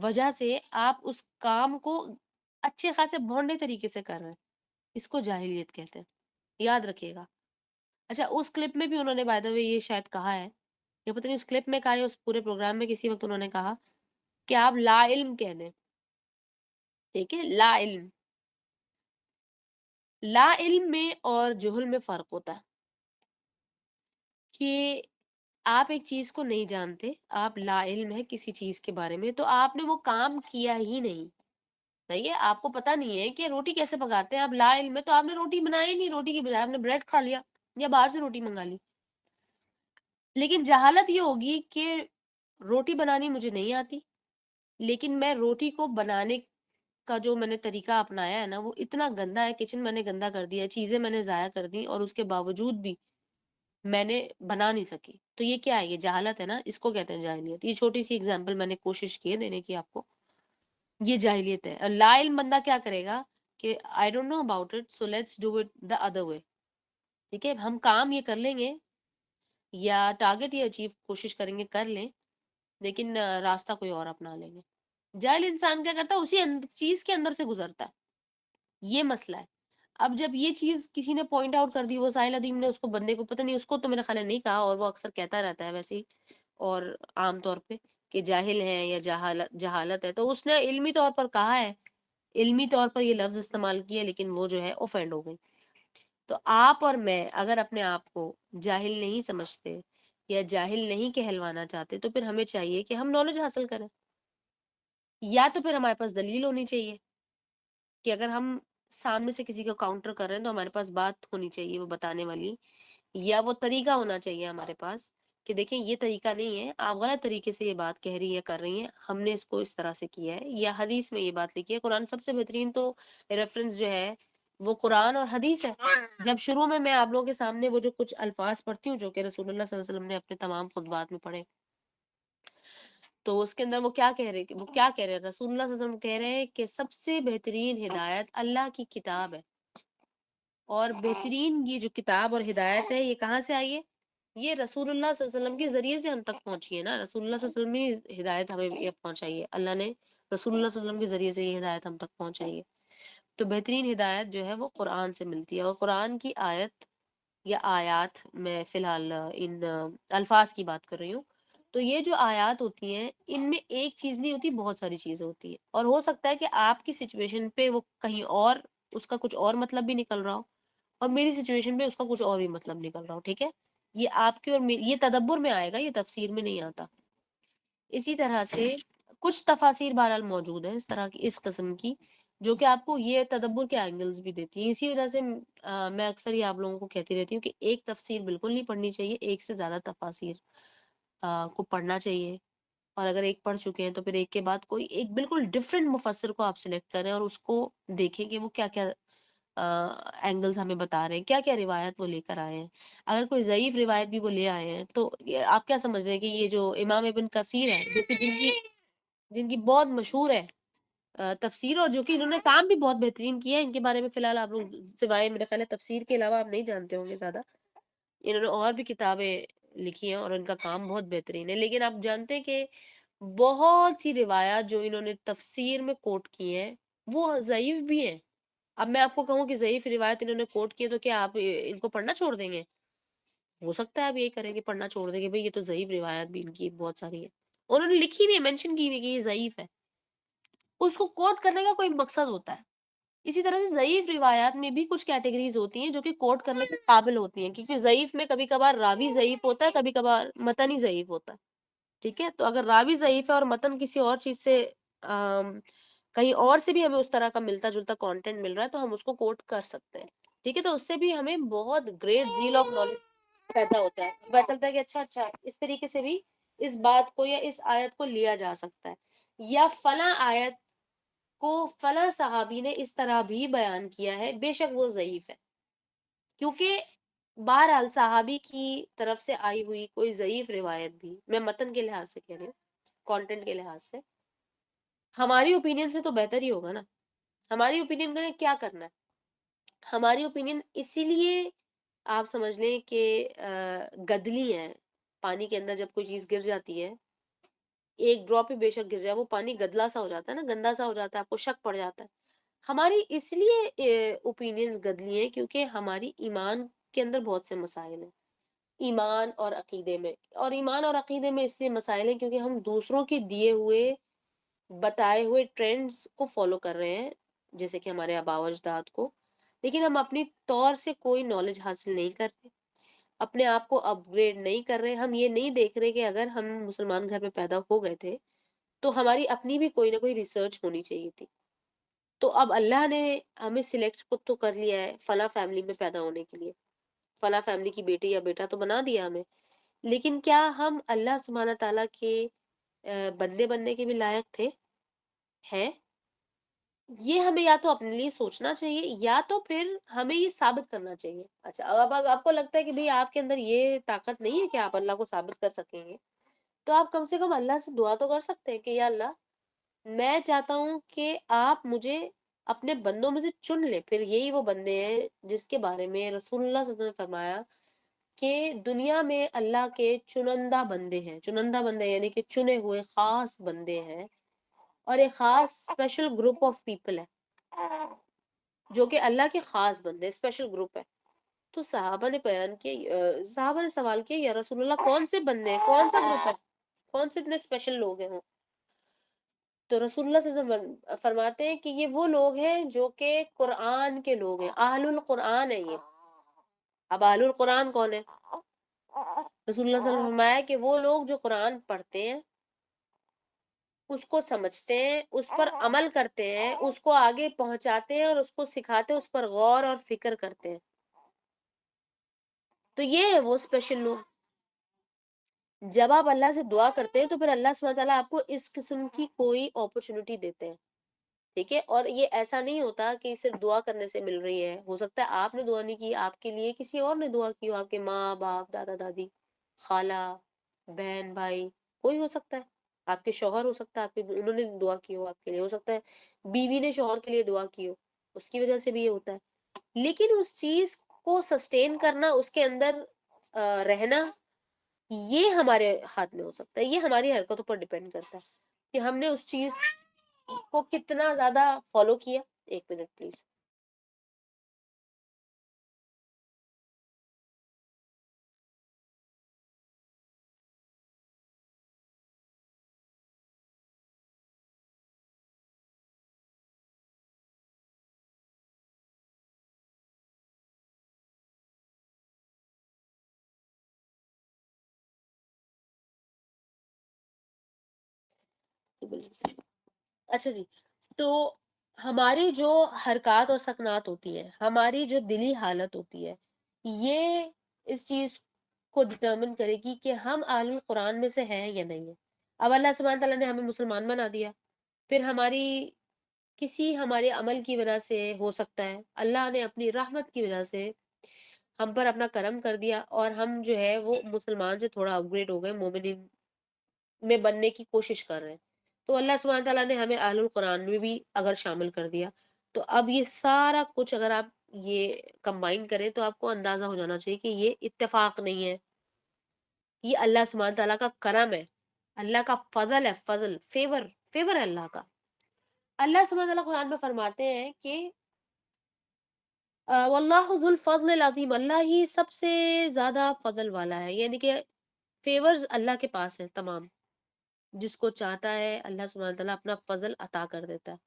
وجہ سے آپ اس کام کو اچھے خاصے بھونڈے طریقے سے کر رہے ہیں, اس کو جاہلیت کہتے ہیں. یاد رکھیے گا. اچھا, اس کلپ میں بھی انہوں نے بائی دا وے یہ شاید کہا ہے, یا پتہ نہیں اس کلپ میں کہا ہے, اس پورے پروگرام میں کسی وقت انہوں نے کہا کہ آپ لا علم کہہ دیں. ٹھیک ہے, لا علم. لا علم میں اور جہل میں فرق ہوتا ہے کہ آپ ایک چیز کو نہیں جانتے, آپ لا علم ہے کسی چیز کے بارے میں, تو آپ نے وہ کام کیا ہی نہیں. صحیح ہے, آپ کو پتہ نہیں ہے کہ روٹی کیسے پکاتے ہیں, آپ لا علم ہے, تو آپ نے روٹی بنائی نہیں, روٹی کی بجائے آپ نے بریڈ کھا لیا یا باہر سے روٹی منگا لی. لیکن جہالت یہ ہوگی کہ روٹی بنانی مجھے نہیں آتی, لیکن میں روٹی کو بنانے کا جو میں نے طریقہ اپنایا ہے نا وہ اتنا گندا ہے, کچن میں نے گندا کر دیا, چیزیں میں نے ضائع کر دی, اور اس کے باوجود بھی میں نے بنا نہیں سکی. تو یہ کیا ہے؟ یہ جہالت ہے نا, اس کو کہتے ہیں جاہلیت. یہ چھوٹی سی اگزامپل میں نے کوشش کی ہے دینے کی آپ کو, یہ جاہلیت ہے. اور لا علم بندہ کیا کرے گا کہ I don't know about it, so let's do it the other way. ٹھیک ہے, ہم کام یہ کر لیں گے یا ٹارگٹ یہ اچیو کوشش کریں گے کر لیں, لیکن راستہ کوئی اور اپنا لیں گے. جاہل انسان کیا کرتا ہے, اسی چیز کے اندر سے گزرتا ہے. یہ مسئلہ ہے. اب جب یہ چیز کسی نے پوائنٹ آؤٹ کر دی, وہ ساحل ادیم نے اس کو بندے کو, پتہ نہیں اس کو تو میرا خیال نہیں کہا, اور وہ اکثر کہتا رہتا ہے ویسے ہی, اور عام طور پہ کہ جاہل ہے یا جہالت ہے, تو اس نے علمی طور پر کہا ہے, علمی طور پر یہ لفظ استعمال کیا, لیکن وہ جو ہے اوفینڈ ہو گئی. تو آپ اور میں اگر اپنے آپ کو جاہل نہیں سمجھتے یا جاہل نہیں کہلوانا چاہتے, تو پھر ہمیں چاہیے کہ ہم نالج حاصل کریں, یا تو پھر ہمارے پاس دلیل ہونی چاہیے کہ اگر ہم سامنے سے کسی کو کاؤنٹر کر رہے ہیں تو ہمارے پاس بات ہونی چاہیے وہ بتانے والی, یا وہ طریقہ ہونا چاہیے ہمارے پاس کہ دیکھیں یہ طریقہ نہیں ہے, آپ غلط طریقے سے یہ بات کہہ رہی ہیں کر رہی ہیں, ہم نے اس کو اس طرح سے کیا ہے, یا حدیث میں یہ بات لکھی ہے. قرآن سب سے بہترین تو ریفرنس جو ہے وہ قرآن اور حدیث ہے. جب شروع میں آپ لوگوں کے سامنے وہ جو کچھ الفاظ پڑھتی ہوں جو کہ رسول اللہ صلی اللہ علیہ وسلم نے اپنے تمام خطبات میں پڑھے, تو اس کے اندر وہ کیا کہہ رہے ہیں, رسول اللہ صلی اللہ علیہ وسلم کہہ رہے ہیں کہ سب سے بہترین ہدایت اللہ کی کتاب ہے, اور بہترین یہ جو کتاب اور ہدایت ہے یہ کہاں سے آئی ہے؟ یہ رسول اللہ صلی اللہ علیہ وسلم کے ذریعے سے ہم تک پہنچی ہے نا. رسول اللہ صلی اللہ علیہ وسلم کی ہدایت ہمیں یہ پہنچائی ہے, اللہ نے رسول اللہ صلی اللہ علیہ وسلم کے ذریعے سے یہ ہدایت ہم تک پہنچائی ہے. تو بہترین ہدایت جو ہے وہ قرآن سے ملتی ہے, اور قرآن کی آیت یا آیات, میں فی الحال ان الفاظ کی بات کر رہی ہوں, تو یہ جو آیات ہوتی ہیں ان میں ایک چیز نہیں ہوتی, بہت ساری چیزیں ہوتی ہیں, اور ہو سکتا ہے کہ آپ کی سچویشن پہ وہ کہیں اور اس کا کچھ اور مطلب بھی نکل رہا ہو, اور میری سچویشن پہ اس کا کچھ اور بھی مطلب نکل رہا ہو. ٹھیک ہے, یہ آپ کی اور یہ تدبر میں آئے گا, یہ تفسیر میں نہیں آتا. اسی طرح سے کچھ تفاسیر بہرحال موجود ہیں اس طرح کی, اس قسم کی, جو کہ آپ کو یہ تدبر کے اینگلز بھی دیتی ہیں. اسی وجہ سے میں اکثر ہی آپ لوگوں کو کہتی رہتی ہوں کہ ایک تفسیر بالکل نہیں پڑھنی چاہیے, ایک سے زیادہ تفاسیر کو پڑھنا چاہیے, اور اگر ایک پڑھ چکے ہیں تو پھر ایک کے بعد کوئی ایک بالکل ڈفرینٹ مفسر کو آپ سلیکٹ کریں, اور اس کو دیکھیں کہ وہ کیا کیا اینگلز ہمیں بتا رہے ہیں, کیا کیا روایت وہ لے کر آئے ہیں. اگر کوئی ضعیف روایت بھی وہ لے آئے ہیں تو آپ کیا سمجھ رہے ہیں کہ یہ جو امام ابن کثیر ہے, جو کہ جن کی بہت مشہور ہے تفسیر, اور جو کہ انہوں نے کام بھی بہت بہترین کیا ہے, ان کے بارے میں فی الحال آپ لوگ سوائے میرے خیال ہے تفسیر کے علاوہ آپ نہیں جانتے ہوں گے زیادہ. انہوں نے اور بھی کتابیں لکھی ہیں اور ان کا کام بہت بہترین ہے, لیکن آپ جانتے ہیں کہ بہت سی روایات جو انہوں نے تفسیر میں کوٹ کی ہیں وہ ضعیف بھی ہیں, اب میں آپ کو کہوں کہ ضعیف روایت انہوں نے کوٹ کی ہے تو کیا آپ ان کو پڑھنا چھوڑ دیں گے؟ ہو سکتا ہے آپ یہی کریں کہ پڑھنا چھوڑ دیں گے بھئی یہ تو ضعیف روایت بھی ان کی بہت ساری ہیں، انہوں نے لکھی ہوئی ہے، مینشن کی ہوئی ہے کہ یہ ضعیف ہے، اس کو کوٹ کرنے کا کوئی مقصد ہوتا ہے۔ اسی طرح سے ضعیف روایات میں بھی کچھ کیٹیگریز ہوتی ہیں جو کہ کوٹ کرنے کے قابل ہوتی ہیں، کیونکہ ضعیف میں کبھی کبھار راوی ضعیف ہوتا ہے، کبھی کبھار متن ہی ضعیف ہوتا ہے، ٹھیک ہے؟ تو اگر راوی ضعیف ہے اور متن کسی اور چیز سے کہیں اور سے بھی ہمیں اس طرح کا ملتا جلتا کانٹینٹ مل رہا ہے تو ہم اس کو کوٹ کر سکتے ہیں، ٹھیک ہے؟ تو اس سے بھی ہمیں بہت گریٹ ڈیل آف نالج پیدا ہوتا ہے، پتہ چلتا ہے کہ اچھا اس طریقے سے بھی اس بات کو یا اس آیت کو لیا جا سکتا ہے، یا فلاں آیت کو فلاں صحابی نے اس طرح بھی بیان کیا ہے، بے شک وہ ضعیف ہے، کیونکہ بہرحال صحابی کی طرف سے آئی ہوئی کوئی ضعیف روایت بھی، میں متن کے لحاظ سے کہہ رہی ہوں، کانٹینٹ کے لحاظ سے ہماری اوپینین سے تو بہتر ہی ہوگا نا۔ ہماری اوپینین کا کیا کرنا ہے؟ ہماری اوپینین اسی لیے آپ سمجھ لیں کہ گدلی ہے، پانی کے اندر جب کوئی چیز گر جاتی ہے، ایک ڈراپ ہی بے شک گر جائے وہ پانی گدلا سا ہو جاتا ہے نا، گندا سا ہو جاتا ہے، آپ کو شک پڑ جاتا ہے۔ ہماری اس لیے اوپینینز گدلی ہیں کیونکہ ہماری ایمان کے اندر بہت سے مسائل ہیں، ایمان اور عقیدے میں، اور ایمان اور عقیدے میں اس لیے مسائل ہیں کیونکہ ہم دوسروں کے دیے ہوئے بتائے ہوئے ٹرینڈز کو فالو کر رہے ہیں، جیسے کہ ہمارے آباء و اجداد کو، لیکن ہم اپنی طور سے کوئی نالج حاصل نہیں کر رہے، اپنے آپ کو اپ گریڈ نہیں کر رہے، ہم یہ نہیں دیکھ رہے کہ اگر ہم مسلمان گھر میں پیدا ہو گئے تھے تو ہماری اپنی بھی کوئی نہ کوئی ریسرچ ہونی چاہیے تھی۔ تو اب اللہ نے ہمیں سلیکٹ تو کر لیا ہے فلاں فیملی میں پیدا ہونے کے لیے، فلاں فیملی کی بیٹی یا بیٹا تو بنا دیا ہمیں، لیکن کیا ہم اللہ سبحانہ تعالیٰ کے بندے بننے کے بھی لائق تھے؟ ہیں؟ یہ ہمیں یا تو اپنے لیے سوچنا چاہیے یا تو پھر ہمیں یہ ثابت کرنا چاہیے۔ اچھا اب آپ کو لگتا ہے کہ بھئی آپ کے اندر یہ طاقت نہیں ہے کہ آپ اللہ کو ثابت کر سکیں گے، تو آپ کم سے کم اللہ سے دعا تو کر سکتے ہیں کہ یا اللہ میں چاہتا ہوں کہ آپ مجھے اپنے بندوں میں سے چن لیں، پھر یہی وہ بندے ہیں جس کے بارے میں رسول اللہ صلی اللہ علیہ وسلم نے فرمایا کہ دنیا میں اللہ کے چنندہ بندے ہیں، چنندہ بندے یعنی کہ چنے ہوئے خاص بندے ہیں، اور ایک خاص اسپیشل گروپ آف پیپل ہے جو کہ اللہ کے خاص بندے اسپیشل گروپ ہے۔ تو صحابہ نے بیان کیا، صحابہ نے سوال کیا یا رسول اللہ کون سے بندے ہیں، کون سا گروپ ہے، کون سے اتنے اسپیشل لوگ ہیں وہ؟ تو رسول اللہ صلی اللہ علیہ وسلم فرماتے ہیں کہ یہ وہ لوگ ہیں جو کہ قرآن کے لوگ ہیں، اہل القرآن ہیں یہ۔ اب اہل القرآن کون ہے؟ رسول اللہ صلی اللہ علیہ وسلم نے فرمایا کہ وہ لوگ جو قرآن پڑھتے ہیں، اس کو سمجھتے ہیں، اس پر عمل کرتے ہیں، اس کو آگے پہنچاتے ہیں اور اس کو سکھاتے ہیں، اس پر غور اور فکر کرتے ہیں، تو یہ ہے وہ اسپیشل لوگ۔ جب آپ اللہ سے دعا کرتے ہیں تو پھر اللہ سبحانہ تعالیٰ آپ کو اس قسم کی کوئی اپرچونٹی دیتے ہیں، ٹھیک ہے؟ اور یہ ایسا نہیں ہوتا کہ صرف دعا کرنے سے مل رہی ہے، ہو سکتا ہے آپ نے دعا نہیں کی، آپ کے لیے کسی اور نے دعا کی ہو، آپ کے ماں باپ، دادا دادی، خالہ، بہن بھائی، کوئی ہو سکتا ہے، آپ کے شوہر ہو سکتا ہے آپ کے انہوں نے دعا کی ہو آپ کے لیے، ہو سکتا ہے بیوی نے شوہر کے لیے دعا کی ہو، اس کی وجہ سے بھی یہ ہوتا ہے، لیکن اس چیز کو سسٹین کرنا، اس کے اندر رہنا، یہ ہمارے ہاتھ میں ہو سکتا ہے، یہ ہماری حرکتوں پر ڈیپینڈ کرتا ہے کہ ہم نے اس چیز کو کتنا زیادہ فالو کیا۔ ایک منٹ پلیز۔ اچھا جی، تو ہماری جو حرکات اور سکنات ہوتی ہیں، ہماری جو دلی حالت ہوتی ہے، یہ اس چیز کو ڈٹرمن کرے گی کہ ہم اہل القرآن میں سے ہیں یا نہیں ہیں۔ اب اللہ سبحانہ تعالیٰ نے ہمیں مسلمان بنا دیا، پھر ہماری کسی ہمارے عمل کی وجہ سے ہو سکتا ہے اللہ نے اپنی رحمت کی وجہ سے ہم پر اپنا کرم کر دیا اور ہم جو ہے وہ مسلمان سے تھوڑا اپ گریڈ ہو گئے، مومنین میں بننے کی کوشش کر رہے ہیں، تو اللہ سبحانہ تعالیٰ نے ہمیں اہل القرآن میں بھی اگر شامل کر دیا، تو اب یہ سارا کچھ اگر آپ یہ کمبائن کریں تو آپ کو اندازہ ہو جانا چاہیے کہ یہ اتفاق نہیں ہے، یہ اللہ سبحانہ تعالیٰ کا کرم ہے، اللہ کا فضل ہے، فضل، فیور ہے اللہ کا۔ اللہ سبحانہ تعالیٰ قرآن میں فرماتے ہیں کہ واللہ ذو الفضل العظیم، اللہ ہی سب سے زیادہ فضل والا ہے، یعنی کہ فیورز اللہ کے پاس ہیں تمام، جس کو چاہتا ہے اللہ سبحانہ تعالیٰ اپنا فضل عطا کر دیتا ہے،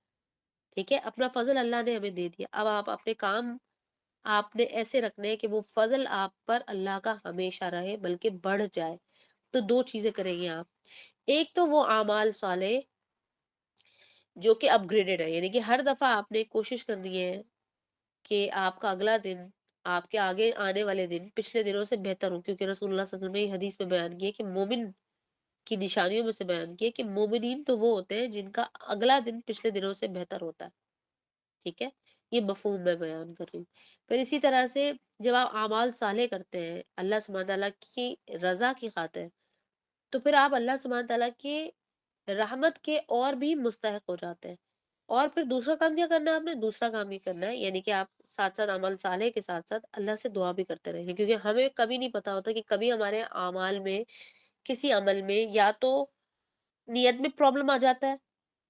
ٹھیک ہے، اپنا فضل اللہ نے ہمیں دے دیا، اب آپ اپنے کام آپ نے ایسے رکھنے ہیں کہ وہ فضل آپ پر اللہ کا ہمیشہ رہے بلکہ بڑھ جائے، تو دو چیزیں کریں گے آپ، ایک تو وہ اعمال صالح جو کہ اپ گریڈڈ ہے، یعنی کہ ہر دفعہ آپ نے کوشش کرنی ہے کہ آپ کا اگلا دن، آپ کے آگے آنے والے دن پچھلے دنوں سے بہتر ہوں، کیونکہ رسول اللہ صلی اللہ علیہ وسلم نے یہ حدیث میں بیان کیا کہ مومن کی نشانیوں میں سے بیان کیا کہ مومنین تو وہ ہوتے ہیں جن کا اگلا دن پچھلے دنوں سے بہتر ہوتا ہے، ٹھیک ہے، یہ مفہوم میں بیان کر رہی ہوں۔ پھر اسی طرح سے جب آپ اعمال صالح کرتے ہیں اللہ سبحانہ تعالیٰ کی رضا کی خاطر، تو پھر آپ اللہ سبحانہ تعالیٰ کی رحمت کے اور بھی مستحق ہو جاتے ہیں، اور پھر دوسرا کام کیا کرنا ہے، آپ نے دوسرا کام یہ کرنا ہے، یعنی کہ آپ ساتھ ساتھ عمل صالح کے ساتھ ساتھ اللہ سے دعا بھی کرتے رہیں، کیونکہ ہمیں کبھی نہیں پتا ہوتا کہ کبھی ہمارے اعمال میں کسی عمل میں یا تو نیت میں پرابلم آ جاتا ہے،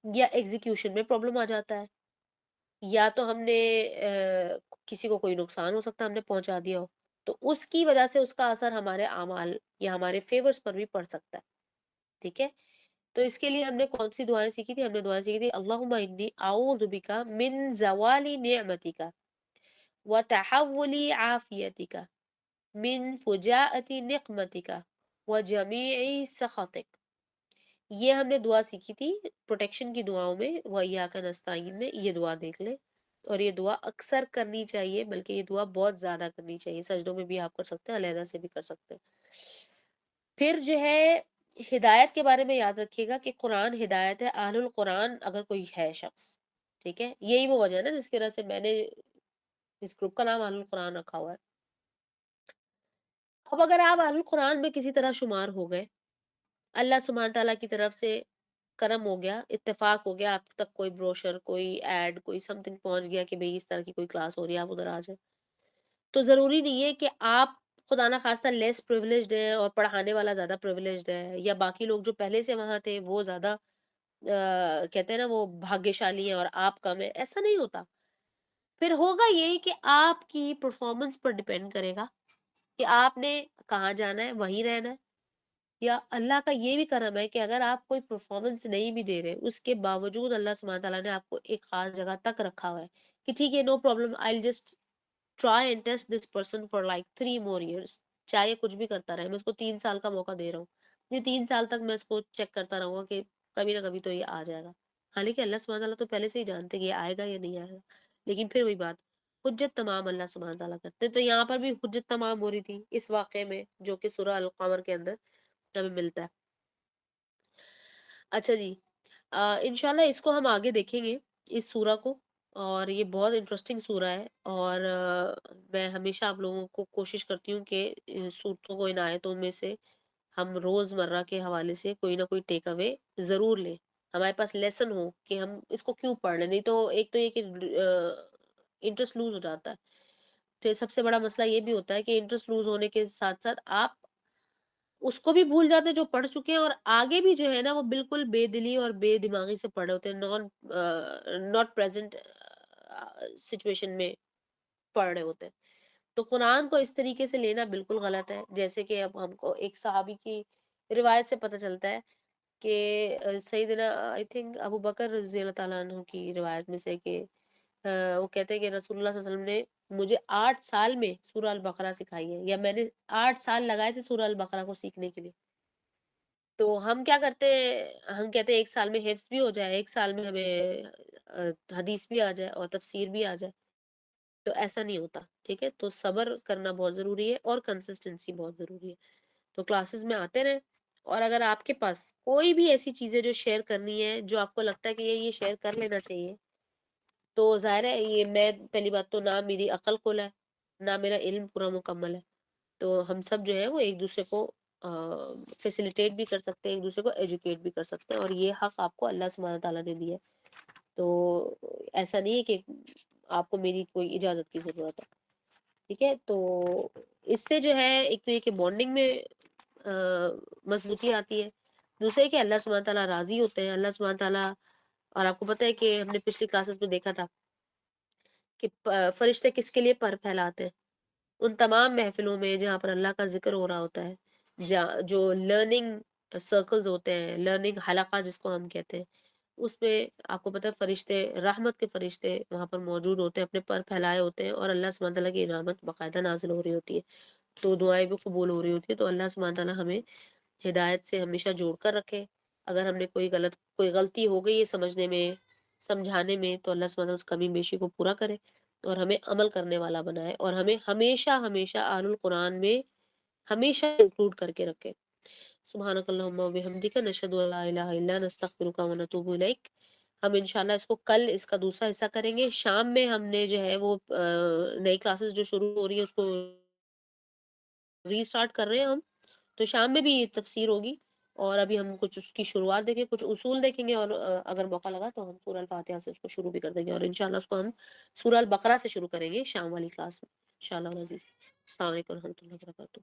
یا ایگزیکیوشن میں پرابلم آ جاتا ہے، یا تو ہم نے کسی کو کوئی نقصان ہو سکتا ہے ہم نے پہنچا دیا ہو، تو اس کی وجہ سے اس کا اثر ہمارے اعمال یا ہمارے فیورز پر بھی پڑ سکتا ہے، ٹھیک ہے، تو اس کے لیے ہم نے کون سی دعائیں سیکھی تھی، ہم نے دعائیں سیکھی تھی اللہم انی اعوذ بک من زوال نعمتک وتحول عافیتک من فجاءت نقمتک وجمیع سخطک، یہ ہم نے دعا سیکھی تھی پروٹیکشن کی دعاؤں میں، وَإِيَّاكَ نَسْتَعِينُ میں، یہ دعا دیکھ لیں، اور یہ دعا اکثر کرنی چاہیے، بلکہ یہ دعا بہت زیادہ کرنی چاہیے، سجدوں میں بھی آپ کر سکتے ہیں، علیحدہ سے بھی کر سکتے ہیں۔ پھر جو ہے ہدایت کے بارے میں یاد رکھیے گا کہ قرآن ہدایت ہے، اہل القرآن اگر کوئی ہے شخص، ٹھیک ہے، یہی وہ وجہ ہے نا جس کی وجہ سے میں نے اس گروپ کا نام اہل القرآن رکھا ہوا ہے۔ اب اگر آپ اہل القرآن میں کسی طرح شمار ہو گئے، اللہ سبحانہ تعالیٰ کی طرف سے کرم ہو گیا، اتفاق ہو گیا، آپ تک کوئی بروشر، کوئی ایڈ، کوئی سم تھنگ پہنچ گیا کہ بھئی اس طرح کی کوئی کلاس ہو رہی ہے، آپ ادھر آ جائیں، تو ضروری نہیں ہے کہ آپ خدا نہ خواستہ لیس پریویلیجڈ ہیں اور پڑھانے والا زیادہ پریویلیجڈ ہے، یا باقی لوگ جو پہلے سے وہاں تھے وہ زیادہ کہتے ہیں نا وہ بھاگیہ شالی ہیں اور آپ کم ہیں، ایسا نہیں ہوتا۔ پھر ہوگا یہ کہ آپ کی پرفارمنس پر ڈیپینڈ کرے گا کہ آپ نے کہاں جانا ہے، وہیں رہنا ہے، یا اللہ کا یہ بھی کرم ہے کہ اگر آپ کوئی پرفارمنس نہیں بھی دے رہے اس کے باوجود اللہ سبحانہ تعالیٰ نے آپ کو ایک خاص جگہ تک رکھا ہوا ہے کہ ٹھیک ہے، no problem, I just try and test this person for like 3 more years، چاہے کچھ بھی کرتا رہے، میں اس کو 3 سال کا موقع دے رہا ہوں، یہ 3 سال تک میں اس کو چیک کرتا رہوں گا کہ کبھی نہ کبھی تو یہ آ جائے گا، حالانکہ اللہ سبحانہ تعالیٰ تو پہلے سے ہی جانتے کہ یہ آئے گا یا نہیں آئے گا، لیکن پھر وہی بات، حجت تمام اللہ سبحانہ تعالیٰ کرتے، تو یہاں پر بھی حجت تمام ہو رہی تھی اس واقعے میں جو کہ سورہ القمر کے اندر ہمیں ملتا ہے۔ اچھا جی، انشاءاللہ اس کو ہم آگے دیکھیں گے اس سورہ کو، اور یہ بہت انٹرسٹنگ سورہ ہے، اور میں ہمیشہ آپ لوگوں کو کوشش کرتی ہوں کہ سورتوں کو، ان آیتوں میں سے ہم روز مرہ کے حوالے سے کوئی نہ کوئی ٹیک اوے ضرور لیں، ہمارے پاس لیسن ہو کہ ہم اس کو کیوں پڑھ لیں، نہیں تو ایک تو یہ کہ انٹرسٹ لوز ہو جاتا ہے، تو سب سے بڑا مسئلہ یہ بھی ہوتا ہے کہ انٹرسٹ لوز ہونے کے ساتھ ساتھ آپ اس کو بھی بھول جاتے ہیں جو پڑھ چکے ہیں، اور آگے بھی جو ہے نا وہ بالکل بے دلی اور بے دماغی سے پڑھے ہوتے ہیں، ناٹ پریزنٹ سچویشن میں پڑھ رہے ہوتے ہیں، تو قرآن کو اس طریقے سے لینا بالکل غلط ہے، جیسے کہ اب ہم کو ایک صحابی کی روایت سے پتہ چلتا ہے کہ سیدنا آئی تھنک ابو بکر رضی اللہ تعالیٰ عنہ کی روایت میں سے کہ وہ کہتے ہیں کہ رسول اللہ صلی اللہ علیہ وسلم نے مجھے 8 سال میں سورہ البقرہ سکھائی ہے، یا میں نے 8 سال لگائے تھے سورہ البقرہ کو سیکھنے کے لیے، تو ہم کیا کرتے ہیں، ہم کہتے ہیں 1 سال میں حفظ بھی ہو جائے، 1 سال میں ہمیں حدیث بھی آ جائے اور تفسیر بھی آ جائے، تو ایسا نہیں ہوتا، ٹھیک ہے، تو صبر کرنا بہت ضروری ہے اور کنسسٹنسی بہت ضروری ہے، تو کلاسز میں آتے رہیں، اور اگر آپ کے پاس کوئی بھی ایسی چیزیں جو شیئر کرنی ہے، جو آپ کو لگتا ہے کہ یہ شیئر کر لینا چاہیے، تو ظاہر ہے یہ میں پہلی بات تو نہ میری عقل کھلا ہے، نہ میرا علم پورا مکمل ہے، تو ہم سب جو ہے وہ ایک دوسرے کو فیسیلیٹیٹ بھی کر سکتے ہیں، ایک دوسرے کو ایجوکیٹ بھی کر سکتے ہیں، اور یہ حق آپ کو اللہ سبحانہ تعالیٰ نے دیا ہے، تو ایسا نہیں ہے کہ آپ کو میری کوئی اجازت کی ضرورت ہے، ٹھیک ہے، تو اس سے جو ہے ایک تو یہ کہ بانڈنگ میں مضبوطی آتی ہے، دوسرے کہ اللہ سبحانہ تعالیٰ راضی ہوتے ہیں، اللہ سبحانہ تعالیٰ، اور آپ کو پتہ ہے کہ ہم نے پچھلی کلاسز میں دیکھا تھا کہ فرشتے کس کے لیے پر پھیلاتے ہیں؟ ان تمام محفلوں میں جہاں پر اللہ کا ذکر ہو رہا ہوتا ہے، جو لرننگ سرکلز ہوتے ہیں، لرننگ حلقہ جس کو ہم کہتے ہیں، اس میں آپ کو پتہ ہے فرشتے، رحمت کے فرشتے وہاں پر موجود ہوتے ہیں، اپنے پر پھیلائے ہوتے ہیں، اور اللہ سبحانہ تعالیٰ کی رحمت باقاعدہ نازل ہو رہی ہوتی ہے، تو دعائیں بھی قبول ہو رہی ہوتی ہے. تو اللہ سبحانہ تعالیٰ ہمیں ہدایت سے ہمیشہ جوڑ کر رکھے. اگر ہم نے کوئی غلطی ہو گئی ہے سمجھنے میں، سمجھانے میں، تو اللہ سبحانہ تعالیٰ اس کمی بیشی کو پورا کرے اور ہمیں عمل کرنے والا بنائے، اور ہمیں ہمیشہ ہمیشہ اہل القرآن میں ہمیشہ انکلوڈ کر کے رکھے. سبحانک اللہم و بحمدک، نشہد ان لا الہ الا انت، نستغفرک و نتوب الیک. ہم انشاءاللہ اس کو کل اس کا دوسرا حصہ کریں گے. شام میں ہم نے جو ہے وہ نئی کلاسز جو شروع ہو رہی ہے اس کو ری اسٹارٹ کر رہے ہیں ہم، تو شام میں بھی یہ تفسیر ہوگی، اور ابھی ہم کچھ اس کی شروعات دیکھیں، کچھ اصول دیکھیں گے، اور اگر موقع لگا تو ہم سورہ الفاتحہ سے اس کو شروع بھی کر دیں گے، اور انشاءاللہ اس کو ہم سورہ البقرہ سے شروع کریں گے شام والی کلاس میں انشاءاللہ العزیز. السلام علیکم و رحمۃ اللہ وبرکاتہ.